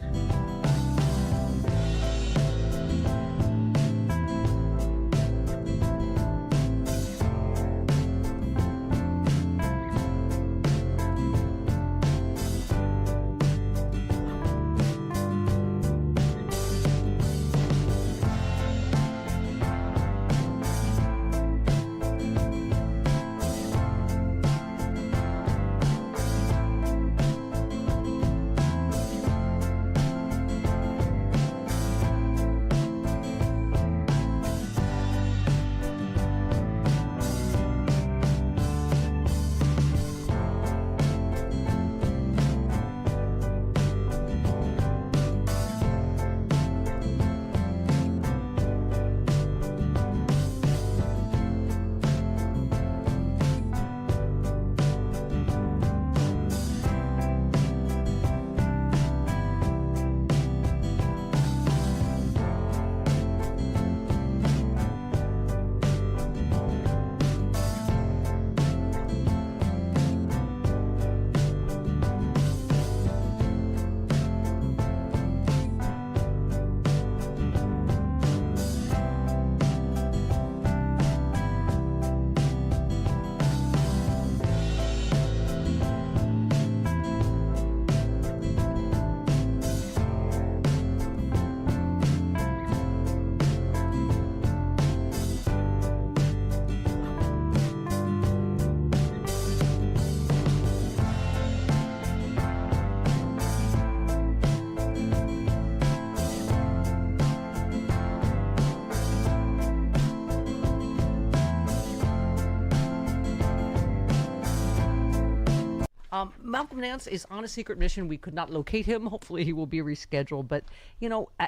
[SPEAKER 6] Malcolm Nance is on a secret mission. We could not locate him. Hopefully he will be rescheduled. But,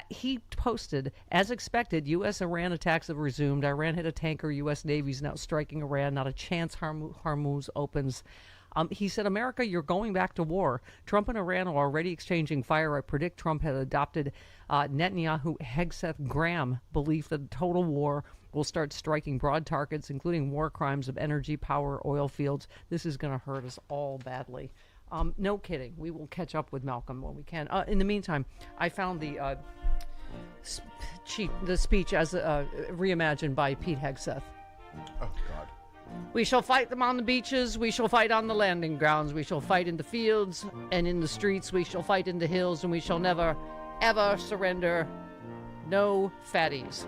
[SPEAKER 6] he posted, as expected, U.S.-Iran attacks have resumed. Iran hit a tanker. U.S. Navy's now striking Iran. Not a chance Hormuz opens. He said, America, you're going back to war. Trump and Iran are already exchanging fire. I predict Trump had adopted Netanyahu Hegseth Graham belief that a total war will start striking broad targets, including war crimes of energy, power, oil fields. This is going to hurt us all badly. No kidding. We will catch up with Malcolm when we can. In the meantime, I found the speech as reimagined by Pete Hegseth.
[SPEAKER 7] Oh, God.
[SPEAKER 6] We shall fight them on the beaches. We shall fight on the landing grounds. We shall fight in the fields and in the streets. We shall fight in the hills, and we shall never, ever surrender. No fatties.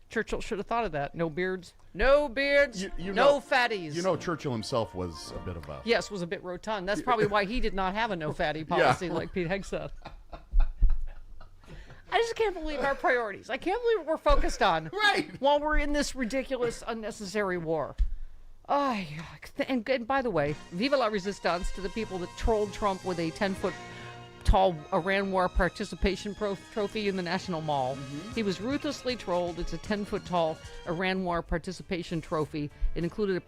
[SPEAKER 6] Churchill should have thought of that. No beards. No beards. No fatties.
[SPEAKER 7] Churchill himself was a bit of a...
[SPEAKER 6] Yes, was a bit rotund. That's probably why he did not have a no fatty policy like Pete Hegseth. I just can't believe our priorities. I can't believe what we're focused on.
[SPEAKER 7] Right.
[SPEAKER 6] While we're in this ridiculous, unnecessary war. And by the way, vive la resistance to the people that trolled Trump with a 10-foot tall Iran War participation trophy in the National Mall. Mm-hmm. He was ruthlessly trolled. It's a 10-foot tall Iran War participation trophy. It included a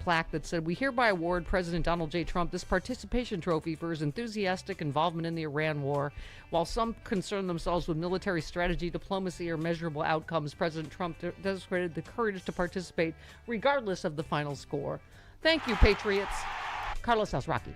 [SPEAKER 6] plaque that said, "We hereby award President Donald J. Trump this participation trophy for his enthusiastic involvement in the Iran War. While some concern themselves with military strategy, diplomacy, or measurable outcomes, President Trump demonstrated the courage to participate regardless of the final score." Thank you, Patriots. Carlos Alzraki.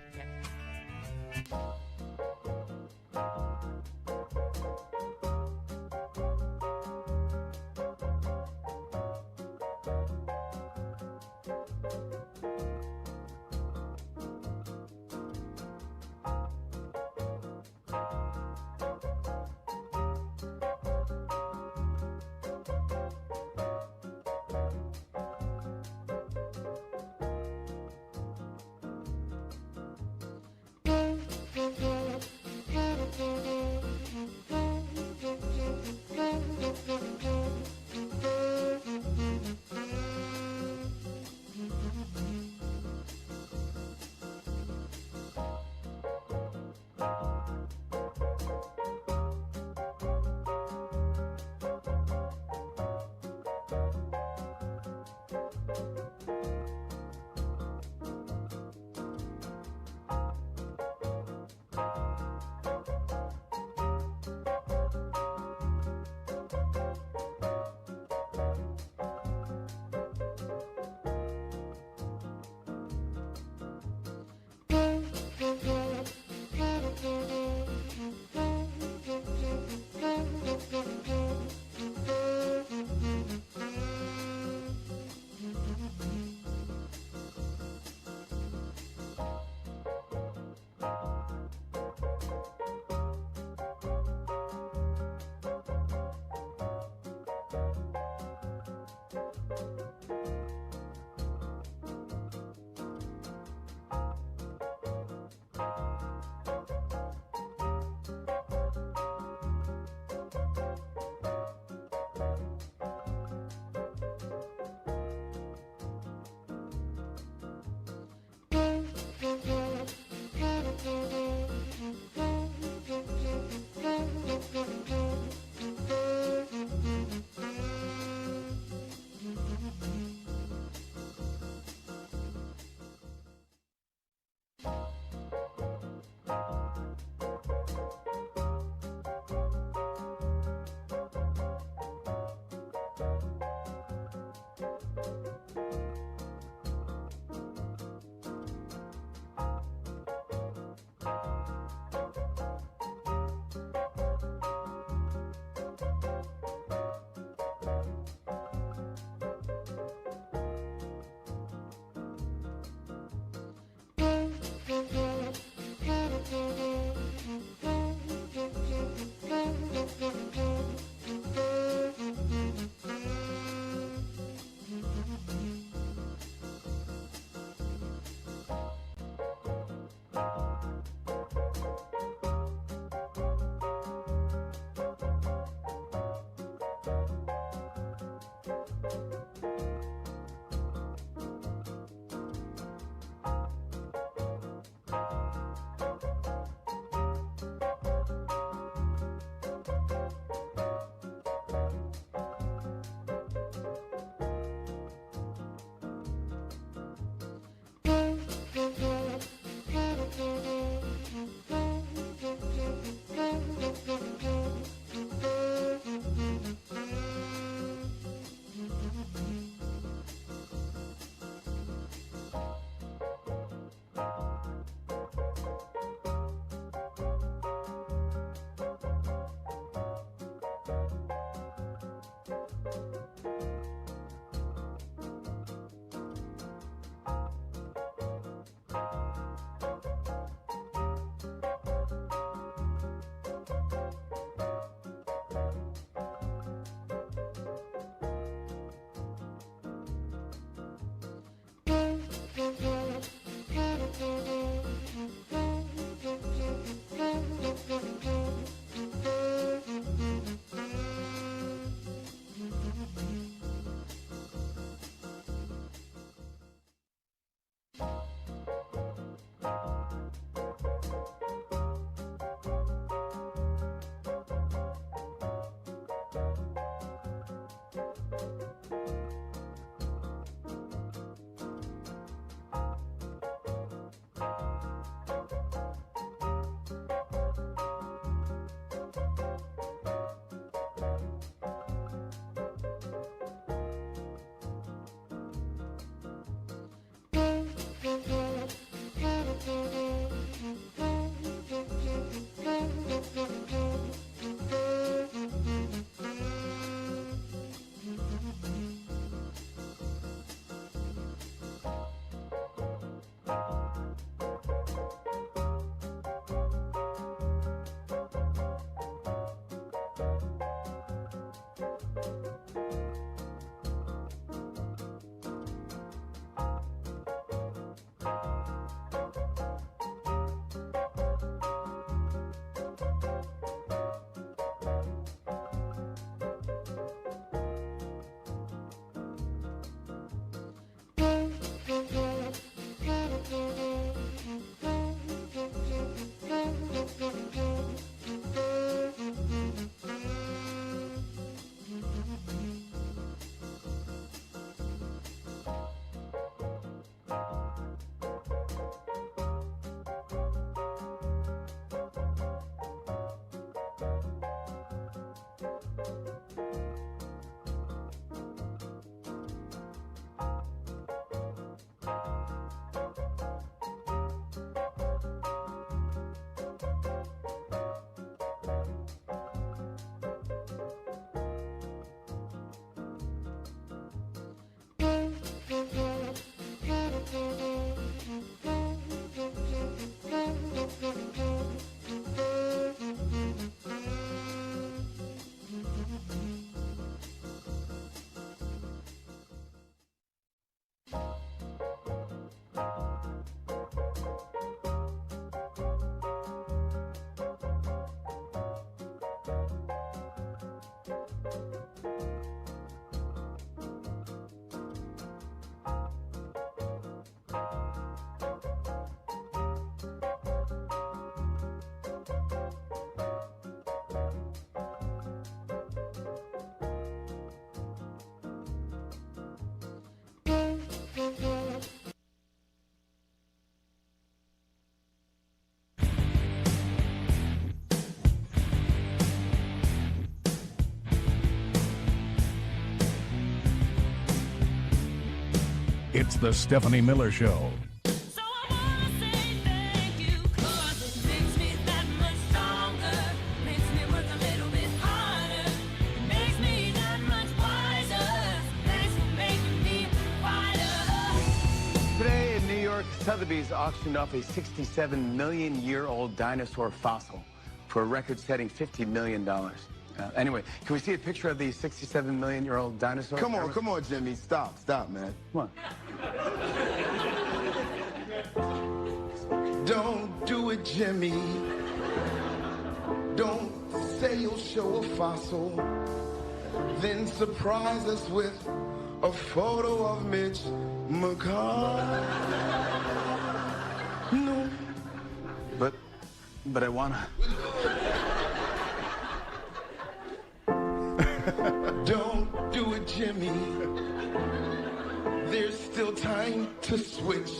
[SPEAKER 21] It's the Stephanie Miller Show.
[SPEAKER 10] Today in New York, Sotheby's auctioned off a 67-million-year-old dinosaur fossil for a record-setting $50 million. Anyway, can we see a picture of the 67-million-year-old dinosaur?
[SPEAKER 11] Come on, Jimmy. Stop, man.
[SPEAKER 10] Come
[SPEAKER 11] on. Don't do it, Jimmy. Don't say you'll show a fossil, then surprise us with a photo of Mitch McConnell. No.
[SPEAKER 10] But I wanna.
[SPEAKER 11] Don't do it, Jimmy. There's still time to switch.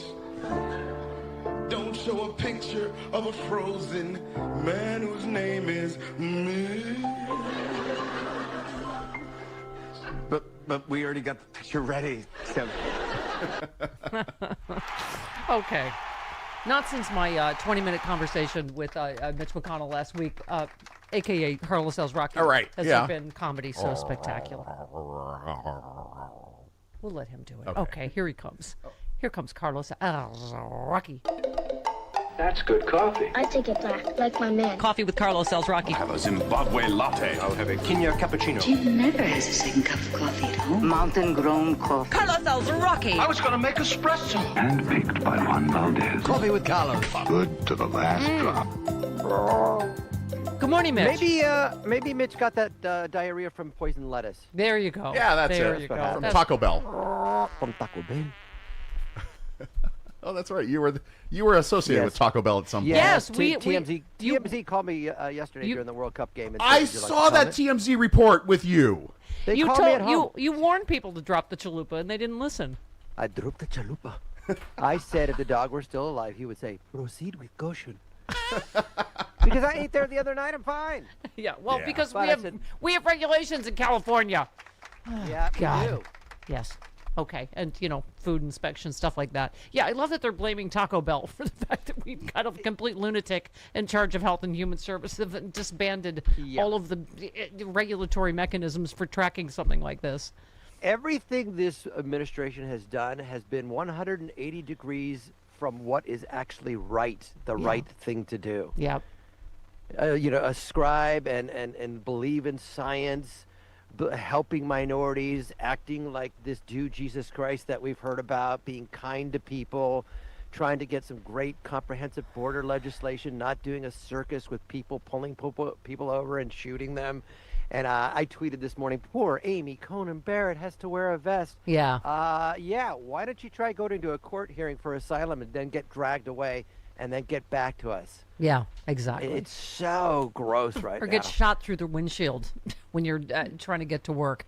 [SPEAKER 11] Don't show a picture of a frozen man whose name is Mitch.
[SPEAKER 10] But we already got the picture ready. So.
[SPEAKER 6] Okay. Not since my 20-minute conversation with Mitch McConnell last week, a.k.a. Carlos El Rocky.
[SPEAKER 7] All right,
[SPEAKER 6] has
[SPEAKER 7] yeah.
[SPEAKER 6] there been comedy so spectacular. We'll let him do it. Okay, here he comes. Here comes Carlos El Rocky.
[SPEAKER 12] That's good coffee.
[SPEAKER 18] I take it black, like my man.
[SPEAKER 6] Coffee with Carlos El Rocky.
[SPEAKER 12] I'll have a Zimbabwe latte. I'll have a Kenya cappuccino.
[SPEAKER 18] Jim never has a second cup of coffee at home. Mountain-grown coffee.
[SPEAKER 6] Carlos El Rocky.
[SPEAKER 12] I was going to make espresso.
[SPEAKER 15] Handpicked by Juan Valdez.
[SPEAKER 12] Coffee with Carlos.
[SPEAKER 15] Good to the last drop.
[SPEAKER 6] Good morning, Mitch.
[SPEAKER 14] Maybe Mitch got that diarrhea from poison lettuce.
[SPEAKER 6] There you go.
[SPEAKER 7] Yeah, that's
[SPEAKER 6] there
[SPEAKER 7] it.
[SPEAKER 6] You go.
[SPEAKER 7] From Taco Bell.
[SPEAKER 14] From Taco Bell.
[SPEAKER 7] Oh, that's right. You were associated with Taco Bell at some point.
[SPEAKER 6] Yes,
[SPEAKER 14] TMZ called me yesterday during the World Cup game. And
[SPEAKER 7] I
[SPEAKER 14] said,
[SPEAKER 7] saw that TMZ report with you.
[SPEAKER 14] They called me at home.
[SPEAKER 6] You warned people to drop the chalupa, and they didn't listen.
[SPEAKER 14] I dropped the chalupa. I said if the dog were still alive, he would say, proceed with caution. Because I ate there the other night, I'm fine.
[SPEAKER 6] Yeah, well, because
[SPEAKER 14] But
[SPEAKER 6] we have regulations in California.
[SPEAKER 14] Yeah,
[SPEAKER 6] God.
[SPEAKER 14] we do.
[SPEAKER 6] Yes. Okay, and food inspection, stuff like that. Yeah, I love that they're blaming Taco Bell for the fact that we've got a complete lunatic in charge of Health and Human Services that disbanded all of the regulatory mechanisms for tracking something like this.
[SPEAKER 14] Everything this administration has done has been 180 degrees from what is actually right, right thing to do.
[SPEAKER 6] Yep.
[SPEAKER 14] Ascribe and believe in science, helping minorities, acting like this dude Jesus Christ that we've heard about, being kind to people, trying to get some great comprehensive border legislation, not doing a circus with people pulling people over and shooting them. And I tweeted this morning, poor Amy Coney Barrett has to wear a vest.
[SPEAKER 6] Yeah.
[SPEAKER 14] Why don't you try going to a court hearing for asylum and then get dragged away and then get back to us?
[SPEAKER 6] Yeah, exactly.
[SPEAKER 14] It's so gross right now.
[SPEAKER 6] Or get shot through the windshield when you're trying to get to work.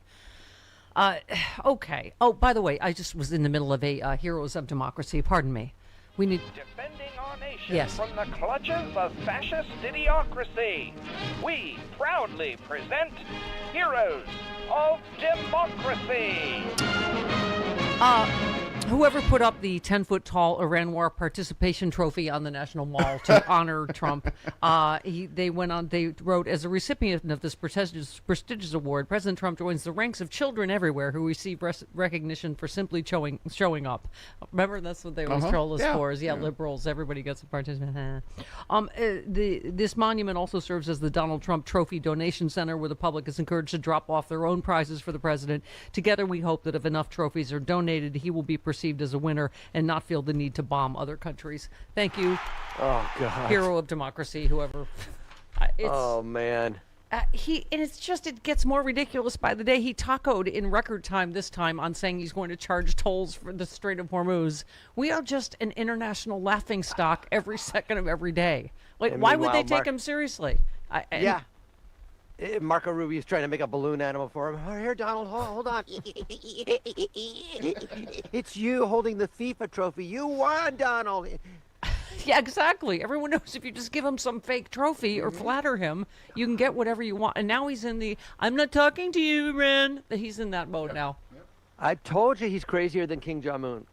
[SPEAKER 6] Okay. Oh, by the way, I just was in the middle of a Heroes of Democracy. Pardon me. We need...
[SPEAKER 13] Defending our nation from the clutches of fascist idiocracy, we proudly present Heroes of Democracy.
[SPEAKER 6] Whoever put up the 10-foot-tall Iran War participation trophy on the National Mall to honor Trump, they wrote, as a recipient of this prestigious award, President Trump joins the ranks of children everywhere who receive recognition for simply showing up. Remember, that's what they always troll us for, is liberals, everybody gets a participation. This monument also serves as the Donald Trump Trophy Donation Center, where the public is encouraged to drop off their own prizes for the president. Together, we hope that if enough trophies are donated, he will be perceived as a winner and not feel the need to bomb other countries. Thank you.
[SPEAKER 14] Oh, God.
[SPEAKER 6] Hero of democracy, whoever.
[SPEAKER 14] Oh, man.
[SPEAKER 6] It gets more ridiculous by the day. He tacoed in record time this time on saying he's going to charge tolls for the Strait of Hormuz. We are just an international laughing stock every second of every day. Like, why would they take him seriously?
[SPEAKER 14] Yeah. Marco Rubio's trying to make a balloon animal for him. Oh, here, Donald, hold on. It's you holding the FIFA trophy. You won, Donald.
[SPEAKER 6] Yeah, exactly. Everyone knows if you just give him some fake trophy or flatter him, you can get whatever you want. And now he's in the, I'm not talking to you, Ren. He's in that mode now.
[SPEAKER 16] I told you he's crazier than Kim Jong-un.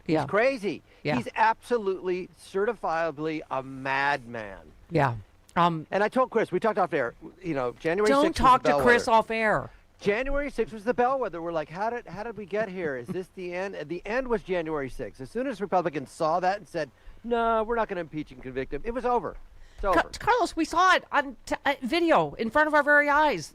[SPEAKER 16] He's
[SPEAKER 6] Yeah.
[SPEAKER 16] crazy.
[SPEAKER 6] Yeah.
[SPEAKER 16] He's absolutely, certifiably a madman.
[SPEAKER 6] Yeah.
[SPEAKER 16] And I told Chris, we talked off air, January 6th
[SPEAKER 6] Don't talk
[SPEAKER 16] was the
[SPEAKER 6] to Chris
[SPEAKER 16] bellwether.
[SPEAKER 6] off air.
[SPEAKER 16] January 6th was the bellwether. We're like, how did we get here? Is this the end? And the end was January 6th. As soon as Republicans saw that and said, no, we're not going to impeach and convict him, it was over. It's over.
[SPEAKER 6] Carlos, we saw it on video in front of our very eyes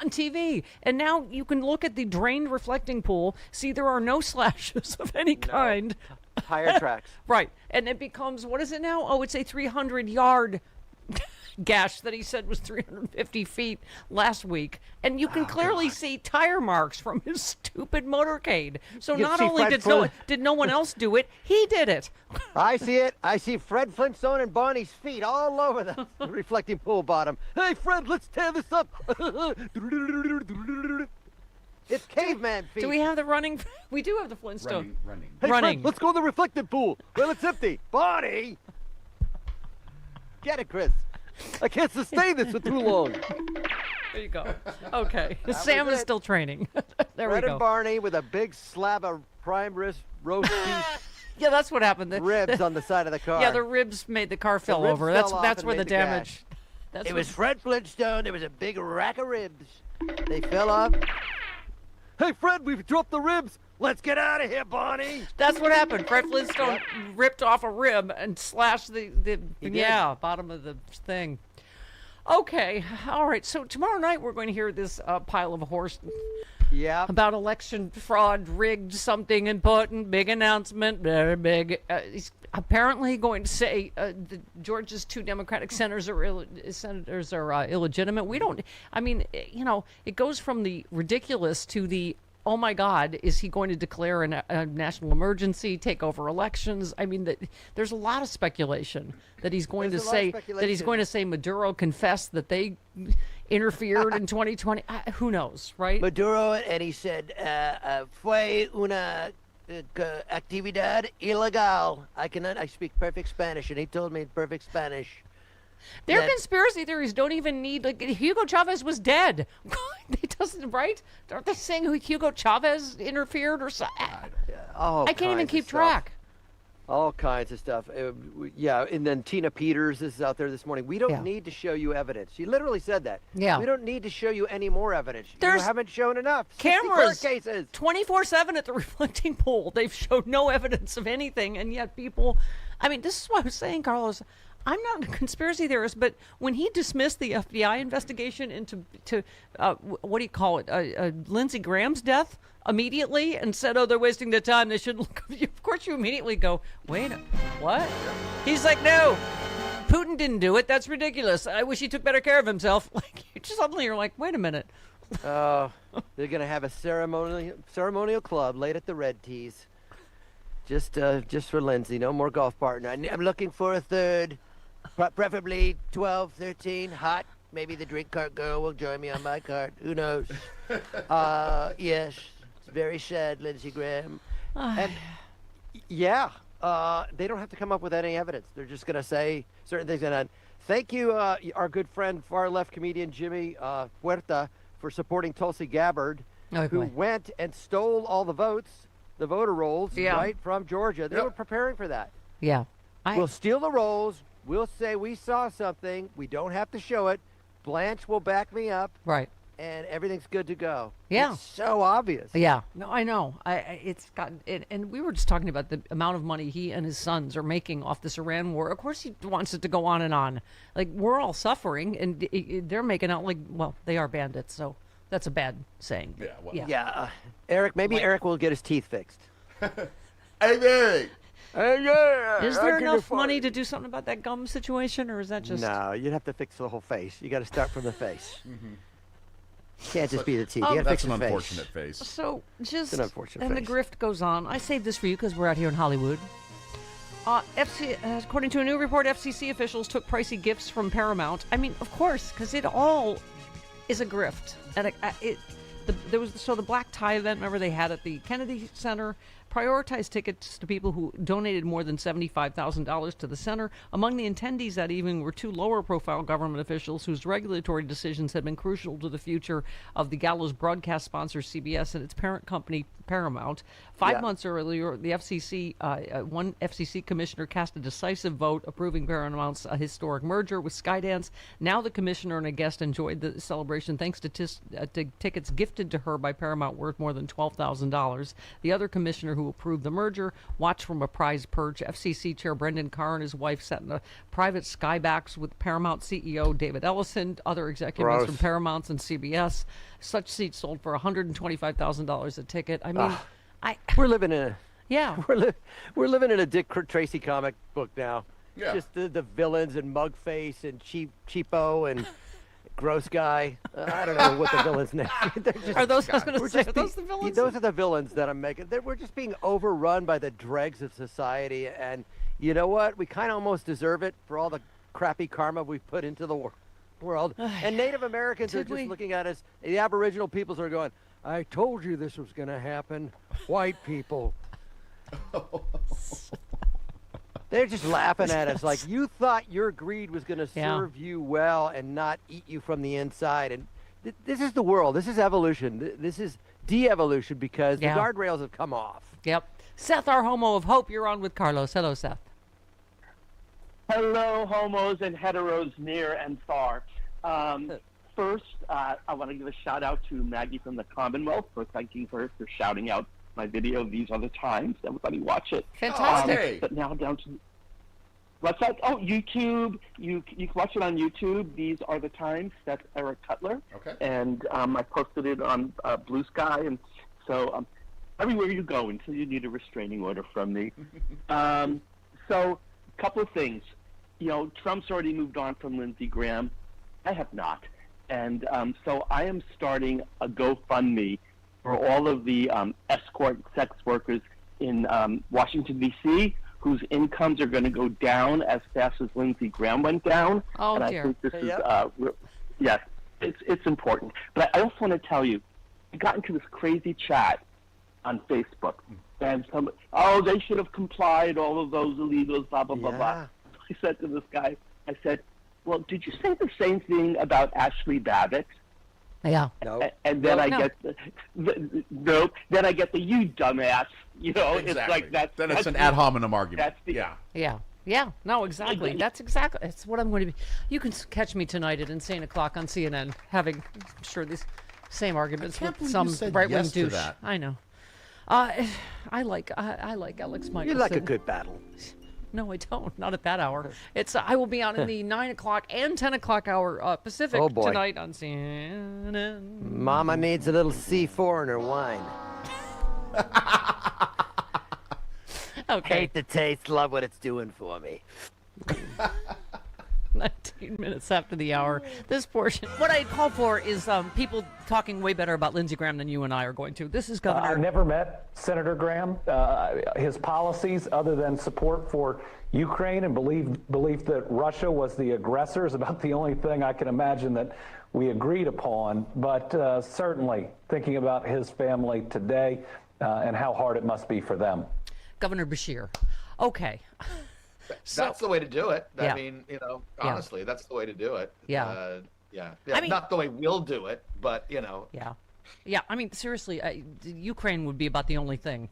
[SPEAKER 6] on TV. And now you can look at the drained reflecting pool, see there are no slashes of any kind.
[SPEAKER 16] Tire tracks.
[SPEAKER 6] Right. And it becomes, what is it now? Oh, it's a 300-yard gash that he said was 350 feet last week. And you can clearly see tire marks from his stupid motorcade. So
[SPEAKER 16] You
[SPEAKER 6] not
[SPEAKER 16] see
[SPEAKER 6] only
[SPEAKER 16] Fred
[SPEAKER 6] did no one else do it, he did it.
[SPEAKER 16] I see it. I see Fred Flintstone and Barney's feet all over the reflecting pool bottom. Hey, Fred, let's tear this up. It's caveman feet.
[SPEAKER 6] Do we have the running? We do have the Flintstone.
[SPEAKER 7] Running.
[SPEAKER 16] Hey,
[SPEAKER 6] running.
[SPEAKER 16] Fred, let's go to the reflected pool. Well, it's empty. Barney! Get it, Chris. I can't sustain this for too long.
[SPEAKER 6] There you go. Okay. Sam
[SPEAKER 16] was
[SPEAKER 6] is
[SPEAKER 16] it.
[SPEAKER 6] still training. There
[SPEAKER 16] Fred
[SPEAKER 6] we go.
[SPEAKER 16] and Barney with a big slab of prime rib roast beef
[SPEAKER 6] Yeah, that's what happened.
[SPEAKER 16] ribs on the side of the car.
[SPEAKER 6] Yeah, the ribs made the car fell
[SPEAKER 16] ribs
[SPEAKER 6] over.
[SPEAKER 16] fell off
[SPEAKER 6] That's
[SPEAKER 16] and
[SPEAKER 6] where the
[SPEAKER 16] made the
[SPEAKER 6] damage.
[SPEAKER 16] gash.
[SPEAKER 6] That's
[SPEAKER 16] It
[SPEAKER 6] what-
[SPEAKER 16] was Fred Flintstone. There was a big rack of ribs. They fell off. Hey, Fred, we've dropped the ribs. Let's get out of here, Barney.
[SPEAKER 6] That's what happened. Fred Flintstone ripped off a rib and slashed the
[SPEAKER 16] He did.
[SPEAKER 6] bottom of the thing. Okay, all right. So tomorrow night we're going to hear this pile of horse about election fraud, rigged something important, big announcement, very big. He's apparently going to say Georgia's 2 Democratic senators are illegitimate. We don't. I mean, it goes from the ridiculous to the, oh my God, is he going to declare a national emergency, take over elections? I mean, there's a lot of speculation that he's going to say Maduro confessed that they interfered in 2020. Who knows, right?
[SPEAKER 16] Maduro, and he said, fue una actividad ilegal. I speak perfect Spanish, and he told me in perfect Spanish.
[SPEAKER 6] Their conspiracy theories don't even need, like, Hugo Chavez was dead. It doesn't, right? Aren't they saying who Hugo Chavez interfered or something? I can't even keep track.
[SPEAKER 16] All kinds of stuff. And then Tina Peters is out there this morning. We don't need to show you evidence. She literally said that.
[SPEAKER 6] Yeah.
[SPEAKER 16] We don't need to show you any more evidence. You haven't shown enough. 60
[SPEAKER 6] Cameras,
[SPEAKER 16] court cases.
[SPEAKER 6] 24/7 at the reflecting pool. They've showed no evidence of anything, and yet people. I mean, this is what I was saying, Carlos. I'm not a conspiracy theorist, but when he dismissed the FBI investigation into what do you call it, Lindsey Graham's death immediately, and said, "Oh, they're wasting their time. They shouldn't look." Of course, you immediately go, "Wait, what?" He's like, "No, Putin didn't do it. That's ridiculous. I wish he took better care of himself." Like, suddenly you're like, "Wait a minute."
[SPEAKER 16] They're gonna have a ceremonial club late at the Red Tees, just for Lindsay. No more golf partner. I'm looking for a third. Preferably 12, 13, hot. Maybe the drink cart girl will join me on my cart. Who knows? Yes, it's very sad, Lindsey Graham. And they don't have to come up with any evidence. They're just going to say certain things. And thank you, our good friend, far-left comedian Jimmy Puerta, for supporting Tulsi Gabbard, who went and stole all the votes, the voter rolls, right, from Georgia. They were preparing for that.
[SPEAKER 6] Yeah.
[SPEAKER 16] We'll steal the rolls. We'll say we saw something. We don't have to show it. Blanche will back me up.
[SPEAKER 6] Right.
[SPEAKER 16] And everything's good to go.
[SPEAKER 6] Yeah.
[SPEAKER 16] It's so obvious.
[SPEAKER 6] Yeah. No, I know. It's gotten it, and we were just talking about the amount of money he and his sons are making off this Iran war. Of course, he wants it to go on and on. Like, we're all suffering, and they're making out like, well, they are bandits. So that's a bad saying.
[SPEAKER 7] Yeah. Well,
[SPEAKER 16] Eric, maybe Eric will get his teeth fixed.
[SPEAKER 7] Hey.
[SPEAKER 6] Is there enough money to do something about that gum situation, or is that just...
[SPEAKER 16] No, you'd have to fix the whole face. You got to start from the face. Can't just be the teeth. You got to fix the face.
[SPEAKER 7] That's an unfortunate face.
[SPEAKER 6] So just...
[SPEAKER 16] It's an unfortunate
[SPEAKER 6] and
[SPEAKER 16] face.
[SPEAKER 6] the grift goes on. I saved this for you because we're out here in Hollywood. According to a new report, FCC officials took pricey gifts from Paramount. I mean, of course, because it all is a grift. And the black tie event, remember they had at the Kennedy Center, prioritized tickets to people who donated more than $75,000 to the center. Among the attendees that evening were two lower-profile government officials whose regulatory decisions had been crucial to the future of the gala's broadcast sponsor CBS and its parent company Paramount. 5 months earlier, the FCC, one FCC commissioner cast a decisive vote approving Paramount's historic merger with Skydance. Now the commissioner and a guest enjoyed the celebration thanks to tickets gifted to her by Paramount worth more than $12,000. The other commissioner who approved the merger watched from a prize perch. FCC Chair Brendan Carr and his wife sat in a private skybox with Paramount CEO David Ellison, other executives from Paramount and CBS. Such seats sold for $125,000 a ticket. I mean,
[SPEAKER 16] we're living in
[SPEAKER 6] a
[SPEAKER 16] we're living in a Dick Tracy comic book now.
[SPEAKER 7] Yeah.
[SPEAKER 16] Just the villains and Mugface and cheapo and gross guy. I don't know what the villain's name.
[SPEAKER 6] Are those the villains?
[SPEAKER 16] Those are the villains that I'm making. We're just being overrun by the dregs of society, and you know what? We kind of almost deserve it for all the crappy karma we've put into the world. And Native Americans are just looking at us. The Aboriginal peoples are going, I told you this was going to happen. White people. They're just laughing at us like, you thought your greed was going to serve you well and not eat you from the inside. And this is the world. This is evolution. This is de-evolution because the guardrails have come off.
[SPEAKER 6] Yep. Seth, our homo of hope, you're on with Carlos. Hello, Seth.
[SPEAKER 4] Hello, homos and heteros near and far. First, I want to give a shout out to Maggie from the Commonwealth for thanking her for shouting out my video. These are the times. Everybody watch it.
[SPEAKER 6] Fantastic.
[SPEAKER 4] But now down to what's that? Oh, YouTube. You can watch it on YouTube. These are the times. That's Eric Cutler.
[SPEAKER 7] Okay.
[SPEAKER 4] And I posted it on Blue Sky, and so everywhere you go until you need a restraining order from me. So, a couple of things. You know, Trump's already moved on from Lindsey Graham. I have not. And so I am starting a GoFundMe for all of the escort sex workers in Washington, D.C., whose incomes are going to go down as fast as Lindsey Graham went down.
[SPEAKER 6] Oh,
[SPEAKER 4] and
[SPEAKER 6] dear.
[SPEAKER 4] I think this is, yes, it's important. But I also want to tell you, I got into this crazy chat on Facebook. And they should have complied, all of those illegals, blah, blah, blah, blah. I said to this guy, I said, well, did you say the same thing about Ashley Babbitt?
[SPEAKER 6] Yeah.
[SPEAKER 4] And then I get then I get the you dumbass. You know,
[SPEAKER 7] Exactly.
[SPEAKER 4] it's like that's
[SPEAKER 7] Then it's an ad hominem argument.
[SPEAKER 6] Yeah. No, exactly. That's exactly. It's what I'm going to be. You can catch me tonight at insane o'clock on CNN having, I'm sure, these same arguments with some right-wing douche. I know. I like Alex Michelson.
[SPEAKER 16] You like a good battle.
[SPEAKER 6] No, I don't. Not at that hour. It's I will be on in the 9 o'clock and 10 o'clock hour Pacific tonight on CNN.
[SPEAKER 16] Mama needs a little C4 in her wine.
[SPEAKER 6] Okay.
[SPEAKER 16] Hate the taste, love what it's doing for me.
[SPEAKER 6] 19 minutes after the hour. This portion, what I call for is people talking way better about Lindsey Graham than you and I are going to. This is Governor.
[SPEAKER 17] I've never met Senator Graham. His policies, other than support for Ukraine and belief that Russia was the aggressor, is about the only thing I can imagine that we agreed upon. But certainly thinking about his family today and how hard it must be for them.
[SPEAKER 6] Governor Beshear. Okay.
[SPEAKER 23] That's the way to do it. I mean, you know, honestly, that's the way to do it.
[SPEAKER 6] Yeah.
[SPEAKER 23] I mean, not the way we'll do it, but, you know.
[SPEAKER 6] Yeah. I mean, seriously, Ukraine would be about the only thing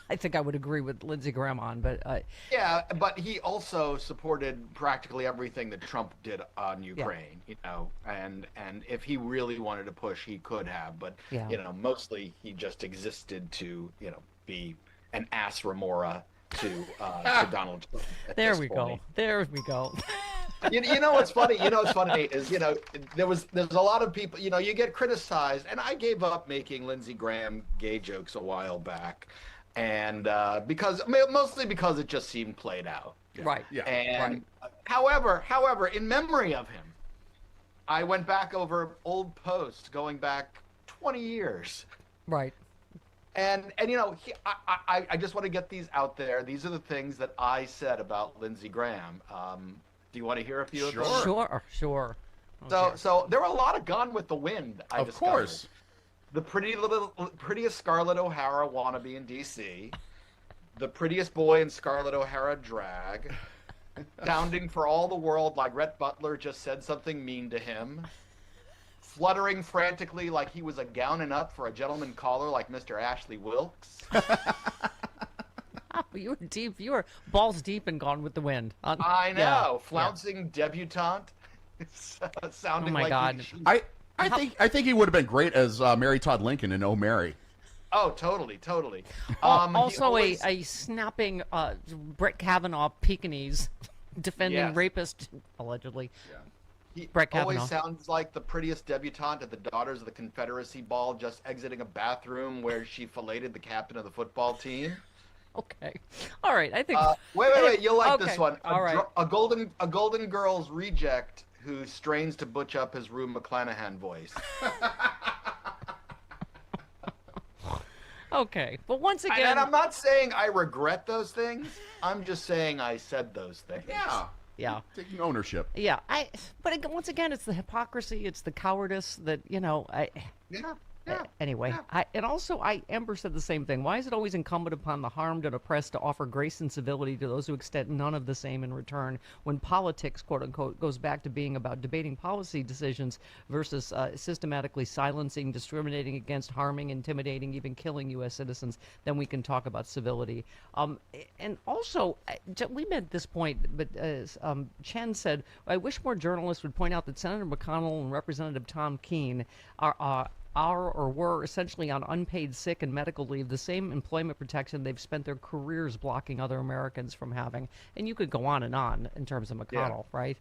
[SPEAKER 6] I think I would agree with Lindsey Graham on, but.
[SPEAKER 23] Yeah, but he also supported practically everything that Trump did on Ukraine, you know, and if he really wanted to push, he could have, but, you know, mostly he just existed to, you know, be an ass remora to Donald Trump. There we go.
[SPEAKER 6] You
[SPEAKER 23] know what's funny? You know what's funny is, you know, there's a lot of people, you know, you get criticized, and I gave up making Lindsey Graham gay jokes a while back, and mostly because it just seemed played out.
[SPEAKER 6] Right.
[SPEAKER 7] Yeah.
[SPEAKER 23] And however, in memory of him, I went back over old posts going back 20 years.
[SPEAKER 6] Right.
[SPEAKER 23] And you know, I just want to get these out there. These are the things that I said about Lindsey Graham. Do you want to hear a few of them?
[SPEAKER 6] Sure.
[SPEAKER 23] So there were a lot of Gone with the Wind. I discovered.
[SPEAKER 7] Of course.
[SPEAKER 23] The prettiest Scarlett O'Hara wannabe in D.C. the prettiest boy in Scarlett O'Hara drag, sounding for all the world like Rhett Butler just said something mean to him, fluttering frantically like he was a gowning up for a gentleman caller like Mr. Ashley Wilkes.
[SPEAKER 6] Oh, you were deep. You were balls deep and Gone with the Wind.
[SPEAKER 23] I know, flouncing debutante, sounding
[SPEAKER 6] oh my
[SPEAKER 23] like
[SPEAKER 6] God.
[SPEAKER 7] I think he would have been great as Mary Todd Lincoln in Oh Mary.
[SPEAKER 23] Oh, totally.
[SPEAKER 6] Also, a snapping Brett Kavanaugh Pekingese defending rapist, allegedly.
[SPEAKER 23] Yeah. He
[SPEAKER 6] Brett Kavanaugh
[SPEAKER 23] always sounds like the prettiest debutante at the Daughters of the Confederacy ball, just exiting a bathroom where she filleted the captain of the football team.
[SPEAKER 6] Okay. All right. I think.
[SPEAKER 23] Wait. You'll like this one.
[SPEAKER 6] All right.
[SPEAKER 23] A Golden Girls reject who strains to butch up his Rue McClanahan voice.
[SPEAKER 6] Okay, but once again,
[SPEAKER 23] and I'm not saying I regret those things. I'm just saying I said those things.
[SPEAKER 6] Yeah.
[SPEAKER 7] Taking ownership.
[SPEAKER 6] Yeah. Once again, it's the hypocrisy, it's the cowardice that Anyway, Amber said the same thing. Why is it always incumbent upon the harmed and oppressed to offer grace and civility to those who extend none of the same in return, when politics, quote unquote, goes back to being about debating policy decisions versus systematically silencing, discriminating against, harming, intimidating, even killing U.S. citizens? Then we can talk about civility. And also, we made this point, but as Chen said, I wish more journalists would point out that Senator McConnell and Representative Thom Keane are or were essentially on unpaid sick and medical leave, the same employment protection they've spent their careers blocking other Americans from having. And you could go on in terms of McConnell, right?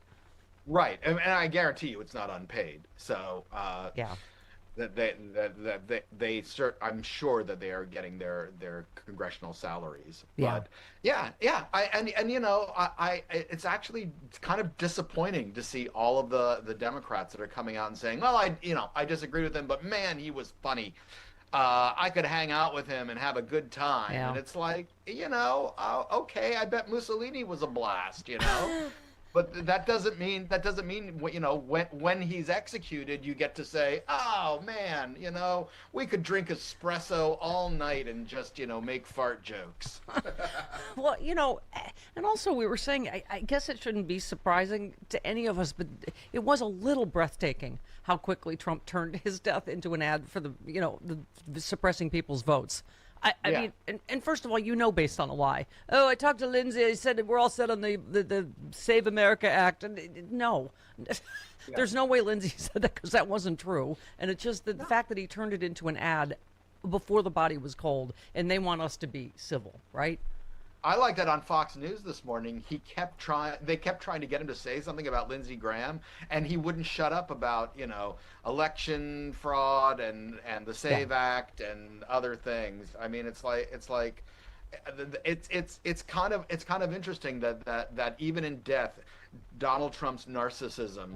[SPEAKER 23] Right, and I guarantee you it's not unpaid. So I'm sure that they are getting their congressional salaries. But it's actually kind of disappointing to see all of the Democrats that are coming out and saying, well, I disagree with him, but man, he was funny. I could hang out with him and have a good time.
[SPEAKER 6] Yeah.
[SPEAKER 23] And it's like, okay, I bet Mussolini was a blast, But that doesn't mean when he's executed, you get to say, oh man, we could drink espresso all night and just make fart jokes.
[SPEAKER 6] Well, and also we were saying, I guess it shouldn't be surprising to any of us, but it was a little breathtaking how quickly Trump turned his death into an ad for the suppressing people's votes. I mean, and first of all, based on a lie. Oh, I talked to Lindsay. I said we're all set on the Save America Act. And no, there's no way Lindsay said that, because that wasn't true. And it's just the fact that he turned it into an ad before the body was cold, and they want us to be civil, right?
[SPEAKER 23] I like that on Fox News this morning. They kept trying to get him to say something about Lindsey Graham, and he wouldn't shut up about, election fraud and the Save Act and other things. I mean, it's kind of interesting that even in death, Donald Trump's narcissism.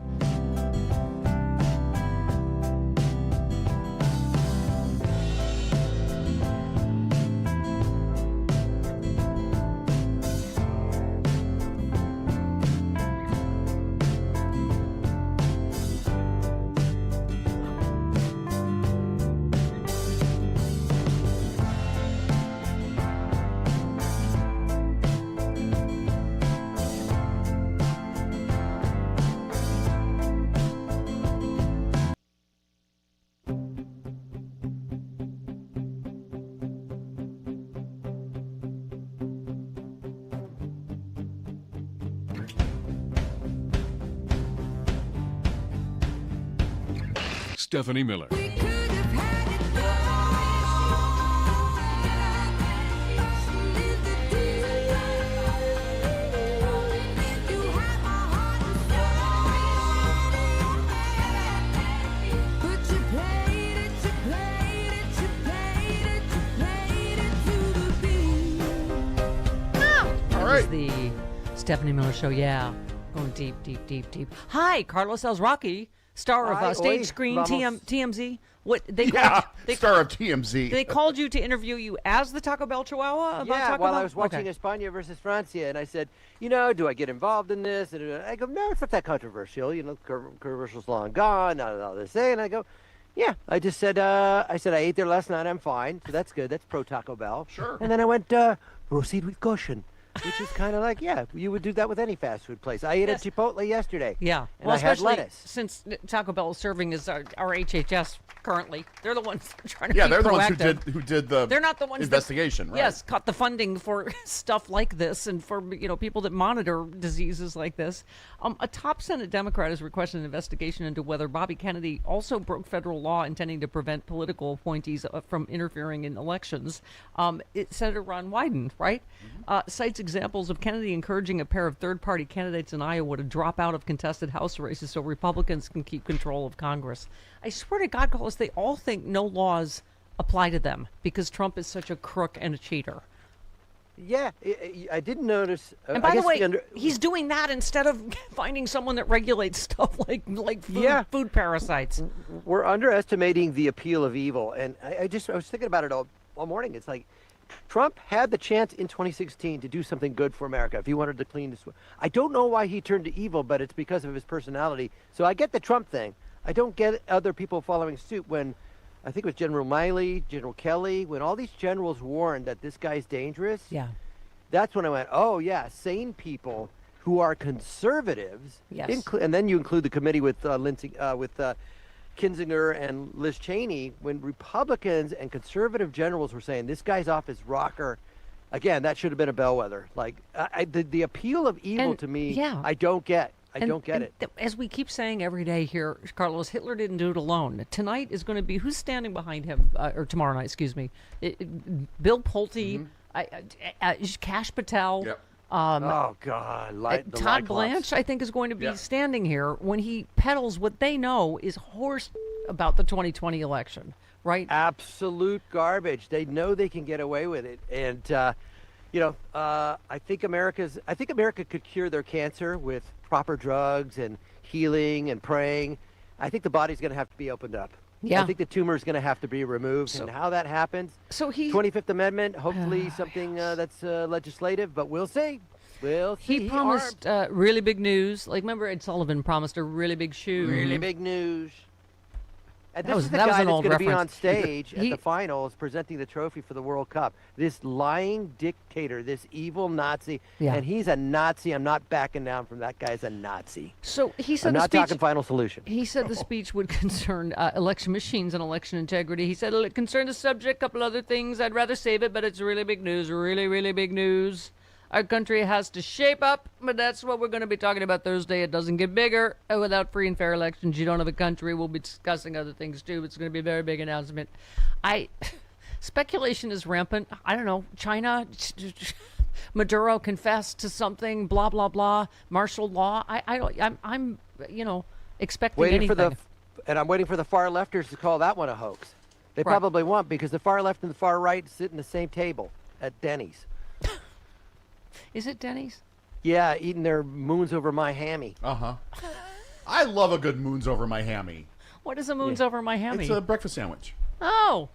[SPEAKER 21] Stephanie Miller.
[SPEAKER 6] The Stephanie Miller Show, going deep, deep, deep, deep. Hi, Carlos Alzraqui, star of Stage Screen TMZ. What
[SPEAKER 7] star of TMZ.
[SPEAKER 6] They called you to interview you as the Taco Bell Chihuahua about Taco Bell?
[SPEAKER 16] I was watching España versus Francia, and I said, do I get involved in this? And I go, no, it's not that controversial. Controversial's long gone. Not all they say. And I go, yeah. I just said, I ate there last night. I'm fine. So that's good. That's pro Taco Bell.
[SPEAKER 7] Sure.
[SPEAKER 16] And then I went, proceed with caution. Which is kind of like, yeah, you would do that with any fast food place. I ate at Chipotle yesterday.
[SPEAKER 6] Yeah.
[SPEAKER 16] And
[SPEAKER 6] Well,
[SPEAKER 16] I had
[SPEAKER 6] especially
[SPEAKER 16] lettuce.
[SPEAKER 6] since Taco Bell is serving as our HHS currently. They're the ones that are trying to
[SPEAKER 7] Yeah,
[SPEAKER 6] keep
[SPEAKER 7] they're the
[SPEAKER 6] proactive.
[SPEAKER 7] ones who did the
[SPEAKER 6] They're not the ones
[SPEAKER 7] investigation,
[SPEAKER 6] that,
[SPEAKER 7] right?
[SPEAKER 6] Yes, cut the funding for stuff like this and for people that monitor diseases like this. A top Senate Democrat has requested an investigation into whether Bobby Kennedy also broke federal law intending to prevent political appointees from interfering in elections. Senator Ron Wyden, right, cites examples of Kennedy encouraging a pair of third-party candidates in Iowa to drop out of contested House races so Republicans can keep control of Congress. I swear to God, Carlos, they all think no laws apply to them because Trump is such a crook and a cheater.
[SPEAKER 16] Yeah, I didn't notice.
[SPEAKER 6] And by the way, he's doing that instead of finding someone that regulates stuff like food parasites.
[SPEAKER 16] We're underestimating the appeal of evil, and I was thinking about it all morning. It's like Trump had the chance in 2016 to do something good for America if he wanted to clean this. I don't know why he turned to evil, but it's because of his personality. So I get the Trump thing. I don't get other people following suit when I think it was General Miley, General Kelly, when all these generals warned that this guy's dangerous.
[SPEAKER 6] Yeah.
[SPEAKER 16] That's when I went, oh, yeah, sane people who are conservatives.
[SPEAKER 6] Yes.
[SPEAKER 16] And then you include the committee with Kinzinger and Liz Cheney, when Republicans and conservative generals were saying, this guy's off his rocker. Again, that should have been a bellwether. Like, the appeal of evil to me, I don't get. I don't get it.
[SPEAKER 6] As we keep saying every day here, Carlos, Hitler didn't do it alone. Tonight is going to be, who's standing behind him, or tomorrow night, excuse me, Bill Pulte, Kash Patel.
[SPEAKER 7] Yep.
[SPEAKER 16] Oh, God.
[SPEAKER 6] Todd Blanche, I think, is going to be standing here when he peddles what they know is horse about the 2020 election, right?
[SPEAKER 16] Absolute garbage. They know they can get away with it. And, I think America could cure their cancer with proper drugs and healing and praying. I think the body's going to have to be opened up.
[SPEAKER 6] Yeah.
[SPEAKER 16] I think the tumor is going to have to be removed. And how that happens, 25th Amendment, hopefully something that's legislative, but we'll see. We'll see.
[SPEAKER 6] He promised really big news. Like, remember Ed Sullivan promised a really big shoe.
[SPEAKER 16] Really big news. And
[SPEAKER 6] That
[SPEAKER 16] this
[SPEAKER 6] was-
[SPEAKER 16] is the
[SPEAKER 6] that was
[SPEAKER 16] guy
[SPEAKER 6] an
[SPEAKER 16] that's
[SPEAKER 6] old
[SPEAKER 16] going to be on
[SPEAKER 6] reference.
[SPEAKER 16] stage at
[SPEAKER 6] He-
[SPEAKER 16] the finals presenting the trophy for the World Cup. This lying dictator, this evil Nazi.
[SPEAKER 6] Yeah.
[SPEAKER 16] And he's a Nazi. I'm not backing down from that guy's a Nazi.
[SPEAKER 6] So he said
[SPEAKER 16] I'm
[SPEAKER 6] the
[SPEAKER 16] not
[SPEAKER 6] speech,
[SPEAKER 16] talking final solution.
[SPEAKER 6] He said the speech would concern election machines and election integrity. He said it concerned the subject, a couple other things. I'd rather save it, but it's really big news, really, really big news. Our country has to shape up, but that's what we're going to be talking about Thursday. It doesn't get bigger. Without free and fair elections, you don't have a country. We'll be discussing other things, too. It's going to be a very big announcement. Speculation is rampant. I don't know. China, Maduro confessed to something, blah, blah, blah, martial law. I'm expecting anything.
[SPEAKER 16] And I'm waiting for the far lefters to call that one a hoax. They
[SPEAKER 6] Right.
[SPEAKER 16] probably won't, because the far left and the far right sit in the same table at Denny's.
[SPEAKER 6] Is it Denny's?
[SPEAKER 16] Yeah, eating their moons over my hammy.
[SPEAKER 7] Uh-huh. I love a good moons over my hammy.
[SPEAKER 6] What is a moons over my hammy?
[SPEAKER 7] It's a breakfast sandwich.
[SPEAKER 6] Oh,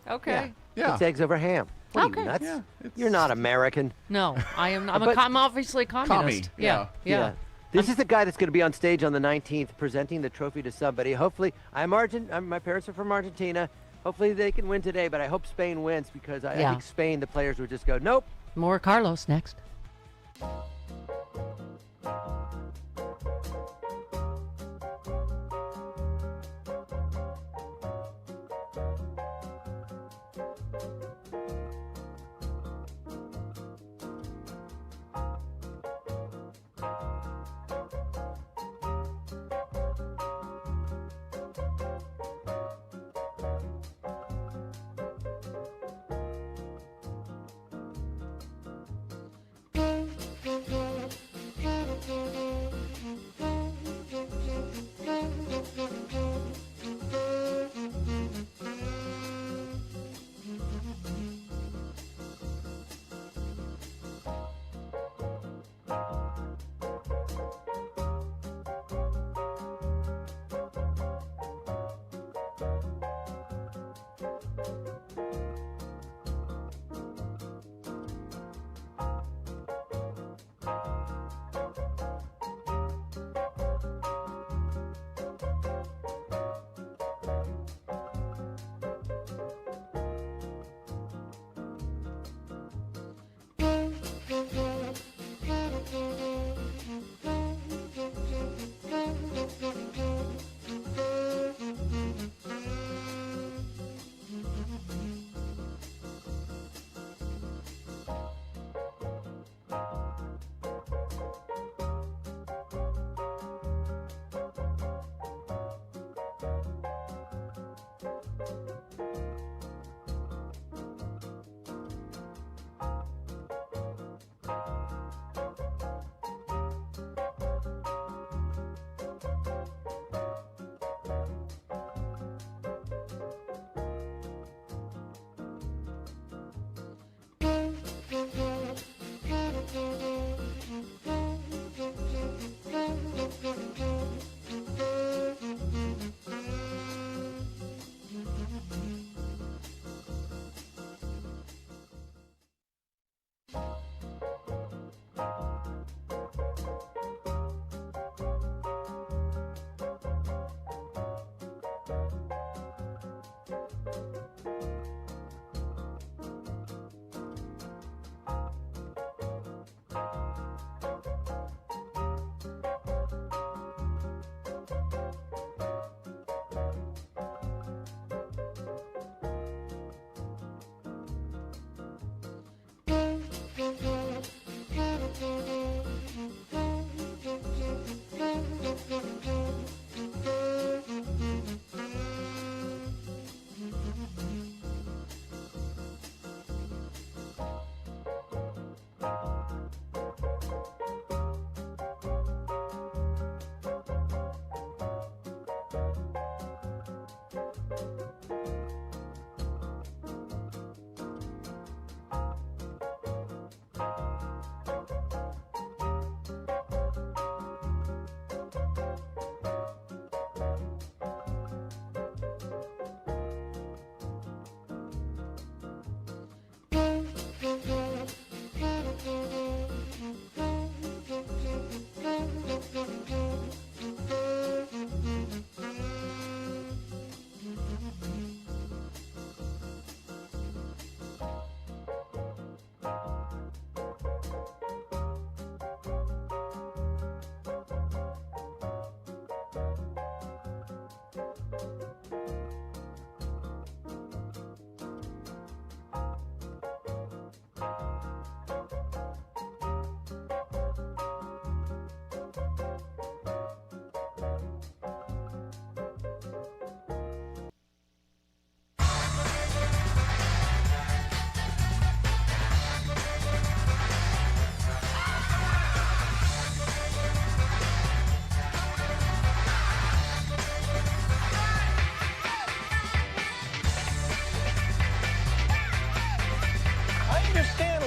[SPEAKER 6] okay.
[SPEAKER 7] Yeah.
[SPEAKER 16] It's eggs over ham. What are you, nuts?
[SPEAKER 7] Yeah,
[SPEAKER 16] You're not American.
[SPEAKER 6] No, I am not.
[SPEAKER 16] But-
[SPEAKER 6] I'm obviously a communist.
[SPEAKER 7] Commie,
[SPEAKER 6] Yeah.
[SPEAKER 16] This is the guy that's going to be on stage on the 19th presenting the trophy to somebody. Hopefully, my parents are from Argentina. Hopefully they can win today, but I hope Spain wins, because I think Spain, the players would just go, nope.
[SPEAKER 6] More Carlos next.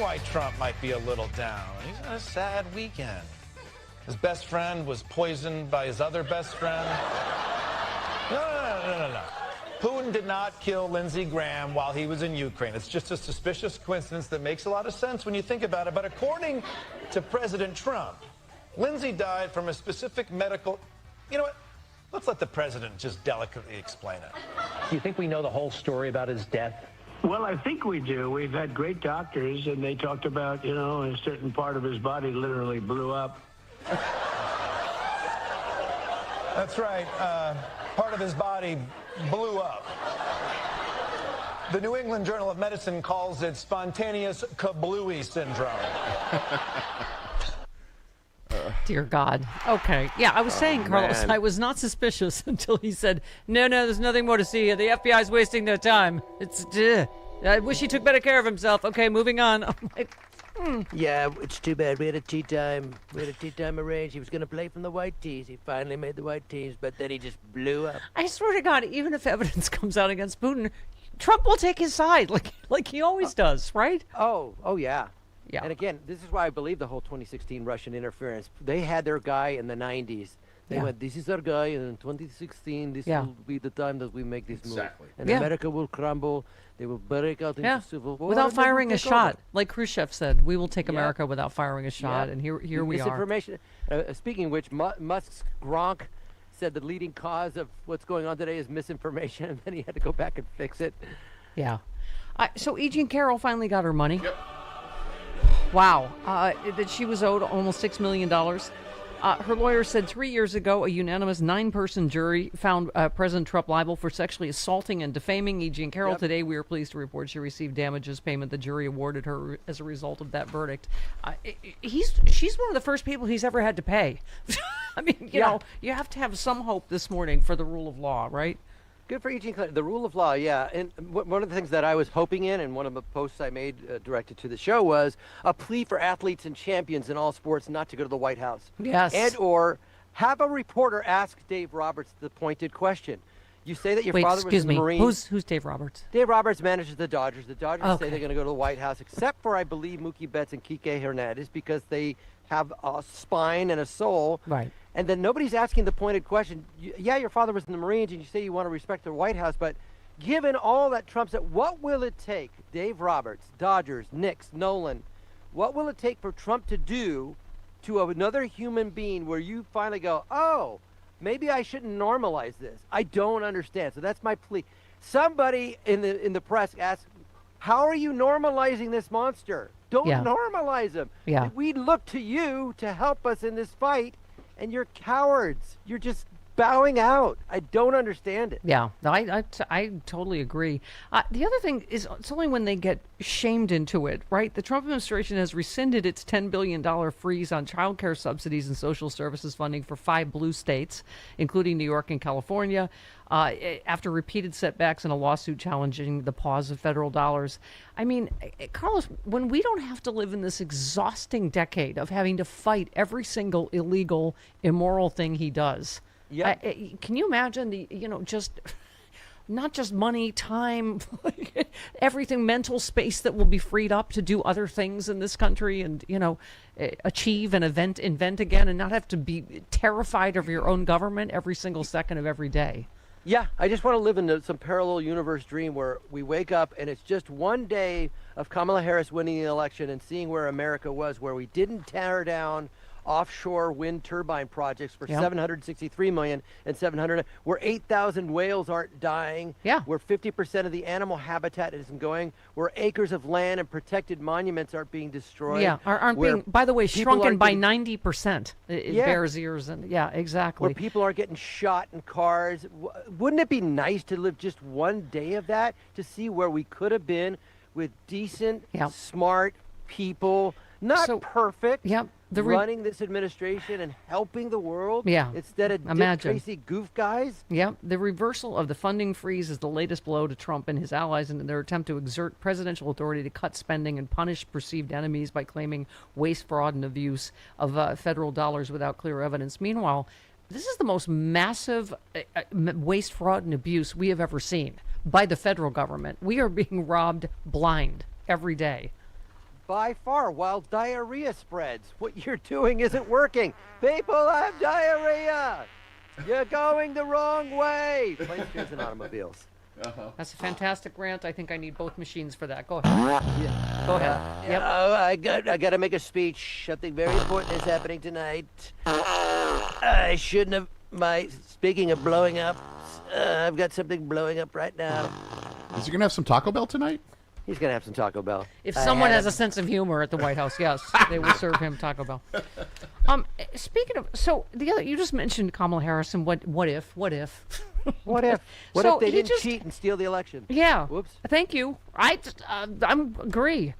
[SPEAKER 1] Why Trump might be a little down. He's had a sad weekend. His best friend was poisoned by his other best friend. No. Putin did not kill Lindsey Graham while he was in Ukraine. It's just a suspicious coincidence that makes a lot of sense when you think about it. But according to President Trump, Lindsey died from a specific medical... You know what? Let's let the president just delicately explain it.
[SPEAKER 12] Do you think we know the whole story about his death?
[SPEAKER 19] Well, I think we do. We've had great doctors, and they talked about, a certain part of his body literally blew up.
[SPEAKER 1] That's right. Part of his body blew up. The New England Journal of Medicine calls it spontaneous kablooey syndrome.
[SPEAKER 6] Dear God. Okay. Yeah, I was saying, Carlos,
[SPEAKER 20] man.
[SPEAKER 6] I was not suspicious until he said, no, there's nothing more to see here. The FBI's wasting their time. I wish he took better care of himself. Okay, moving on. I'm like,
[SPEAKER 16] Yeah, it's too bad. We had a tea time. Arranged. He was going to play from the white tees. He finally made the white tees, but then he just blew up.
[SPEAKER 6] I swear to God, even if evidence comes out against Putin, Trump will take his side like he always does, right?
[SPEAKER 16] Oh, yeah.
[SPEAKER 6] Yeah.
[SPEAKER 16] And again, this is why I believe the whole 2016 Russian interference. They had their guy in the 90s. They went, this is our guy, and in 2016, this will be the time that we make this move. And America will crumble. They will break out into civil war.
[SPEAKER 6] Without firing a shot. Like Khrushchev said, we will take America without firing a shot, and here we are.
[SPEAKER 16] Misinformation. Speaking of which, Musk's Gronk said the leading cause of what's going on today is misinformation, and then he had to go back and fix it.
[SPEAKER 6] Yeah. So E. Jean Carroll finally got her money. Yep. Wow. That she was owed almost $6 million. Her lawyer said 3 years ago, a unanimous 9-person jury found President Trump liable for sexually assaulting and defaming E. Jean Carroll. Today, we are pleased to report she received damages payment the jury awarded her as a result of that verdict. She's one of the first people he's ever had to pay. I mean, you know, you have to have some hope this morning for the rule of law, right?
[SPEAKER 16] Good for Eugene Clinton. The rule of law, yeah. And one of the things that I was hoping in, and one of the posts I made directed to the show, was a plea for athletes and champions in all sports not to go to the White House.
[SPEAKER 6] Yes.
[SPEAKER 16] And or have a reporter ask Dave Roberts the pointed question. You say that your father was in the Marines.
[SPEAKER 6] Who's Dave Roberts?
[SPEAKER 16] Dave Roberts manages the Dodgers. The Dodgers say they're going to go to the White House, except for, I believe, Mookie Betts and Kike Hernandez, because they have a spine and a soul.
[SPEAKER 6] Right.
[SPEAKER 16] And then nobody's asking the pointed question. Yeah, your father was in the Marines, and you say you want to respect the White House, but given all that Trump said, what will it take, Dave Roberts, Dodgers, Knicks, Nolan, what will it take for Trump to do to another human being where you finally go, oh, maybe I shouldn't normalize this? I don't understand. So that's my plea. Somebody in the press asks, how are you normalizing this monster? Don't normalize him.
[SPEAKER 6] Yeah.
[SPEAKER 16] We look to you to help us in this fight, and you're cowards. You're just bowing out. I don't understand it.
[SPEAKER 6] Yeah, I totally agree. The other thing is it's only when they get shamed into it, right? The Trump administration has rescinded its $10 billion freeze on child care subsidies and social services funding for 5 blue states, including New York and California, after repeated setbacks in a lawsuit challenging the pause of federal dollars. I mean, Carlos, when we don't have to live in this exhausting decade of having to fight every single illegal, immoral thing he does, can you imagine just not just money, time, everything, mental space that will be freed up to do other things in this country and, achieve and invent again and not have to be terrified of your own government every single second of every day.
[SPEAKER 16] Yeah, I just want to live in some parallel universe dream where we wake up and it's just one day of Kamala Harris winning the election and seeing where America was, where we didn't tear down offshore wind turbine projects for $763 million and $700, where 8,000 whales aren't dying, where 50% of the animal habitat isn't going, where acres of land and protected monuments aren't being destroyed.
[SPEAKER 6] Yeah, aren't being, by the way, shrunken by 90%. It bears years, and exactly.
[SPEAKER 16] Where people are getting shot in cars. Wouldn't it be nice to live just one day of that, to see where we could have been with decent, smart people, not perfect, running this administration and helping the world instead of Dick Tracy goof guys?
[SPEAKER 6] Yeah, the reversal of the funding freeze is the latest blow to Trump and his allies in their attempt to exert presidential authority to cut spending and punish perceived enemies by claiming waste, fraud, and abuse of federal dollars without clear evidence. Meanwhile, this is the most massive waste, fraud, and abuse we have ever seen by the federal government. We are being robbed blind every day.
[SPEAKER 16] By far, while diarrhea spreads. What you're doing isn't working. People have diarrhea. You're going the wrong way. Planes, trains, and automobiles.
[SPEAKER 6] That's a fantastic rant. I think I need both machines for that. Go ahead. Go ahead. Yep.
[SPEAKER 16] I got to make a speech. Something very important is happening tonight. I shouldn't have. Speaking of blowing up, I've got something blowing up right now.
[SPEAKER 7] Is he going to have some Taco Bell tonight?
[SPEAKER 16] He's going to have some Taco Bell.
[SPEAKER 6] If someone has a sense of humor at the White House, yes, they will serve him Taco Bell. Speaking of, you just mentioned Kamala Harris and what if?
[SPEAKER 16] What if? What if they didn't cheat and steal the election?
[SPEAKER 6] Yeah.
[SPEAKER 16] Whoops.
[SPEAKER 6] Thank you. I agree.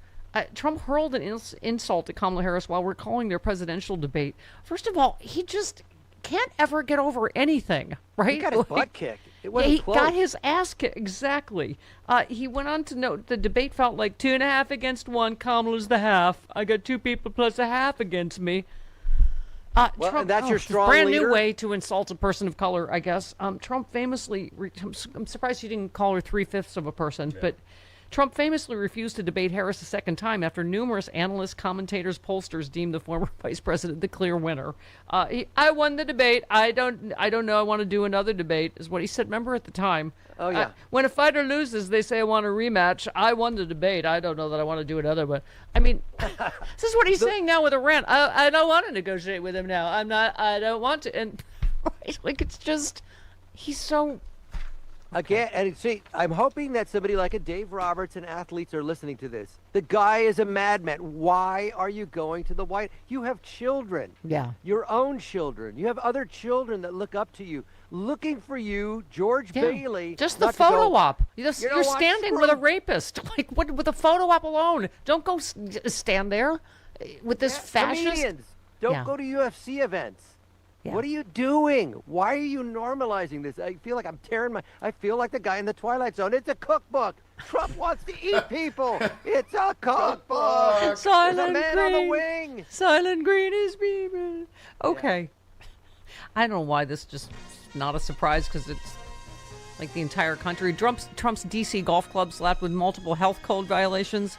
[SPEAKER 6] Trump hurled an insult at Kamala Harris while recalling their presidential debate. First of all, he just can't ever get over anything, right?
[SPEAKER 16] He got his butt kicked. It wasn't
[SPEAKER 6] he
[SPEAKER 16] close.
[SPEAKER 6] got his ass kicked, exactly. He went on to note the debate felt like 2.5 against 1. Kamala's the half. I got 2 people plus a half against me.
[SPEAKER 16] Well,
[SPEAKER 6] Trump,
[SPEAKER 16] that's your strong
[SPEAKER 6] brand
[SPEAKER 16] leader?
[SPEAKER 6] new way to insult a person of color, I guess. Trump famously, I'm surprised you didn't call her 3/5 of a person, but Trump famously refused to debate Harris a second time after numerous analysts, commentators, pollsters deemed the former vice president the clear winner. I won the debate. I don't know. I want to do another debate, is what he said. Remember at the time?
[SPEAKER 16] Oh, yeah.
[SPEAKER 6] When a fighter loses, they say, I want a rematch. I won the debate. I don't know that I want to do another, but I mean, this is what he's saying now with a rant. I don't want to negotiate with him now. I don't want to. And like, it's just, he's so...
[SPEAKER 16] Again, and see, I'm hoping that somebody like a Dave Roberts and athletes are listening to this. The guy is a madman. Why are you going to the White? You have children.
[SPEAKER 6] Yeah.
[SPEAKER 16] Your own children. You have other children that look up to you, looking for you, George Bailey.
[SPEAKER 6] Just the photo op. You're standing with a rapist. Like, what, with a photo op alone. Don't go stand there with this fascist.
[SPEAKER 16] Comedians. Don't go to UFC events. Yeah. What are you doing? Why are you normalizing this? I feel like I feel like the guy in the Twilight Zone. It's a cookbook. Trump wants to eat people. It's a cookbook.
[SPEAKER 6] Silent
[SPEAKER 16] There's a man
[SPEAKER 6] Green.
[SPEAKER 16] on the wing.
[SPEAKER 6] Silent Green is people. Okay. Yeah. I don't know why this just not a surprise, because it's like the entire country. Trump's DC golf club slapped with multiple health code violations.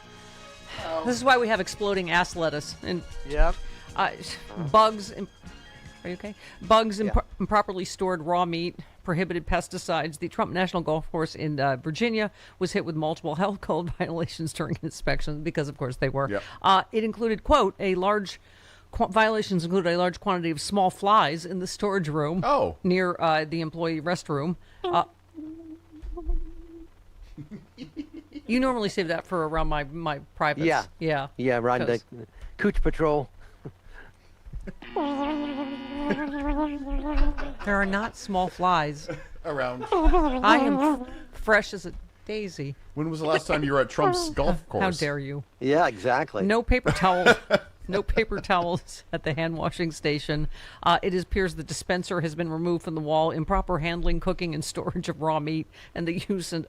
[SPEAKER 6] Oh. This is why we have exploding ass lettuce. And bugs... Are you okay? Bugs, improperly stored raw meat, prohibited pesticides. The Trump National Golf Course in Virginia was hit with multiple health code violations during inspection, because, of course, they were. Yep. It included, quote, violations included a large quantity of small flies in the storage room near the employee restroom. You normally save that for around my privates.
[SPEAKER 16] Yeah, around the Cooch Patrol.
[SPEAKER 6] There are not small flies
[SPEAKER 7] around.
[SPEAKER 6] I am fresh as a daisy.
[SPEAKER 7] When was the last time you were at Trump's golf course?
[SPEAKER 6] How dare you?
[SPEAKER 16] Yeah, exactly.
[SPEAKER 6] No paper towels. No paper towels at the hand washing station. It appears the dispenser has been removed from the wall. Improper handling, cooking, and storage of raw meat, and the use and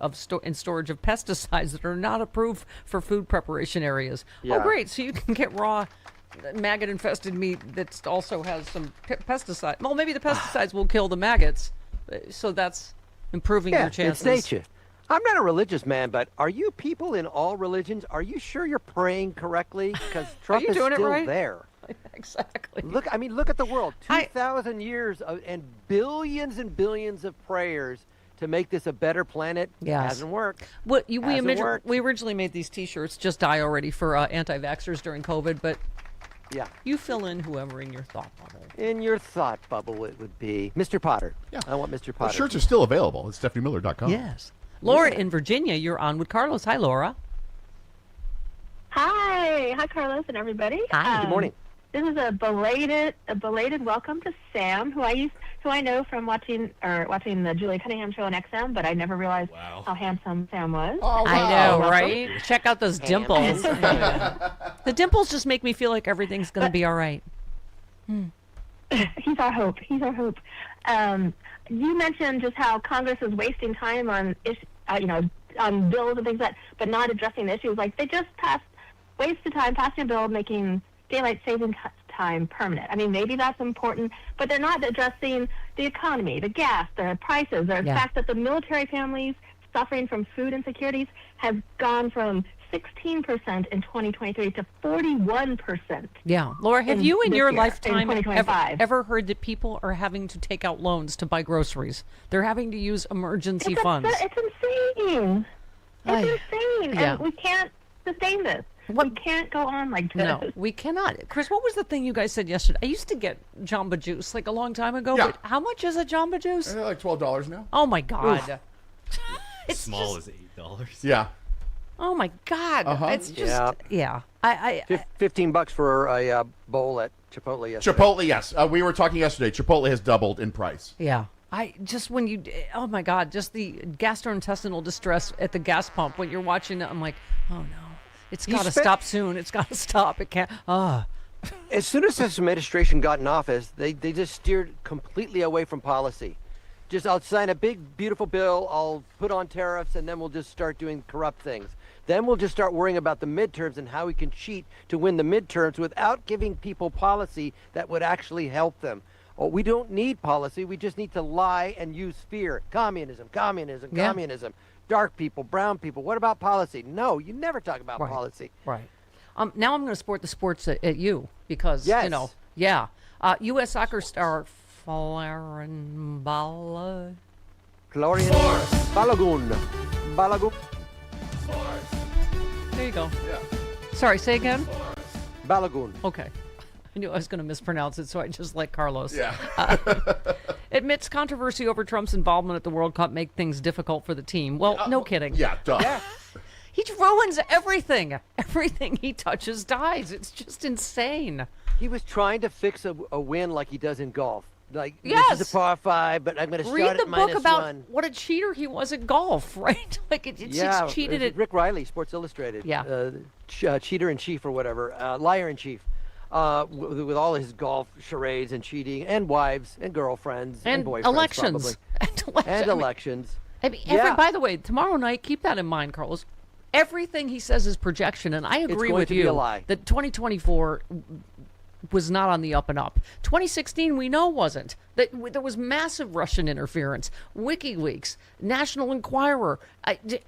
[SPEAKER 6] storage of pesticides that are not approved for food preparation areas. Yeah. Oh, great! So you can get raw, maggot-infested meat that also has some pesticide. Well, maybe the pesticides will kill the maggots. So that's improving your chances.
[SPEAKER 16] It's nature. I'm not a religious man, but are you people in all religions? Are you sure you're praying correctly? Because Trump is still there.
[SPEAKER 6] Exactly.
[SPEAKER 16] Look at the world. 2,000 years and billions of prayers to make this a better planet. Hasn't worked.
[SPEAKER 6] We originally made these T-shirts, just die already, for anti-vaxxers during COVID, but you fill in whoever in your thought bubble.
[SPEAKER 16] In your thought bubble, it would be Mr. Potter. Yeah. I want Mr. Potter.
[SPEAKER 7] The shirts are still available at StephanieMiller.com.
[SPEAKER 6] Yes. Laura in Virginia, you're on with Carlos. Hi, Laura.
[SPEAKER 3] Hi, Carlos and everybody.
[SPEAKER 6] Hi. Good morning.
[SPEAKER 3] This is a belated welcome to Sam, who I know from watching the Julie Cunningham show on XM, but I never realized how handsome Sam was.
[SPEAKER 6] Oh, wow. I know, right? Check out those dimples. The dimples just make me feel like everything's going to be all right.
[SPEAKER 3] He's our hope. You mentioned just how Congress is wasting time on on bills and things but not addressing the issues. Like they just wasted time passing a bill making daylight saving time permanent. I mean, maybe that's important, but they're not addressing the economy, the gas, the prices, or the fact that the military families suffering from food insecurities have gone from 16% in 2023 to 41%.
[SPEAKER 6] Yeah. Laura, have you in your lifetime ever heard that people are having to take out loans to buy groceries? They're having to use emergency funds.
[SPEAKER 3] It's insane. It's insane. And we can't sustain this. We can't go on like this.
[SPEAKER 6] No, we cannot. Chris, what was the thing you guys said yesterday? I used to get Jamba Juice like a long time ago, but how much is a Jamba Juice?
[SPEAKER 7] Like $12 now.
[SPEAKER 6] Oh, my God.
[SPEAKER 2] It's small as $8.
[SPEAKER 7] Yeah.
[SPEAKER 6] Oh, my God. It's just,
[SPEAKER 16] $15 for a bowl at Chipotle yesterday.
[SPEAKER 7] Chipotle, yes. We were talking yesterday. Chipotle has doubled in price.
[SPEAKER 6] Yeah. Oh, my God, just the gastrointestinal distress at the gas pump when you're watching it, I'm like, oh, no. It's got to stop soon. It's got to stop. It can't.
[SPEAKER 16] As soon as this administration got in office, they just steered completely away from policy. Just, I'll sign a big, beautiful bill, I'll put on tariffs, and then we'll just start doing corrupt things. Then we'll just start worrying about the midterms and how we can cheat to win the midterms without giving people policy that would actually help them. Oh, we don't need policy. We just need to lie and use fear. Communism. Dark people, brown people. What about policy? No, you never talk about policy.
[SPEAKER 6] Right. Now I'm going to sport the sports at you because, U.S. soccer star Florian Balogun. There you go. Yeah. Sorry, say again?
[SPEAKER 16] Balogun.
[SPEAKER 6] Okay. I knew I was going to mispronounce it, so I just like Carlos.
[SPEAKER 7] Yeah.
[SPEAKER 6] Admits controversy over Trump's involvement at the World Cup make things difficult for the team. Well, no kidding.
[SPEAKER 7] Yeah, duh. Yeah.
[SPEAKER 6] He ruins everything. Everything he touches dies. It's just insane.
[SPEAKER 16] He was trying to fix a win like he does in golf. Like, this is a par 5, but I'm going to start
[SPEAKER 6] Read the
[SPEAKER 16] at -1.
[SPEAKER 6] book about what a cheater he was at golf, right? Like, it's cheated at...
[SPEAKER 16] Rick Riley, Sports Illustrated.
[SPEAKER 6] Yeah.
[SPEAKER 16] Cheater in chief or whatever. Liar in chief. With all his golf charades and cheating and wives and girlfriends and boyfriends.
[SPEAKER 6] Elections.
[SPEAKER 16] And elections.
[SPEAKER 6] I mean, by the way, tomorrow night, keep that in mind, Carlos. Everything he says is projection, and I agree with you
[SPEAKER 16] be a lie.
[SPEAKER 6] that 2024 was not on the up and up. 2016, we know wasn't. There was massive Russian interference, WikiLeaks, National Enquirer,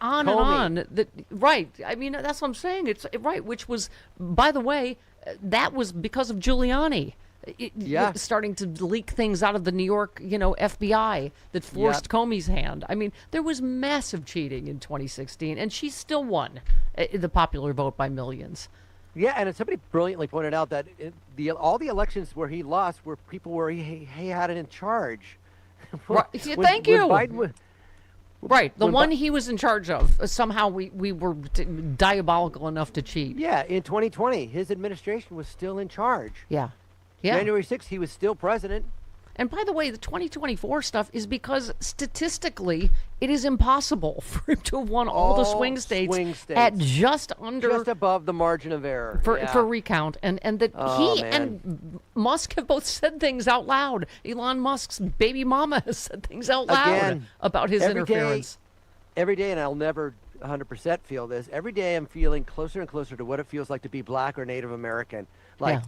[SPEAKER 6] on and on. Right. I mean, that's what I'm saying. It's right, which was, by the way, that was because of Giuliani. Starting to leak things out of the New York, FBI that forced Comey's hand. I mean, there was massive cheating in 2016, and she still won the popular vote by millions.
[SPEAKER 16] Yeah, and somebody brilliantly pointed out that all the elections where he lost were people where he had it in charge.
[SPEAKER 6] Right. Thank you. Right, the one he was in charge of. Somehow we were diabolical enough to cheat.
[SPEAKER 16] Yeah, in 2020, his administration was still in charge.
[SPEAKER 6] Yeah.
[SPEAKER 16] January 6th, he was still president.
[SPEAKER 6] And by the way, the 2024 stuff is because statistically, it is impossible for him to have won all the swing states at just
[SPEAKER 16] above the margin of error
[SPEAKER 6] for recount, and that and Musk have both said things out loud. Elon Musk's baby mama has said things out loud about his interference.
[SPEAKER 16] Every day, and I'll never 100% feel this. Every day, I'm feeling closer and closer to what it feels like to be black or Native American. Like,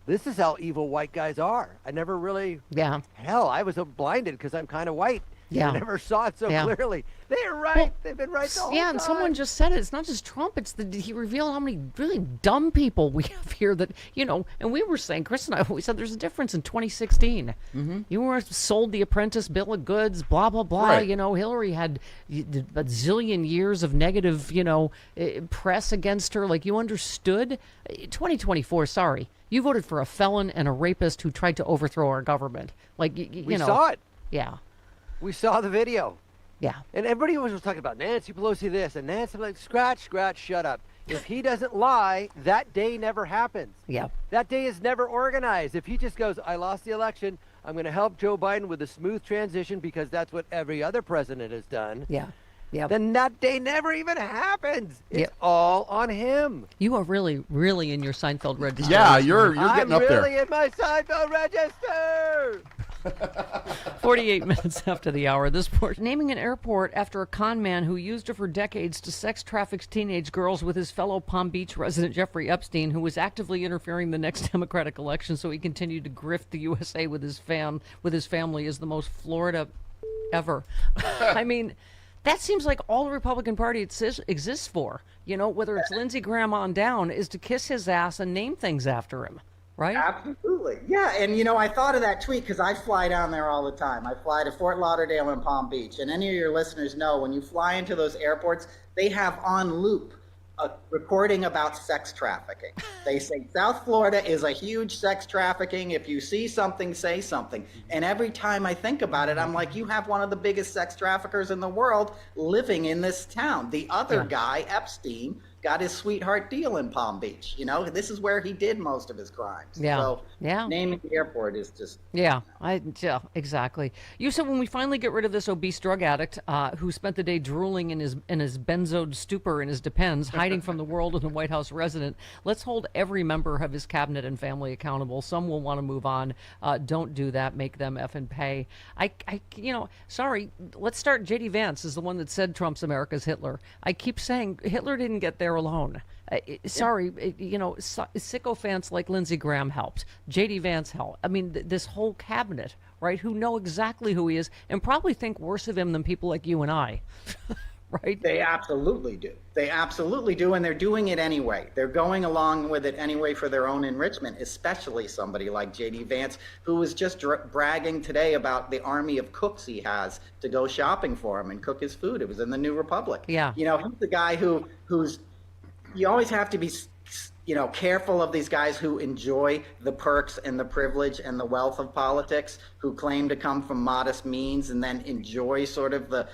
[SPEAKER 16] this is how evil white guys are. I never really...
[SPEAKER 6] Yeah.
[SPEAKER 16] Hell, I was so blinded because I'm kind of white.
[SPEAKER 6] Yeah.
[SPEAKER 16] They never saw it so
[SPEAKER 6] Yeah.
[SPEAKER 16] clearly. They're right.
[SPEAKER 6] Well,
[SPEAKER 16] They've been right the whole
[SPEAKER 6] yeah,
[SPEAKER 16] time.
[SPEAKER 6] and someone just said it. It's not just Trump. It's he revealed how many really dumb people we have here that, and we were saying, Chris and I, we said there's a difference in 2016.
[SPEAKER 7] Mm-hmm.
[SPEAKER 6] You were sold the apprentice bill of goods, blah, blah, blah.
[SPEAKER 7] Right.
[SPEAKER 6] Hillary had a zillion years of negative, press against her. Like, you understood. 2024, sorry. You voted for a felon and a rapist who tried to overthrow our government. Like,
[SPEAKER 16] We saw it.
[SPEAKER 6] Yeah.
[SPEAKER 16] We saw the video.
[SPEAKER 6] Yeah.
[SPEAKER 16] And everybody was talking about Nancy Pelosi this and Nancy, like, scratch, shut up. If he doesn't lie, that day never happens.
[SPEAKER 6] Yeah.
[SPEAKER 16] That day is never organized. If he just goes, I lost the election, I'm going to help Joe Biden with a smooth transition because that's what every other president has done.
[SPEAKER 6] Yeah. Yeah.
[SPEAKER 16] Then that day never even happens. It's
[SPEAKER 6] Yep.
[SPEAKER 16] all on him.
[SPEAKER 6] You are really, really in your Seinfeld register.
[SPEAKER 7] Yeah, you're getting up there.
[SPEAKER 16] I'm really in my Seinfeld register.
[SPEAKER 6] 48 minutes after the hour. This port naming an airport after a con man who used her for decades to sex traffic teenage girls with his fellow Palm Beach resident Jeffrey Epstein, who was actively interfering in the next Democratic election so he continued to grift the USA with his family, is the most Florida ever. I mean, that seems like all the Republican Party exists for. Whether it's Lindsey Graham on down, is to kiss his ass and name things after him. Right?
[SPEAKER 9] Absolutely. Yeah. And, I thought of that tweet because I fly down there all the time. I fly to Fort Lauderdale and Palm Beach. And any of your listeners know when you fly into those airports, they have on loop a recording about sex trafficking. They say South Florida is a huge sex trafficking. If you see something, say something. And every time I think about it, I'm like, you have one of the biggest sex traffickers in the world living in this town. The other guy, Epstein, got his sweetheart deal in Palm Beach. This is where he did most of his crimes.
[SPEAKER 6] Yeah.
[SPEAKER 9] So
[SPEAKER 6] yeah.
[SPEAKER 9] naming the airport is just...
[SPEAKER 6] Yeah, exactly. You said when we finally get rid of this obese drug addict who spent the day drooling in his benzoed stupor in his Depends, hiding from the world and the White House resident, let's hold every member of his cabinet and family accountable. Some will want to move on. Don't do that. Make them effing pay. Sorry, let's start. J.D. Vance is the one that said Trump's America's Hitler. I keep saying Hitler didn't get there alone. Sycophants like Lindsey Graham helped. J.D. Vance helped. I mean, this whole cabinet, right, who know exactly who he is and probably think worse of him than people like you and I. Right?
[SPEAKER 9] They absolutely do. And they're doing it anyway. They're going along with it anyway for their own enrichment, especially somebody like J.D. Vance, who was just bragging today about the army of cooks he has to go shopping for him and cook his food. It was in the New Republic.
[SPEAKER 6] Yeah.
[SPEAKER 9] He's the guy who's you always have to be careful of these guys who enjoy the perks and the privilege and the wealth of politics, who claim to come from modest means and then enjoy sort of the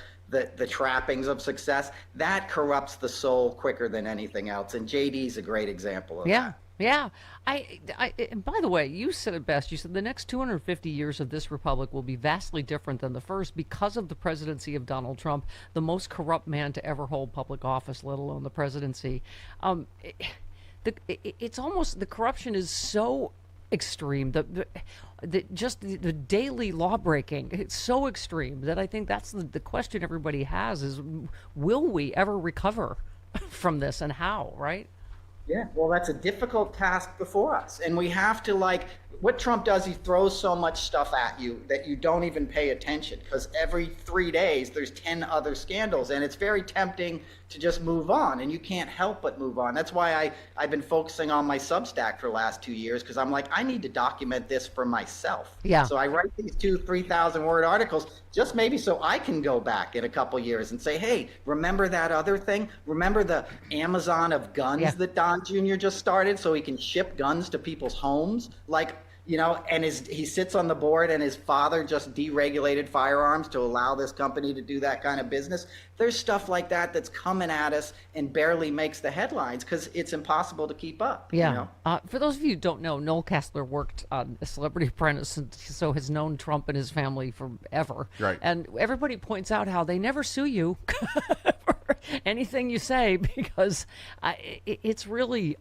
[SPEAKER 9] trappings of success. That corrupts the soul quicker than anything else. And JD's a great example of that.
[SPEAKER 6] Yeah. And by the way, you said it best. You said the next 250 years of this republic will be vastly different than the first because of the presidency of Donald Trump, the most corrupt man to ever hold public office, let alone the presidency. It's almost, the corruption is so extreme, the daily law breaking, it's so extreme that I think that's the question everybody has is, will we ever recover from this, and how, right?
[SPEAKER 9] Yeah, well, that's a difficult task before us. And we have to, what Trump does, he throws so much stuff at you that you don't even pay attention, because every 3 days there's 10 other scandals, and it's very tempting to just move on, and you can't help but move on. That's why I've been focusing on my Substack for the last 2 years, because I'm like, I need to document this for myself.
[SPEAKER 6] Yeah.
[SPEAKER 9] So I write these 3,000 word articles just maybe so I can go back in a couple years and say, hey, remember that other thing? Remember the Amazon of guns that Don Jr. just started so he can ship guns to people's homes? And he sits on the board, and his father just deregulated firearms to allow this company to do that kind of business. There's stuff like that that's coming at us and barely makes the headlines because it's impossible to keep up.
[SPEAKER 6] Yeah. For those of you who don't know, Noel Kessler worked on Celebrity Apprentice, and so has known Trump and his family forever.
[SPEAKER 7] Right.
[SPEAKER 6] And everybody points out how they never sue you anything you say, because it's really.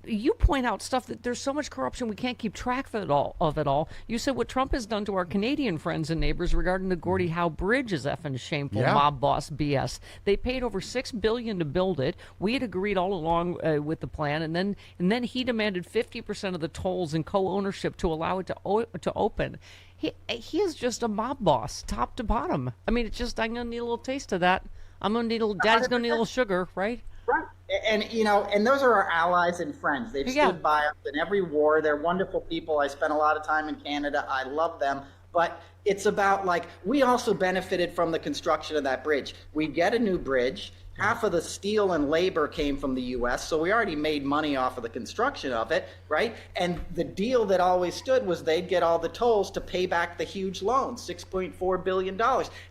[SPEAKER 6] You point out stuff that there's so much corruption we can't keep track of it all. You said what Trump has done to our Canadian friends and neighbors regarding the Gordie Howe Bridge is effing shameful mob boss BS. They paid over $6 billion to build it. We had agreed all along with the plan, and then he demanded 50% of the tolls and co-ownership to allow it to open. He is just a mob boss, top to bottom. I mean, it's just, I'm gonna need a little taste of that. Daddy's gonna need a little sugar, right?
[SPEAKER 9] Right. And, and those are our allies and friends. They've stood by us in every war. They're wonderful people. I spent a lot of time in Canada. I love them. But it's about, we also benefited from the construction of that bridge. We get a new bridge. Half of the steel and labor came from the U.S., so we already made money off of the construction of it, right? And the deal that always stood was they'd get all the tolls to pay back the huge loan, $6.4 billion.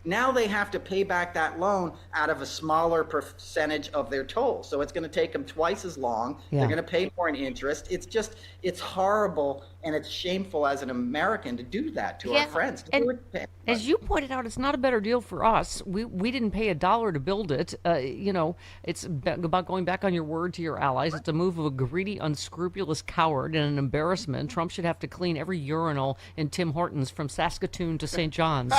[SPEAKER 9] Now they have to pay back that loan out of a smaller percentage of their tolls. So it's going to take them twice as long. Yeah. They're going to pay more in interest. It's horrible, and it's shameful as an American to do that to our friends.
[SPEAKER 6] As you pointed out, it's not a better deal for us. We didn't pay $1 to build it. It's about going back on your word to your allies. It's a move of a greedy, unscrupulous coward and an embarrassment. Trump should have to clean every urinal in Tim Hortons from Saskatoon to St. John's.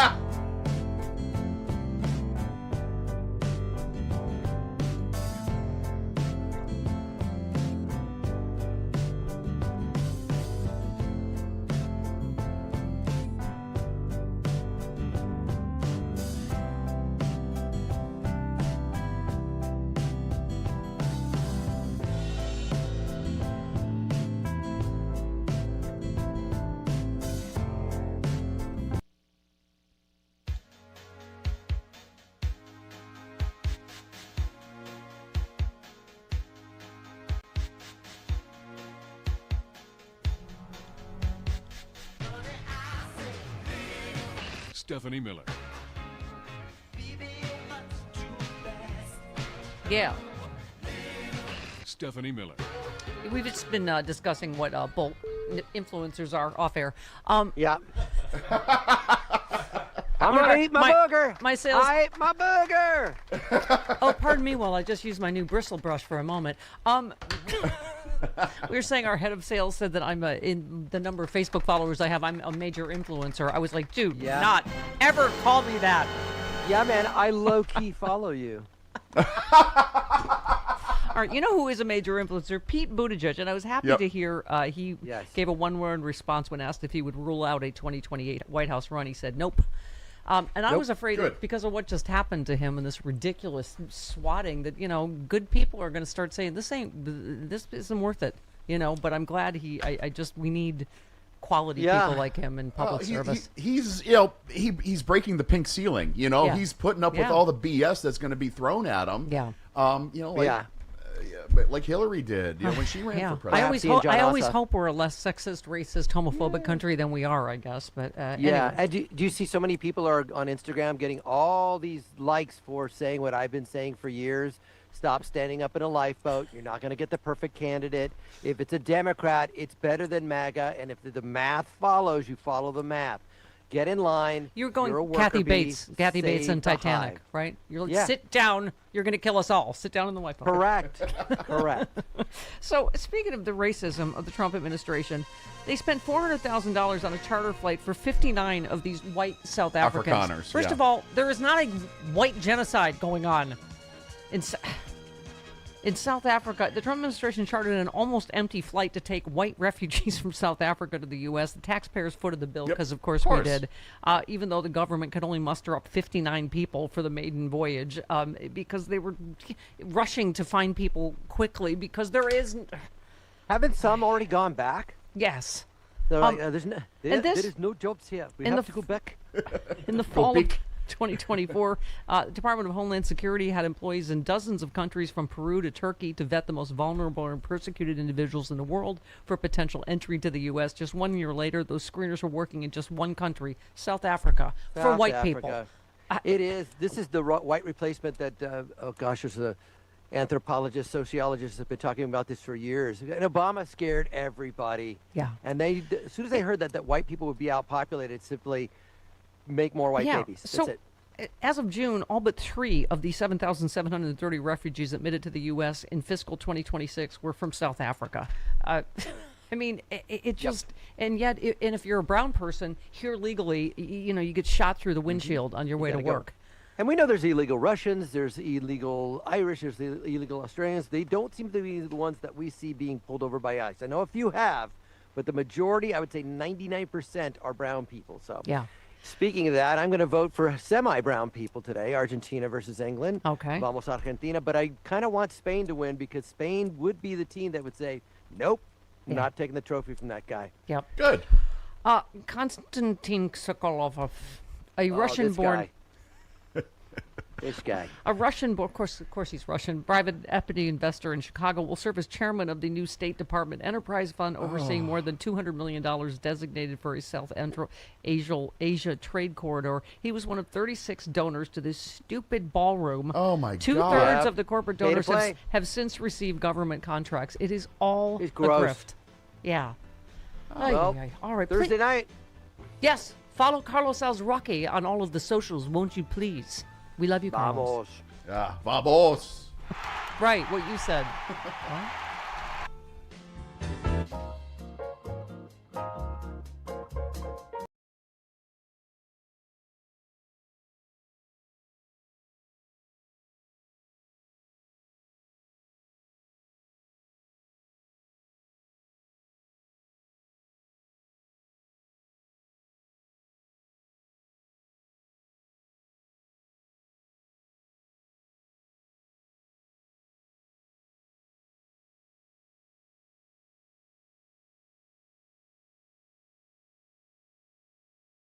[SPEAKER 21] Stephanie Miller.
[SPEAKER 6] Yeah.
[SPEAKER 21] Stephanie Miller.
[SPEAKER 6] We've just been discussing what both influencers are off air.
[SPEAKER 16] Yeah. I'm going to eat my booger. I ate my booger.
[SPEAKER 6] Oh, pardon me while I just use my new bristle brush for a moment. We were saying our head of sales said that I'm in the number of Facebook followers I have, I'm a major influencer. I was like, dude, not ever call me that.
[SPEAKER 16] Yeah, man, I low-key follow you.
[SPEAKER 6] All right, you know who is a major influencer? Pete Buttigieg, and I was happy to hear he gave a one-word response when asked if he would rule out a 2028 White House run. He said, nope. And I was afraid because of what just happened to him and this ridiculous swatting that, good people are going to start saying, this isn't worth it, but I'm glad we need quality people like him in public service.
[SPEAKER 7] He's breaking the pink ceiling, he's putting up with all the BS that's going to be thrown at him. Like Hillary did when she ran for president.
[SPEAKER 6] I always hope we're a less sexist, racist, homophobic country than we are, I guess. But anyway.
[SPEAKER 16] And do you see so many people are on Instagram getting all these likes for saying what I've been saying for years? Stop standing up in a lifeboat. You're not going to get the perfect candidate. If it's a Democrat, it's better than MAGA. And if the math follows, you follow the math. Get in line.
[SPEAKER 6] You're going Kathy Bates and Titanic, right? You're like, sit down. You're going to kill us all. Sit down in the White House.
[SPEAKER 16] Correct. Correct.
[SPEAKER 6] So speaking of the racism of the Trump administration, they spent $400,000 on a charter flight for 59 of these white South Africans.
[SPEAKER 7] Afrikaners,
[SPEAKER 6] First of all, there is not a white genocide going on in South Africa. The Trump administration chartered an almost empty flight to take white refugees from South Africa to the U.S. The taxpayers footed the bill because, of course, we did, even though the government could only muster up 59 people for the maiden voyage because they were rushing to find people quickly because there isn't...
[SPEAKER 16] Haven't some already gone back?
[SPEAKER 6] Yes.
[SPEAKER 16] So, there is no jobs here. We have to go back.
[SPEAKER 6] In the fall of 2024, the Department of Homeland Security had employees in dozens of countries from Peru to Turkey to vet the most vulnerable and persecuted individuals in the world for potential entry to the U.S. Just 1 year later, those screeners were working in just one country, South Africa, for white people.
[SPEAKER 16] It is. This is the white replacement that, there's a anthropologists, sociologists have been talking about this for years. And Obama scared everybody.
[SPEAKER 6] Yeah.
[SPEAKER 16] And as soon as they heard that white people would be outpopulated, simply make more white babies. That's it.
[SPEAKER 6] as of June, all but 3 of the 7,730 refugees admitted to the U.S. in fiscal 2026 were from South Africa. I mean, it just, and yet, and if you're a brown person here legally, you get shot through the windshield on your way to work.
[SPEAKER 16] And we know there's illegal Russians, there's illegal Irish, there's illegal Australians. They don't seem to be the ones that we see being pulled over by ICE. I know a few have, but the majority, I would say 99%, are brown people. So
[SPEAKER 6] yeah.
[SPEAKER 16] Speaking of that, I'm going to vote for semi-brown people today, Argentina versus England.
[SPEAKER 6] Okay.
[SPEAKER 16] Vamos Argentina. But I kind of want Spain to win because Spain would be the team that would say, nope, not taking the trophy from that guy.
[SPEAKER 6] Yep.
[SPEAKER 7] Good.
[SPEAKER 6] Konstantin Sokolov, a Russian-born...
[SPEAKER 16] This guy.
[SPEAKER 6] A Russian, of course he's Russian, private equity investor in Chicago will serve as chairman of the new State Department Enterprise Fund, overseeing more than $200 million designated for a South Asia trade corridor. He was one of 36 donors to this stupid ballroom.
[SPEAKER 7] Oh, my God.
[SPEAKER 6] 2/3 of the corporate donors have since received government contracts. It is all a grift. Yeah.
[SPEAKER 16] Well,
[SPEAKER 6] all right.
[SPEAKER 16] Thursday night.
[SPEAKER 6] Yes. Follow Carlos Alzraqui on all of the socials, won't you please? We love you, Carlos.
[SPEAKER 16] Vamos.
[SPEAKER 7] Yeah, vamos.
[SPEAKER 6] Right, what you said. What?